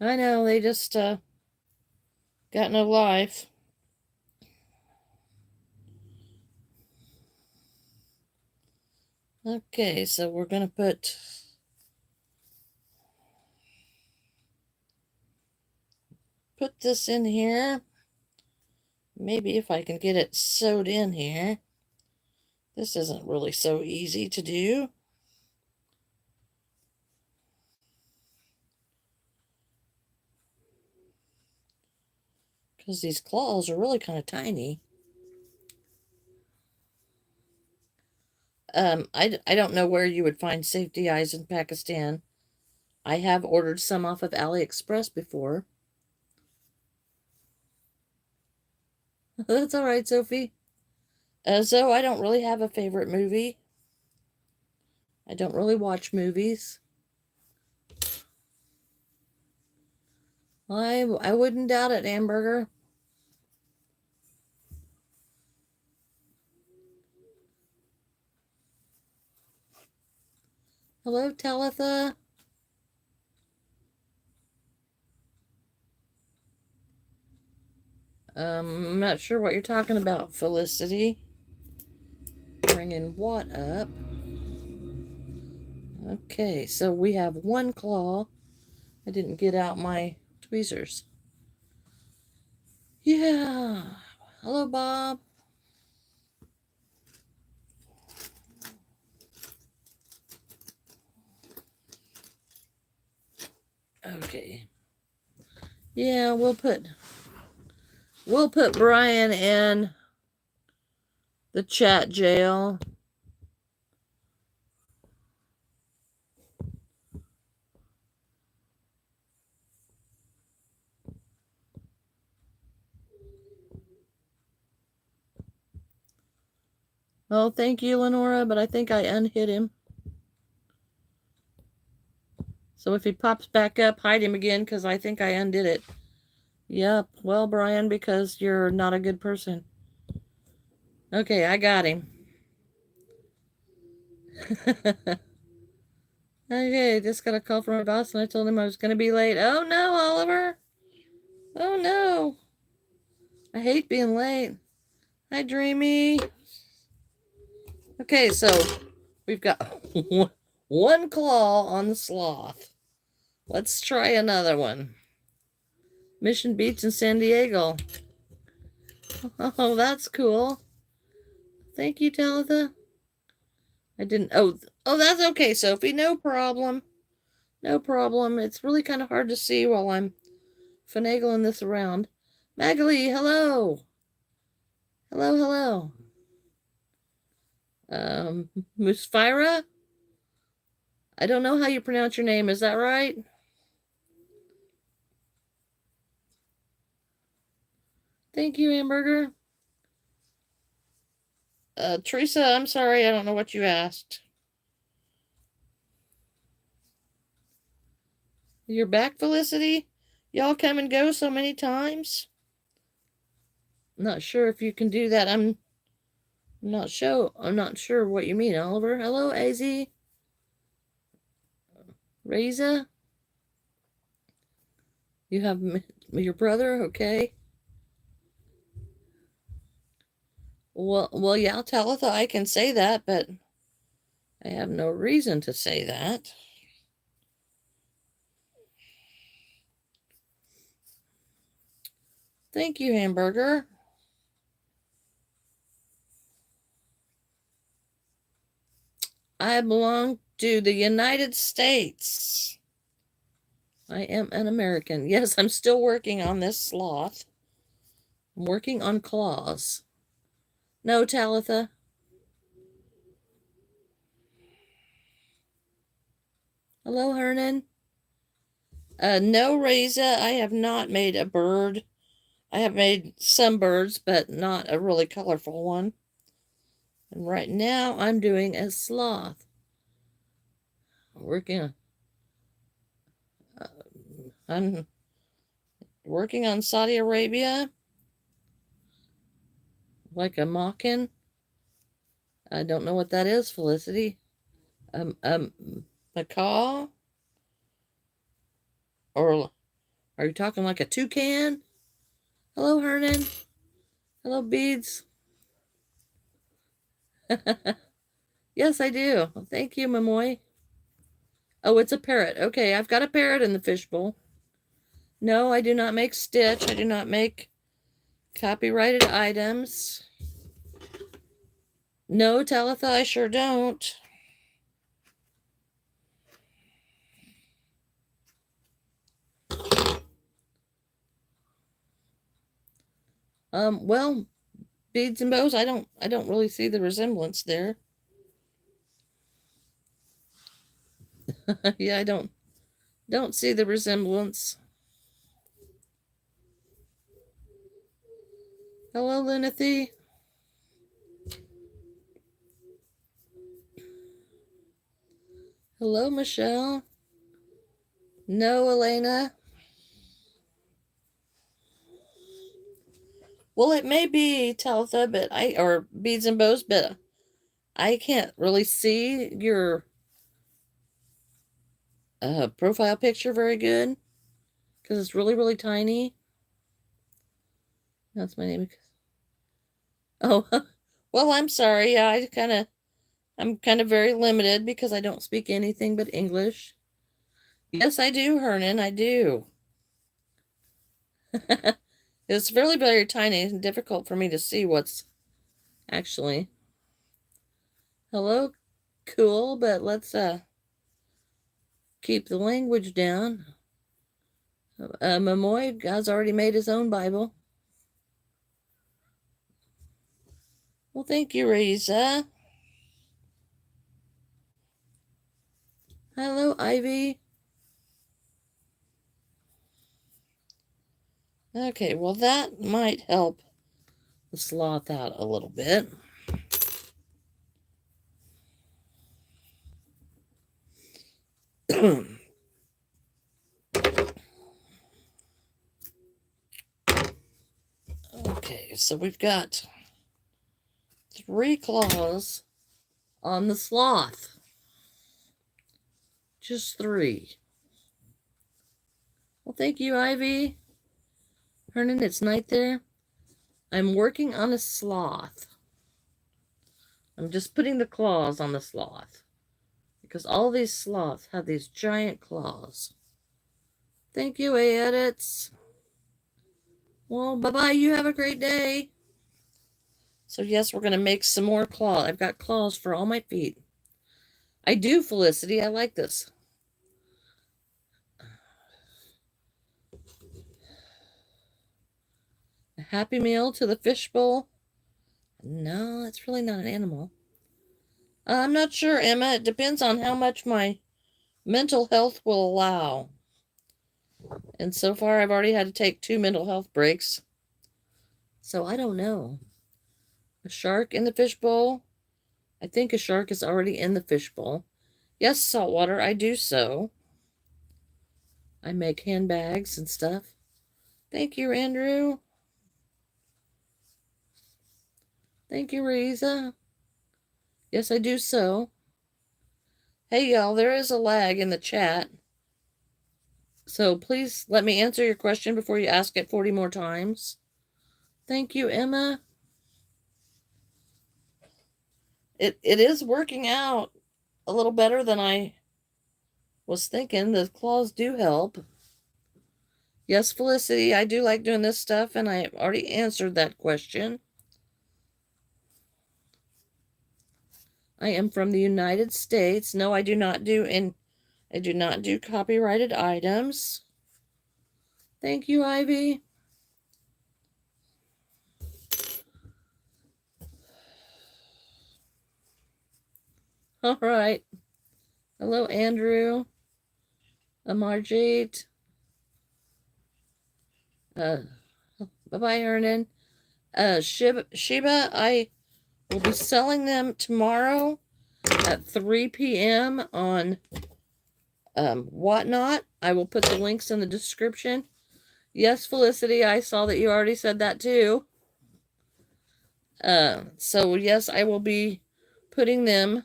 A: I know, they just got no life. Okay, so we're going to put this in here. Maybe if I can get it sewed in here. This isn't really so easy to do. Because these claws are really kind of tiny. I don't know where you would find safety eyes in Pakistan. I have ordered some off of AliExpress before. That's all right, Sophie. So I don't really have a favorite movie. I don't really watch movies. I wouldn't doubt it, Hamburger. Hello, Talitha. I'm not sure what you're talking about, Felicity. Bringing what up? Okay, so we have one claw. I didn't get out my tweezers. Yeah. Hello, Bob. Okay. Yeah, we'll put Brian in the chat jail. Oh, thank you, Lenora, but I think I unhit him. So if he pops back up, hide him again, because I think I undid it. Yep. Well, Brian, because you're not a good person. Okay, I got him. Okay, just got a call from my boss, and I told him I was going to be late. Oh, no, Oliver. Oh, no. I hate being late. Hi, Dreamy. Okay, so we've got one claw on the sloth. Let's try another one. Mission Beach in San Diego. Oh, that's cool. Thank you, Talitha. I didn't. Oh, that's okay, Sophie. No problem. No problem. It's really kind of hard to see while I'm finagling this around. Magali, hello. Hello, hello. Musfira? I don't know how you pronounce your name. Is that right? Thank you, Hamburger. Teresa, I'm sorry. I don't know what you asked. You're back, Felicity? Y'all come and go so many times? Not sure if you can do that. I'm not sure what you mean, Oliver. Hello, Az. Reza? You have your brother? Okay. Well, yeah, Talitha, I can say that, but I have no reason to say that. Thank you, Hamburger. I belong to the United States. I am an American. Yes, I'm still working on this sloth. I'm working on claws. No, Talitha. Hello, Hernan. No, Reza, I have not made a bird. I have made some birds, but not a really colorful one. And right now, I'm doing a sloth. I'm working on Saudi Arabia, like a mocking. I don't know what that is, Felicity. Macaw? Or are you talking like a toucan? Hello, Hernan. Hello, Beads. Yes, I do. Thank you, Mamoy. Oh, it's a parrot. Okay, I've got a parrot in the fishbowl. No, I do not make stitch. I do not make copyrighted items. No, Talitha, I sure don't. Well, beads and bows, I don't really see the resemblance there. Yeah, I don't see the resemblance. Hello, Lunathy. Hello, Michelle. No, Elena. Well, it may be Talitha, or beads and bows, but I can't really see your profile picture very good because it's really, really tiny. That's my name. Oh, well, I'm sorry. Yeah, I'm kind of very limited because I don't speak anything but English. Yes, I do, Hernan. I do. It's really very tiny and difficult for me to see what's actually. Hello, cool, but let's keep the language down. Mamoy has already made his own Bible. Well, thank you, Reza. Hello, Ivy. Okay, well, that might help the sloth out a little bit. Okay, so we've got 3 claws on the sloth. Just 3. Well, thank you, Ivy. Hernan, it's night there. I'm working on a sloth. I'm just putting the claws on the sloth. Because all these sloths have these giant claws. Thank you, A-Edits. Well, bye-bye. You have a great day. So, yes, we're going to make some more claws. I've got claws for all my feet. I do, Felicity. I like this. A Happy Meal to the Fishbowl. No, it's really not an animal. I'm not sure, Emma. It depends on how much my mental health will allow. And so far, I've already had to take 2 mental health breaks. So I don't know. A shark in the fishbowl? I think a shark is already in the fishbowl. Yes, saltwater, I do so. I make handbags and stuff. Thank you, Andrew. Thank you, Reza. Yes, I do so. Hey, y'all, there is a lag in the chat. So please let me answer your question before you ask it 40 more times. Thank you, Emma. It is working out a little better than I was thinking. The claws do help. Yes, Felicity, I do like doing this stuff, and I already answered that question. I am from the United States. No, I do not do copyrighted items. Thank you, Ivy. All right. Hello, Andrew. Amarjit. Bye-bye, Ernan. Sheba, I will be selling them tomorrow at 3 p.m. on Whatnot. I will put the links in the description. Yes, Felicity, I saw that you already said that too. So yes, I will be putting them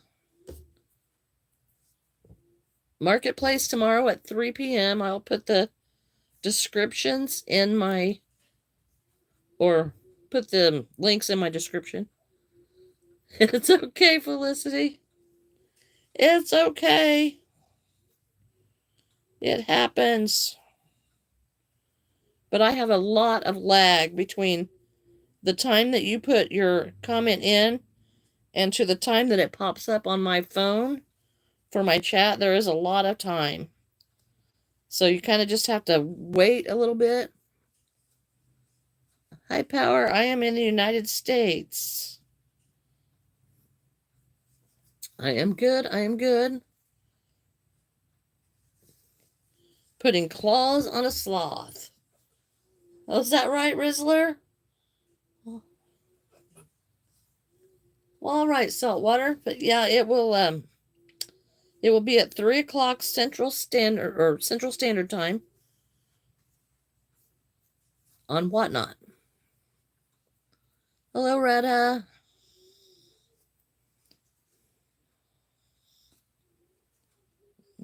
A: Marketplace tomorrow at 3 p.m. I'll put the descriptions in my, or put the links in my description. It's okay, Felicity. It's okay. It happens. But I have a lot of lag between the time that you put your comment in and to the time that it pops up on my phone for my chat. There is a lot of time. So you kind of just have to wait a little bit. Hi, Power. I am in the United States. I am good. I am good. Putting claws on a sloth. Oh, is that right, Rizzler? Well, all right, saltwater. But yeah, it will be at 3 o'clock Central Standard Time on Whatnot. Hello, Retta.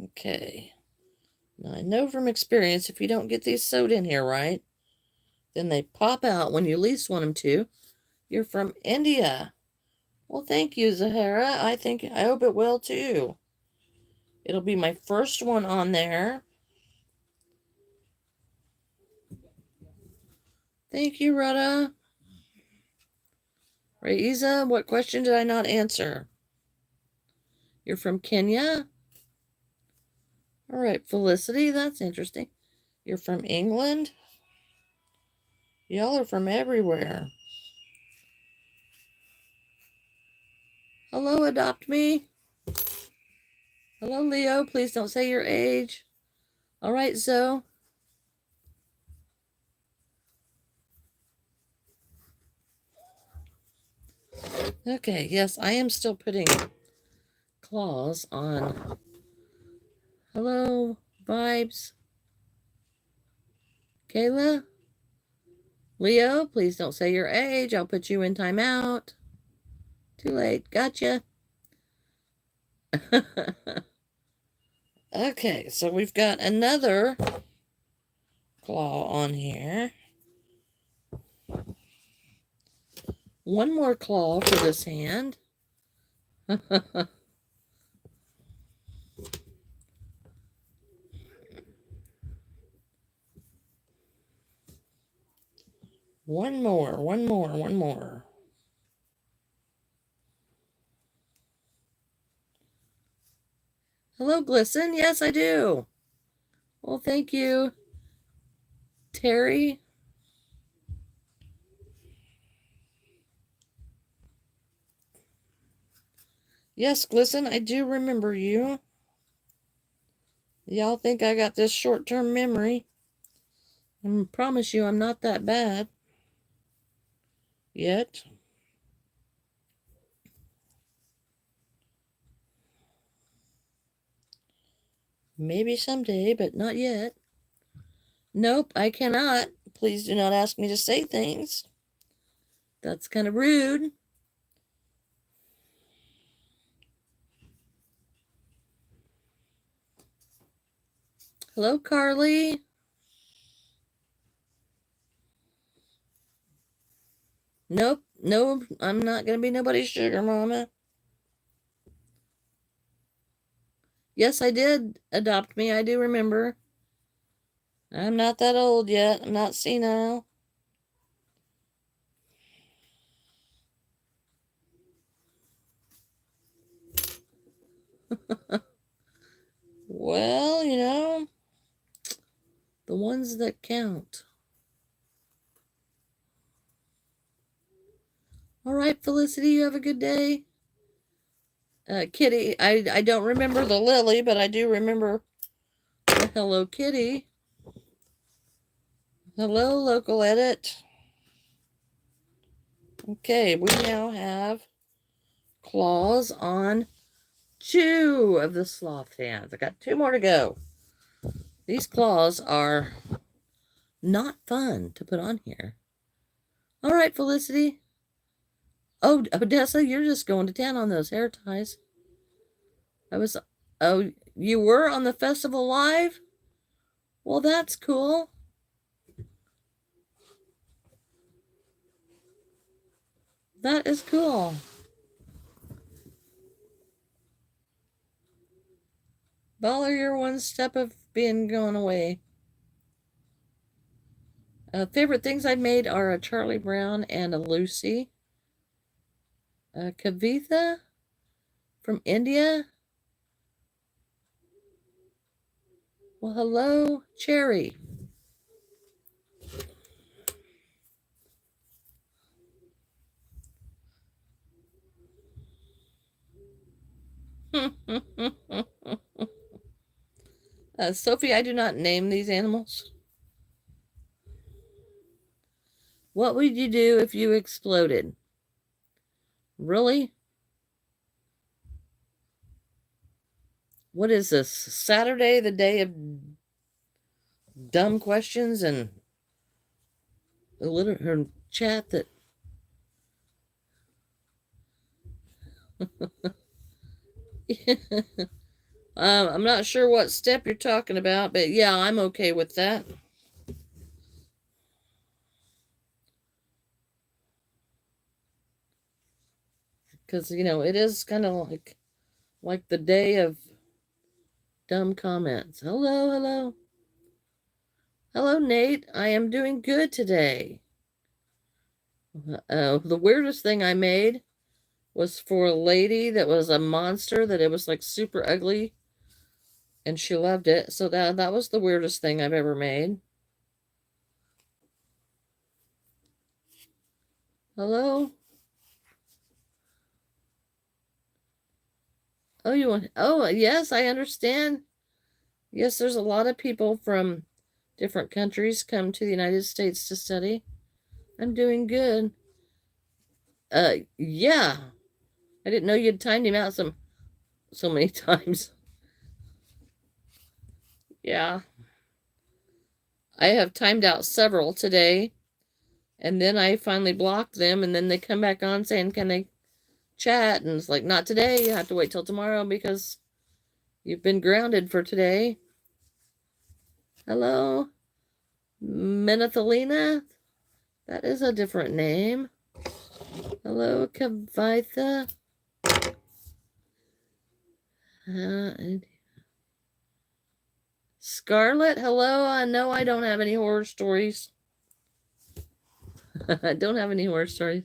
A: Okay. Now, I know from experience, if you don't get these sewed in here right, then they pop out when you least want them to. You're from India. Well, thank you, Zahara. I hope it will too. It'll be my first one on there. Thank you, Retta. Raiza, what question did I not answer? You're from Kenya? All right, Felicity, that's interesting. You're from England? Y'all are from everywhere. Hello, Adopt Me. Hello, Leo. Please don't say your age. All right, Zoe. Okay, yes, I am still putting claws on. Hello, Vibes. Kayla? Leo, please don't say your age. I'll put you in timeout. Too late. Gotcha. Okay, so we've got another claw on here. One more claw for this hand. One more. Hello, Glisten. Yes, I do. Well, thank you, Terry. Yes, Glisten, I do remember you. Y'all think I got this short-term memory. I promise you I'm not that bad. Yet. Maybe someday, but not yet. Nope, I cannot. Please do not ask me to say things. That's kind of rude. Hello, Carly. Nope, no, I'm not going to be nobody's sugar mama. Yes, I did adopt me. I do remember. I'm not that old yet. I'm not senile. Well, you know, the ones that count. All right, Felicity, you have a good day. Kitty, I don't remember the Lily, but I do remember the Hello Kitty. Hello, local edit. Okay, we now have claws on 2 of the sloth hands. I got 2 more to go. These claws are not fun to put on here. All right, Felicity. Oh, Odessa, you're just going to town on those hair ties. Oh, you were on the festival live? Well, that's cool. That is cool. Baller, you're one step of being going away. Favorite things I made are a Charlie Brown and a Lucy. Kavitha from India. Well, hello, Cherry. Sophie, I do not name these animals. What would you do if you exploded? Really? What is this? Saturday, the day of dumb questions and her chat that I'm not sure what step you're talking about, but yeah, I'm okay with that. Because, you know, it is kind of like the day of dumb comments. Hello. Hello, Nate. I am doing good today. The weirdest thing I made was for a lady that was a monster, that it was like super ugly, and she loved it. So that was the weirdest thing I've ever made. Hello? Oh, yes, I understand. Yes, there's a lot of people from different countries come to the United States to study. I'm doing good. Yeah. I didn't know you'd timed him out so many times. Yeah. I have timed out several today, and then I finally blocked them, and then they come back on saying, can they chat? And it's like, not today. You have to wait till tomorrow because you've been grounded for today. Hello, Menathelina. That is a different name. Hello, Kavitha. Scarlett, hello. No, I don't have any horror stories. I don't have any horror stories.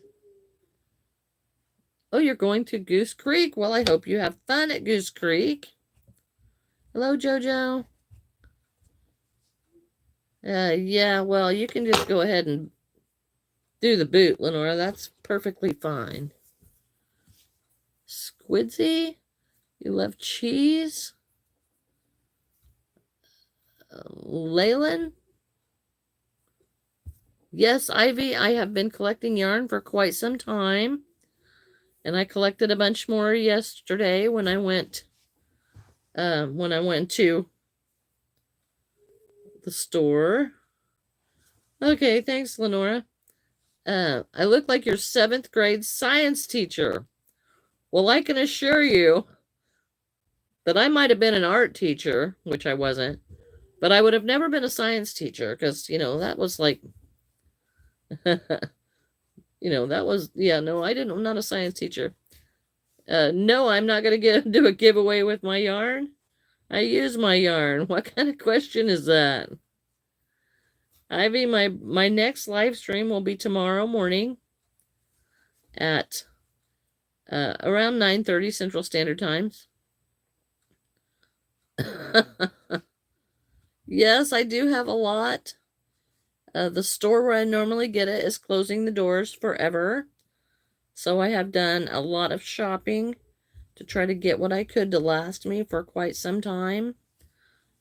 A: Oh, you're going to Goose Creek? Well, I hope you have fun at Goose Creek. Hello, Jojo. Yeah, well, you can just go ahead and do the boot, Lenora. That's perfectly fine. Squidsy, you love cheese? Leyland? Yes, Ivy, I have been collecting yarn for quite some time. And I collected a bunch more yesterday when I went to the store. Okay, thanks, Lenora. I look like your 7th grade science teacher. Well, I can assure you that I might have been an art teacher, which I wasn't, but I would have never been a science teacher because, that was like, that was, yeah, no, I'm not a science teacher. No, I'm not going to do a giveaway with my yarn. I use my yarn. What kind of question is that? Ivy, my next live stream will be tomorrow morning at around 9:30 Central Standard Times. Yes, I do have a lot. The store where I normally get it is closing the doors forever. So I have done a lot of shopping to try to get what I could to last me for quite some time.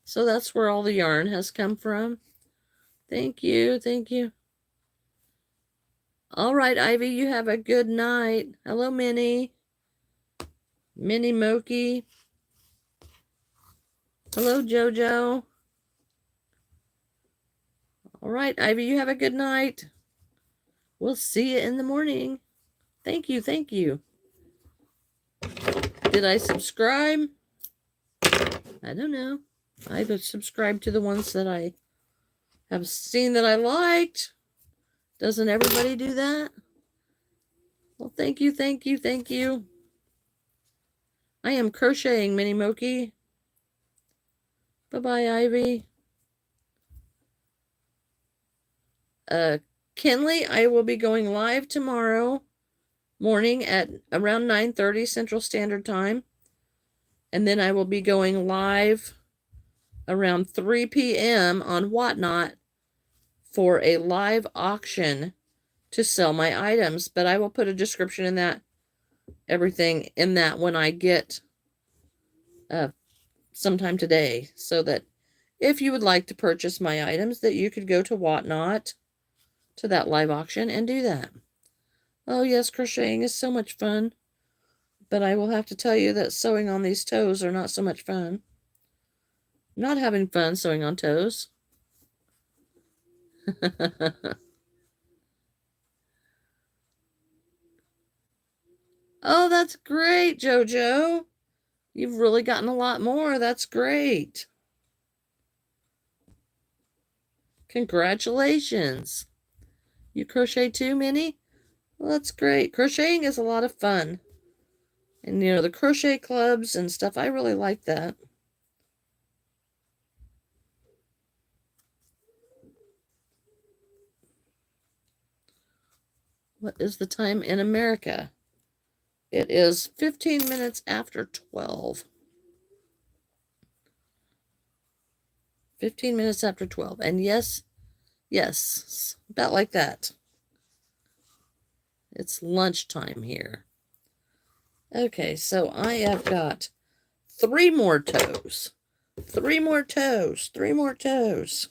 A: So that's where all the yarn has come from. Thank you. Thank you. All right, Ivy, you have a good night. Hello, Minnie. Minnie Moki. Hello, Jojo. All right, Ivy, you have a good night. We'll see you in the morning. Thank you. Thank you. Did I subscribe? I don't know. I've subscribed to the ones that I have seen that I liked. Doesn't everybody do that? Well, thank you, thank you, thank you. I am crocheting, Minnie Moki. Bye-bye, Ivy. Kenley, I will be going live tomorrow morning at around 9:30 Central Standard Time. And then I will be going live around 3 p.m. on Whatnot for a live auction to sell my items. But I will put a description in that, everything in that when I get sometime today, so that if you would like to purchase my items, that you could go to Whatnot to that live auction and do that. Oh yes, crocheting is so much fun, but I will have to tell you that sewing on these toes are not so much fun. I'm not having fun sewing on toes. Oh, that's great, Jojo. You've really gotten a lot more. That's great. Congratulations. You crochet too, Minnie? Well, that's great. Crocheting is a lot of fun. And, the crochet clubs and stuff, I really like that. What is the time in America? It is 15 minutes after 12. 15 minutes after 12. And yes, about like that. It's lunchtime here. Okay, so I have got 3 more toes. 3 more toes. 3 more toes.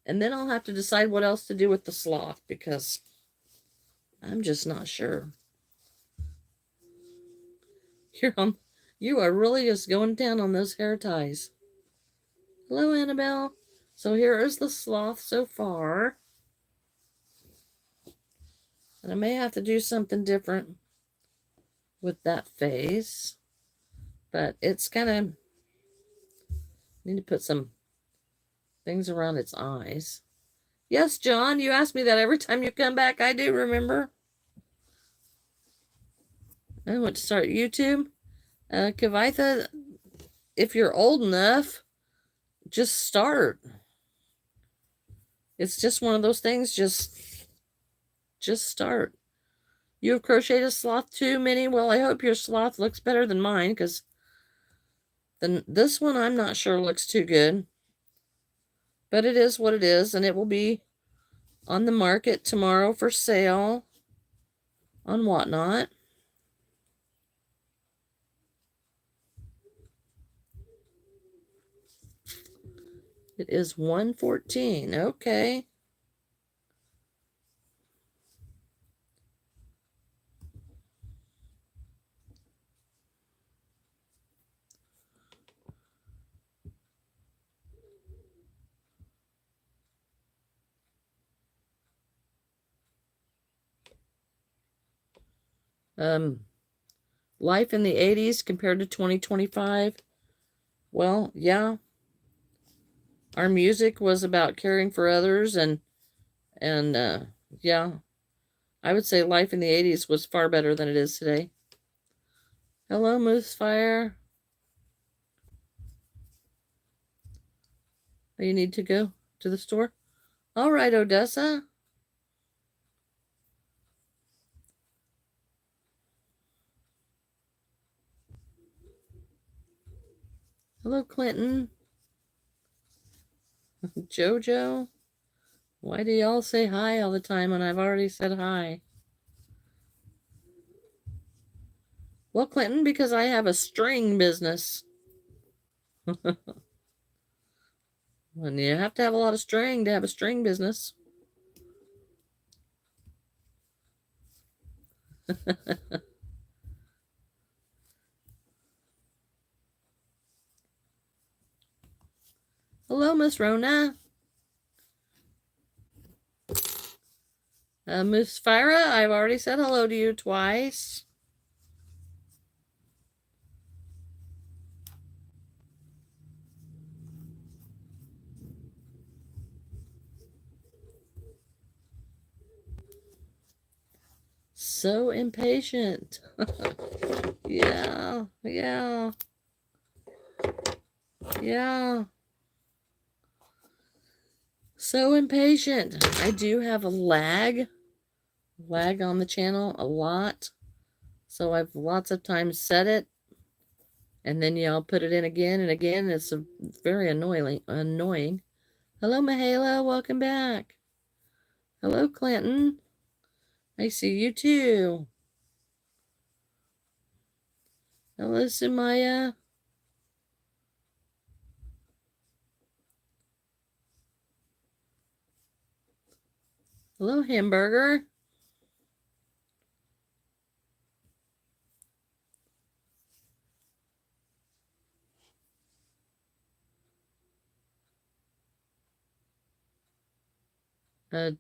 A: And then I'll have to decide what else to do with the sloth, because I'm just not sure. You are really just going down on those hair ties. Hello, Annabelle. So here is the sloth so far. And I may have to do something different with that face. But it's kind of... need to put some things around its eyes. Yes, John, you ask me that every time you come back. I do remember. I want to start YouTube. Kavitha, if you're old enough, just start. It's just one of those things. Just start. You have crocheted a sloth too, Minnie? Well, I hope your sloth looks better than mine, because then this one I'm not sure looks too good. But it is what it is, and it will be on the market tomorrow for sale on Whatnot. It is 114. Okay. Life in the 80s compared to 2025. Well, yeah. Our music was about caring for others, and yeah. I would say life in the 80s was far better than it is today. Hello, Moosefire. You need to go to the store? All right, Odessa. Hello, Clinton. Jojo. Why do y'all say hi all the time when I've already said hi? Well, Clinton, because I have a string business. And you have to have a lot of string to have a string business. Hello, Miss Rona. Miss Fira, I've already said hello to you twice. So impatient. Yeah. So impatient. I do have a lag on the channel a lot. So I've lots of times set it, and then y'all put it in again and again. It's very annoying. Hello, Mahala. Welcome back. Hello, Clinton. I see you too. Hello, Sumaya. Hello, Hamburger.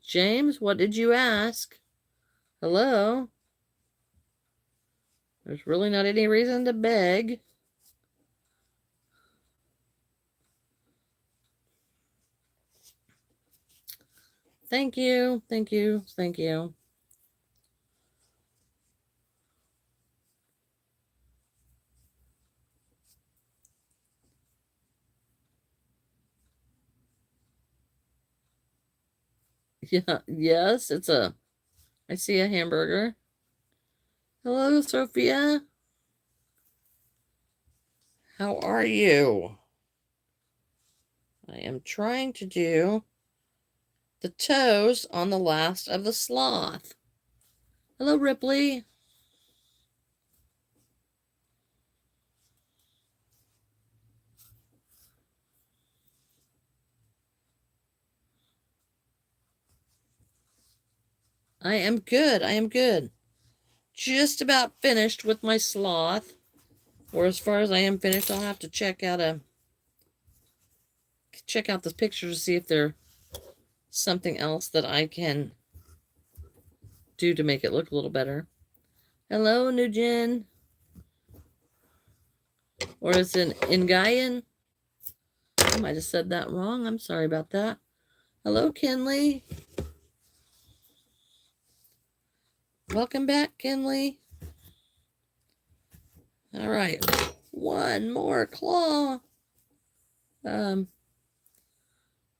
A: James, what did you ask? Hello? There's really not any reason to beg. Thank you. Yeah, yes, I see a hamburger. Hello, Sophia. How are you? I am trying to do the toes on the last of the sloth. Hello, Ripley. I am good. Just about finished with my sloth. Or as far as I am finished, I'll have to check out the pictures to see if there's something else that I can do to make it look a little better. Hello, Nugent. Or is it Ngayan? I might have said that wrong. I'm sorry about that. Hello, Kinley. Welcome back, Kinley. All right, one more claw.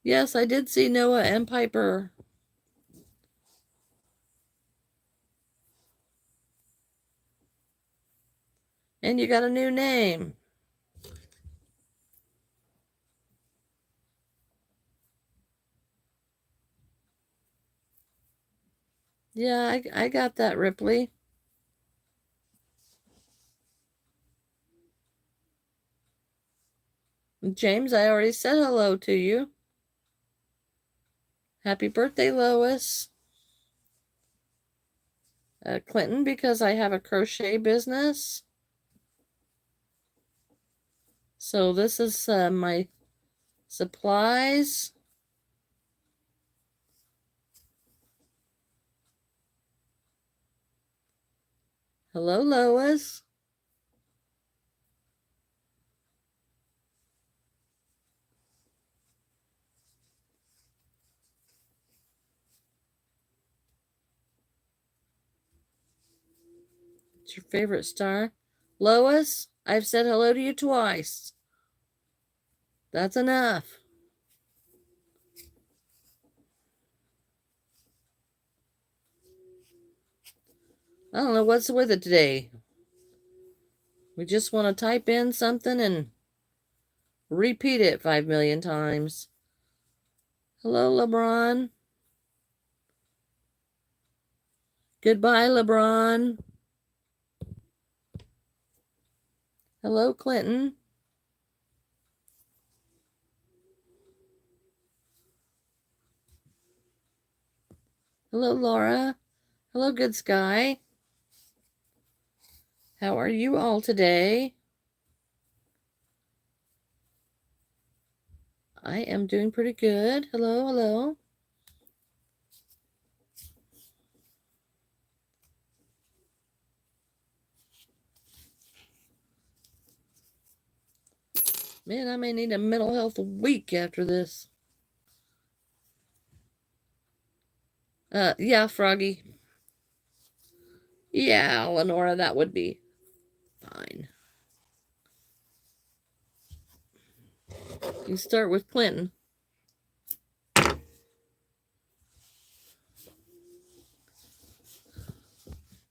A: Yes, I did see Noah and Piper. And you got a new name. Yeah, I got that, Ripley. James, I already said hello to you. Happy birthday, Lois. Clinton, because I have a crochet business. So this is my supplies. Hello, Lois. What's your favorite star? Lois, I've said hello to you twice. That's enough. I don't know what's with it today. We just want to type in something and repeat it 5 million times. Hello, LeBron. Goodbye, LeBron. Hello, Clinton. Hello, Laura. Hello, Good Sky. How are you all today? I am doing pretty good. Hello, hello. Man, I may need a mental health week after this. Yeah, Froggy. Yeah, Lenora, that would be fine. You start with Clinton.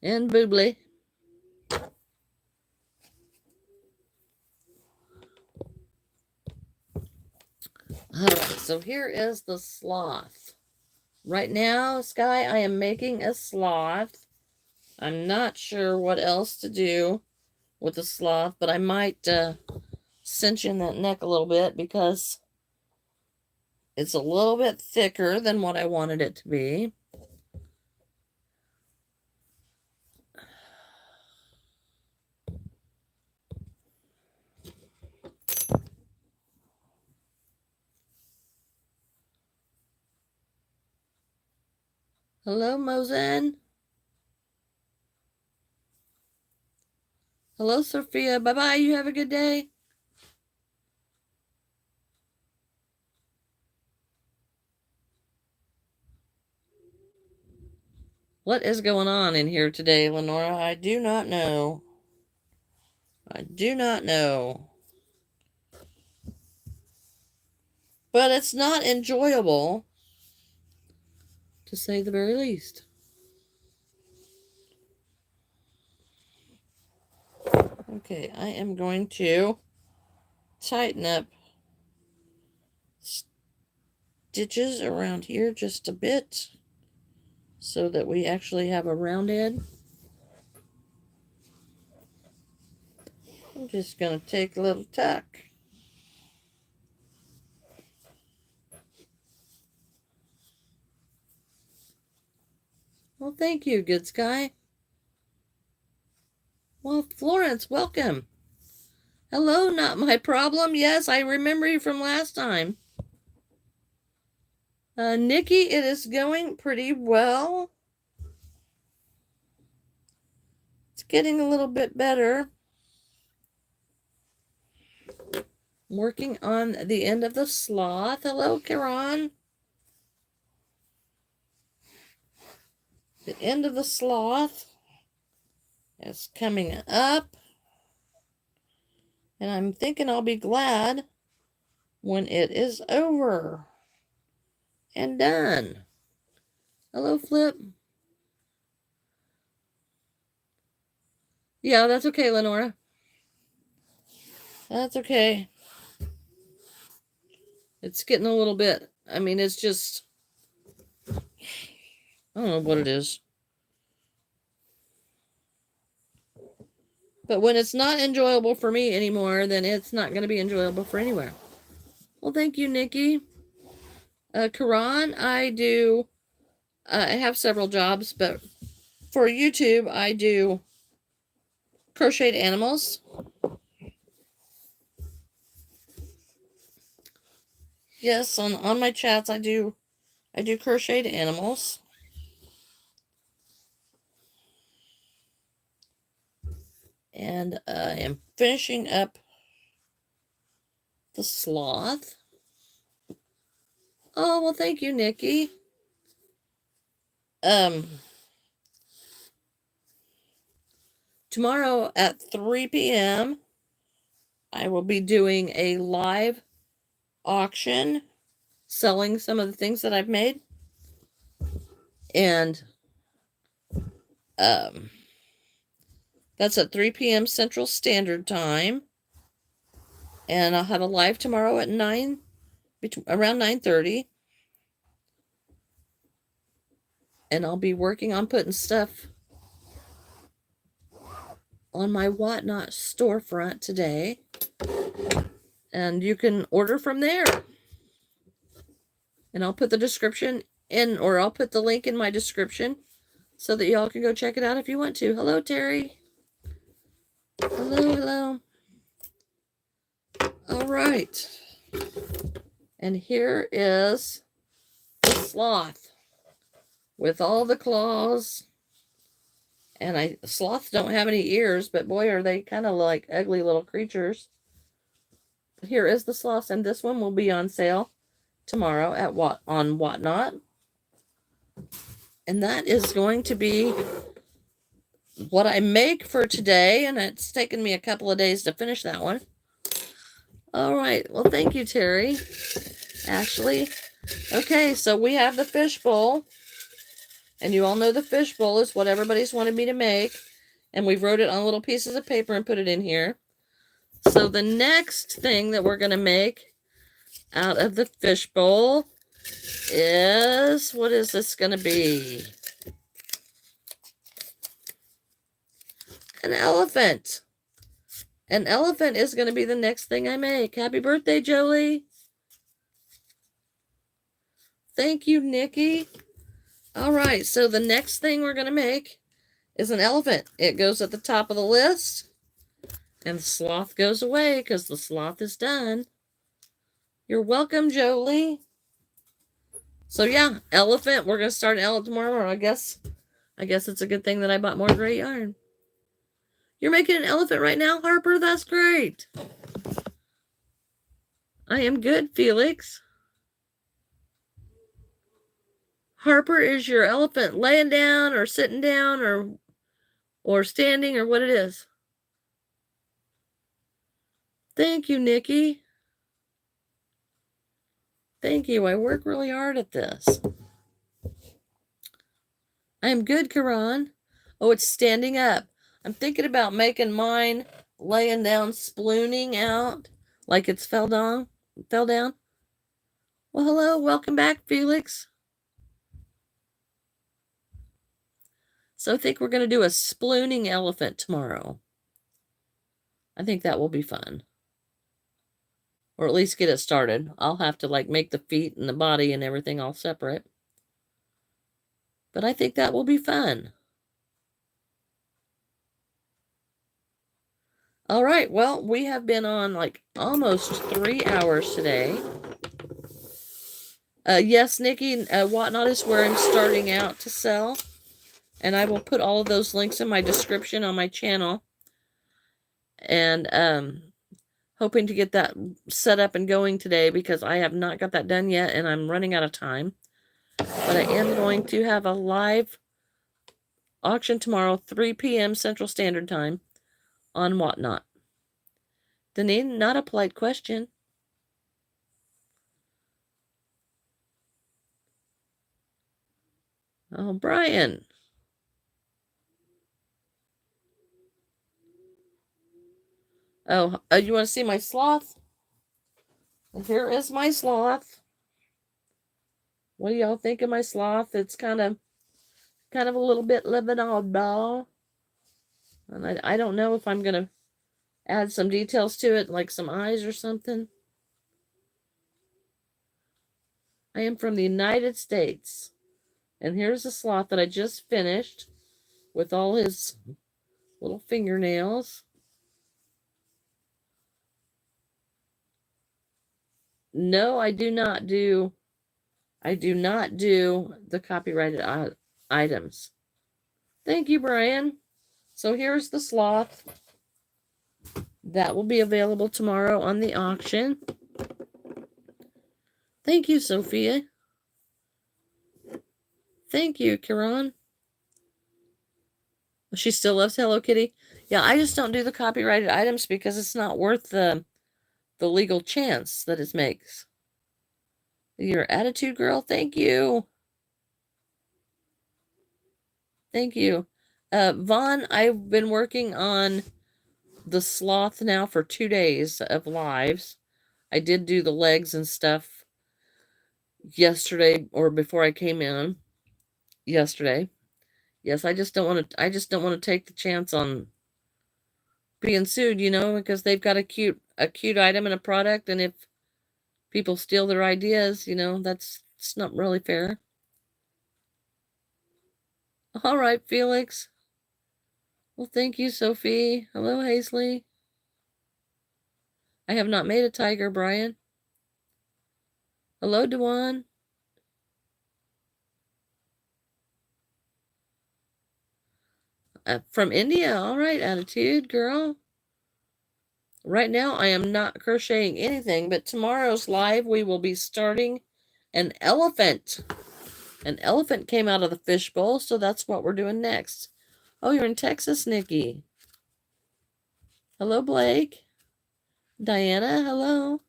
A: And Boobly. Alright, so here is the sloth. Right now, Sky, I am making a sloth. I'm not sure what else to do with the sloth, but I might cinch in that neck a little bit because it's a little bit thicker than what I wanted it to be. Hello, Mosen. Hello, Sophia. Bye-bye. You have a good day. What is going on in here today, Lenora? I do not know. I do not know. But it's not enjoyable, to say the very least. Okay, I am going to tighten up stitches around here just a bit so that we actually have a round head. I'm just going to take a little tuck. Well, thank you, Good Sky. Well, Florence, welcome. Hello, not my problem. Yes, I remember you from last time. Nikki, it is going pretty well. It's getting a little bit better. I'm working on the end of the sloth. Hello, Karan. The end of the sloth is coming up. And I'm thinking I'll be glad when it is over and done. Hello, Flip. Yeah, that's okay, Lenora. That's okay. It's getting a little bit, I mean, it's just, I don't know what it is. But when it's not enjoyable for me anymore, then it's not going to be enjoyable for anywhere. Well, thank you, Nikki. Karan, I have several jobs, but for YouTube, I do crocheted animals. Yes, on my chats, I do crocheted animals. And I am finishing up the sloth. Oh, well, thank you, Nikki. Tomorrow at 3 p.m., I will be doing a live auction selling some of the things that I've made. And that's at 3 p.m. Central Standard Time. And I'll have a live tomorrow at around 9:30. And I'll be working on putting stuff on my Whatnot storefront today. And you can order from there. And I'll put the description in, or I'll put the link in my description so that y'all can go check it out if you want to. Hello, Terry. Hello, hello. All right. And here is the sloth with all the claws. And sloths don't have any ears, but boy, are they kind of like ugly little creatures. Here is the sloth, and this one will be on sale tomorrow on Whatnot. And that is going to be what I make for today, and it's taken me a couple of days to finish that one. All right. Well, thank you, Terry. Ashley. Okay, so we have the fishbowl. And you all know the fishbowl is what everybody's wanted me to make. And we wrote it on little pieces of paper and put it in here. So the next thing that we're going to make out of the fishbowl is, what is this going to be? An elephant. An elephant is going to be the next thing I make. Happy birthday, Jolie. Thank you, Nikki. All right, so the next thing we're going to make is an elephant. It goes at the top of the list. And the sloth goes away because the sloth is done. You're welcome, Jolie. So yeah, elephant. We're going to start an elephant tomorrow. I guess it's a good thing that I bought more gray yarn. You're making an elephant right now, Harper? That's great. I am good, Felix. Harper, is your elephant laying down or sitting down or standing or what it is? Thank you, Nikki. Thank you. I work really hard at this. I am good, Karan. Oh, it's standing up. I'm thinking about making mine laying down, splooning out like it's fell down. Well, hello. Welcome back, Felix. So I think we're going to do a splooning elephant tomorrow. I think that will be fun. Or at least get it started. I'll have to like make the feet and the body and everything all separate. But I think that will be fun. All right, well, we have been on like almost 3 hours today. Yes, Nikki, Whatnot is where I'm starting out to sell. And I will put all of those links in my description on my channel. And hoping to get that set up and going today because I have not got that done yet and I'm running out of time. But I am going to have a live auction tomorrow, 3 p.m. Central Standard Time on Whatnot. Deneen, not a polite question. Oh, Brian. Oh, you want to see my sloth? Here is my sloth. What do y'all think of my sloth? It's kind of a little bit living oddball. And I don't know if I'm going to add some details to it, like some eyes or something. I am from the United States. And here's a sloth that I just finished with all his little fingernails. No, I do not do the copyrighted items. Thank you, Brian. So here's the sloth. That will be available tomorrow on the auction. Thank you, Sophia. Thank you, Kiran. She still loves Hello Kitty. Yeah, I just don't do the copyrighted items because it's not worth the legal chance that it makes. Your attitude, girl. Thank you. Thank you. Vaughn, I've been working on the sloth now for 2 days of lives. I did do the legs and stuff yesterday or before I came in yesterday. Yes, I just don't want to take the chance on being sued, because they've got a cute item and a product, and if people steal their ideas, it's not really fair. All right, Felix. Well, thank you, Sophie. Hello, Hazley. I have not made a tiger, Brian. Hello, Dewan. From India. All right, attitude, girl. Right now, I am not crocheting anything, but tomorrow's live, we will be starting an elephant. An elephant came out of the fishbowl, so that's what we're doing next. Oh, you're in Texas, Nikki. Hello, Blake. Diana, hello.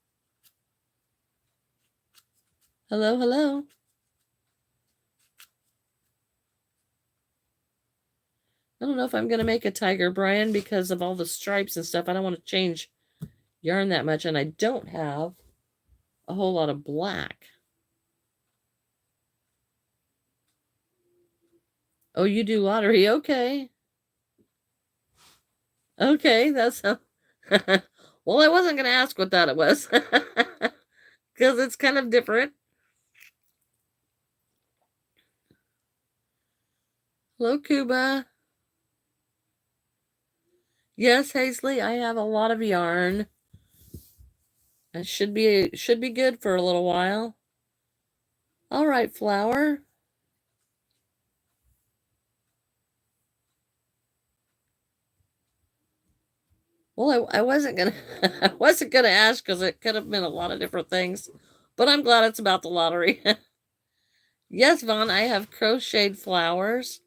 A: Hello, hello. I don't know if I'm going to make a tiger, Brian, because of all the stripes and stuff. I don't want to change yarn that much, and I don't have a whole lot of black. Oh, you do lottery. Okay. Okay, that's well, I wasn't going to ask what that it was. Because it's kind of different. Hello, Cuba. Yes, Hazley, I have a lot of yarn. It should be good for a little while. All right, Flower. Well, I wasn't gonna I wasn't gonna ask because it could have been a lot of different things, but I'm glad it's about the lottery. Yes, Vaughn, I have crocheted flowers.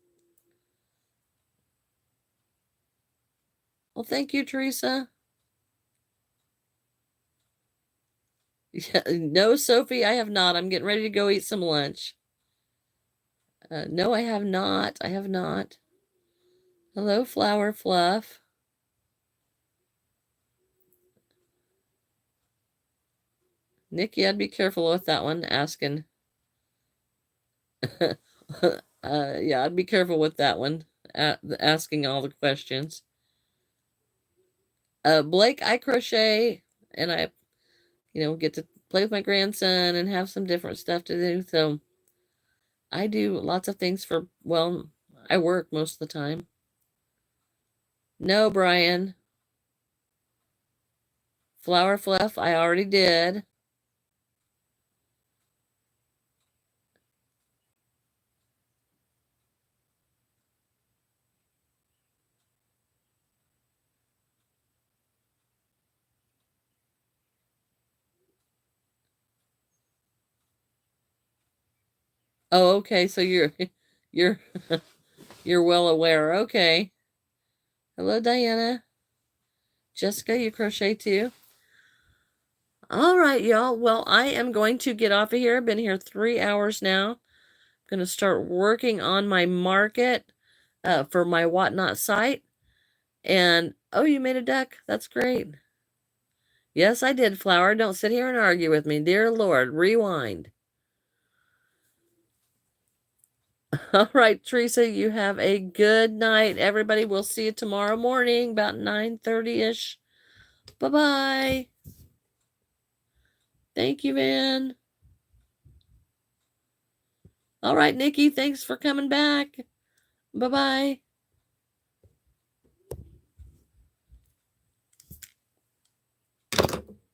A: Well, thank you, Teresa. Yeah, no, Sophie, I have not. I'm getting ready to go eat some lunch. No, I have not. I have not. Hello, Flower Fluff. Nikki, I'd be careful with that one, asking. Yeah, I'd be careful with that one, asking all the questions. Blake, I crochet, and I, get to play with my grandson and have some different stuff to do. So I do lots of things well, I work most of the time. No, Brian. Flower Fluff, I already did. Oh, okay. So you're you're well aware. Okay. Hello, Diana. Jessica, you crochet too? All right, y'all. Well, I am going to get off of here. I've been here 3 hours now. I'm going to start working on my market for my Whatnot site. And, oh, you made a duck. That's great. Yes, I did, Flower. Don't sit here and argue with me. Dear Lord, rewind. All right, Teresa, you have a good night. Everybody, we'll see you tomorrow morning about 9:30-ish. Bye-bye. Thank you, Van. All right, Nikki, thanks for coming back. Bye-bye.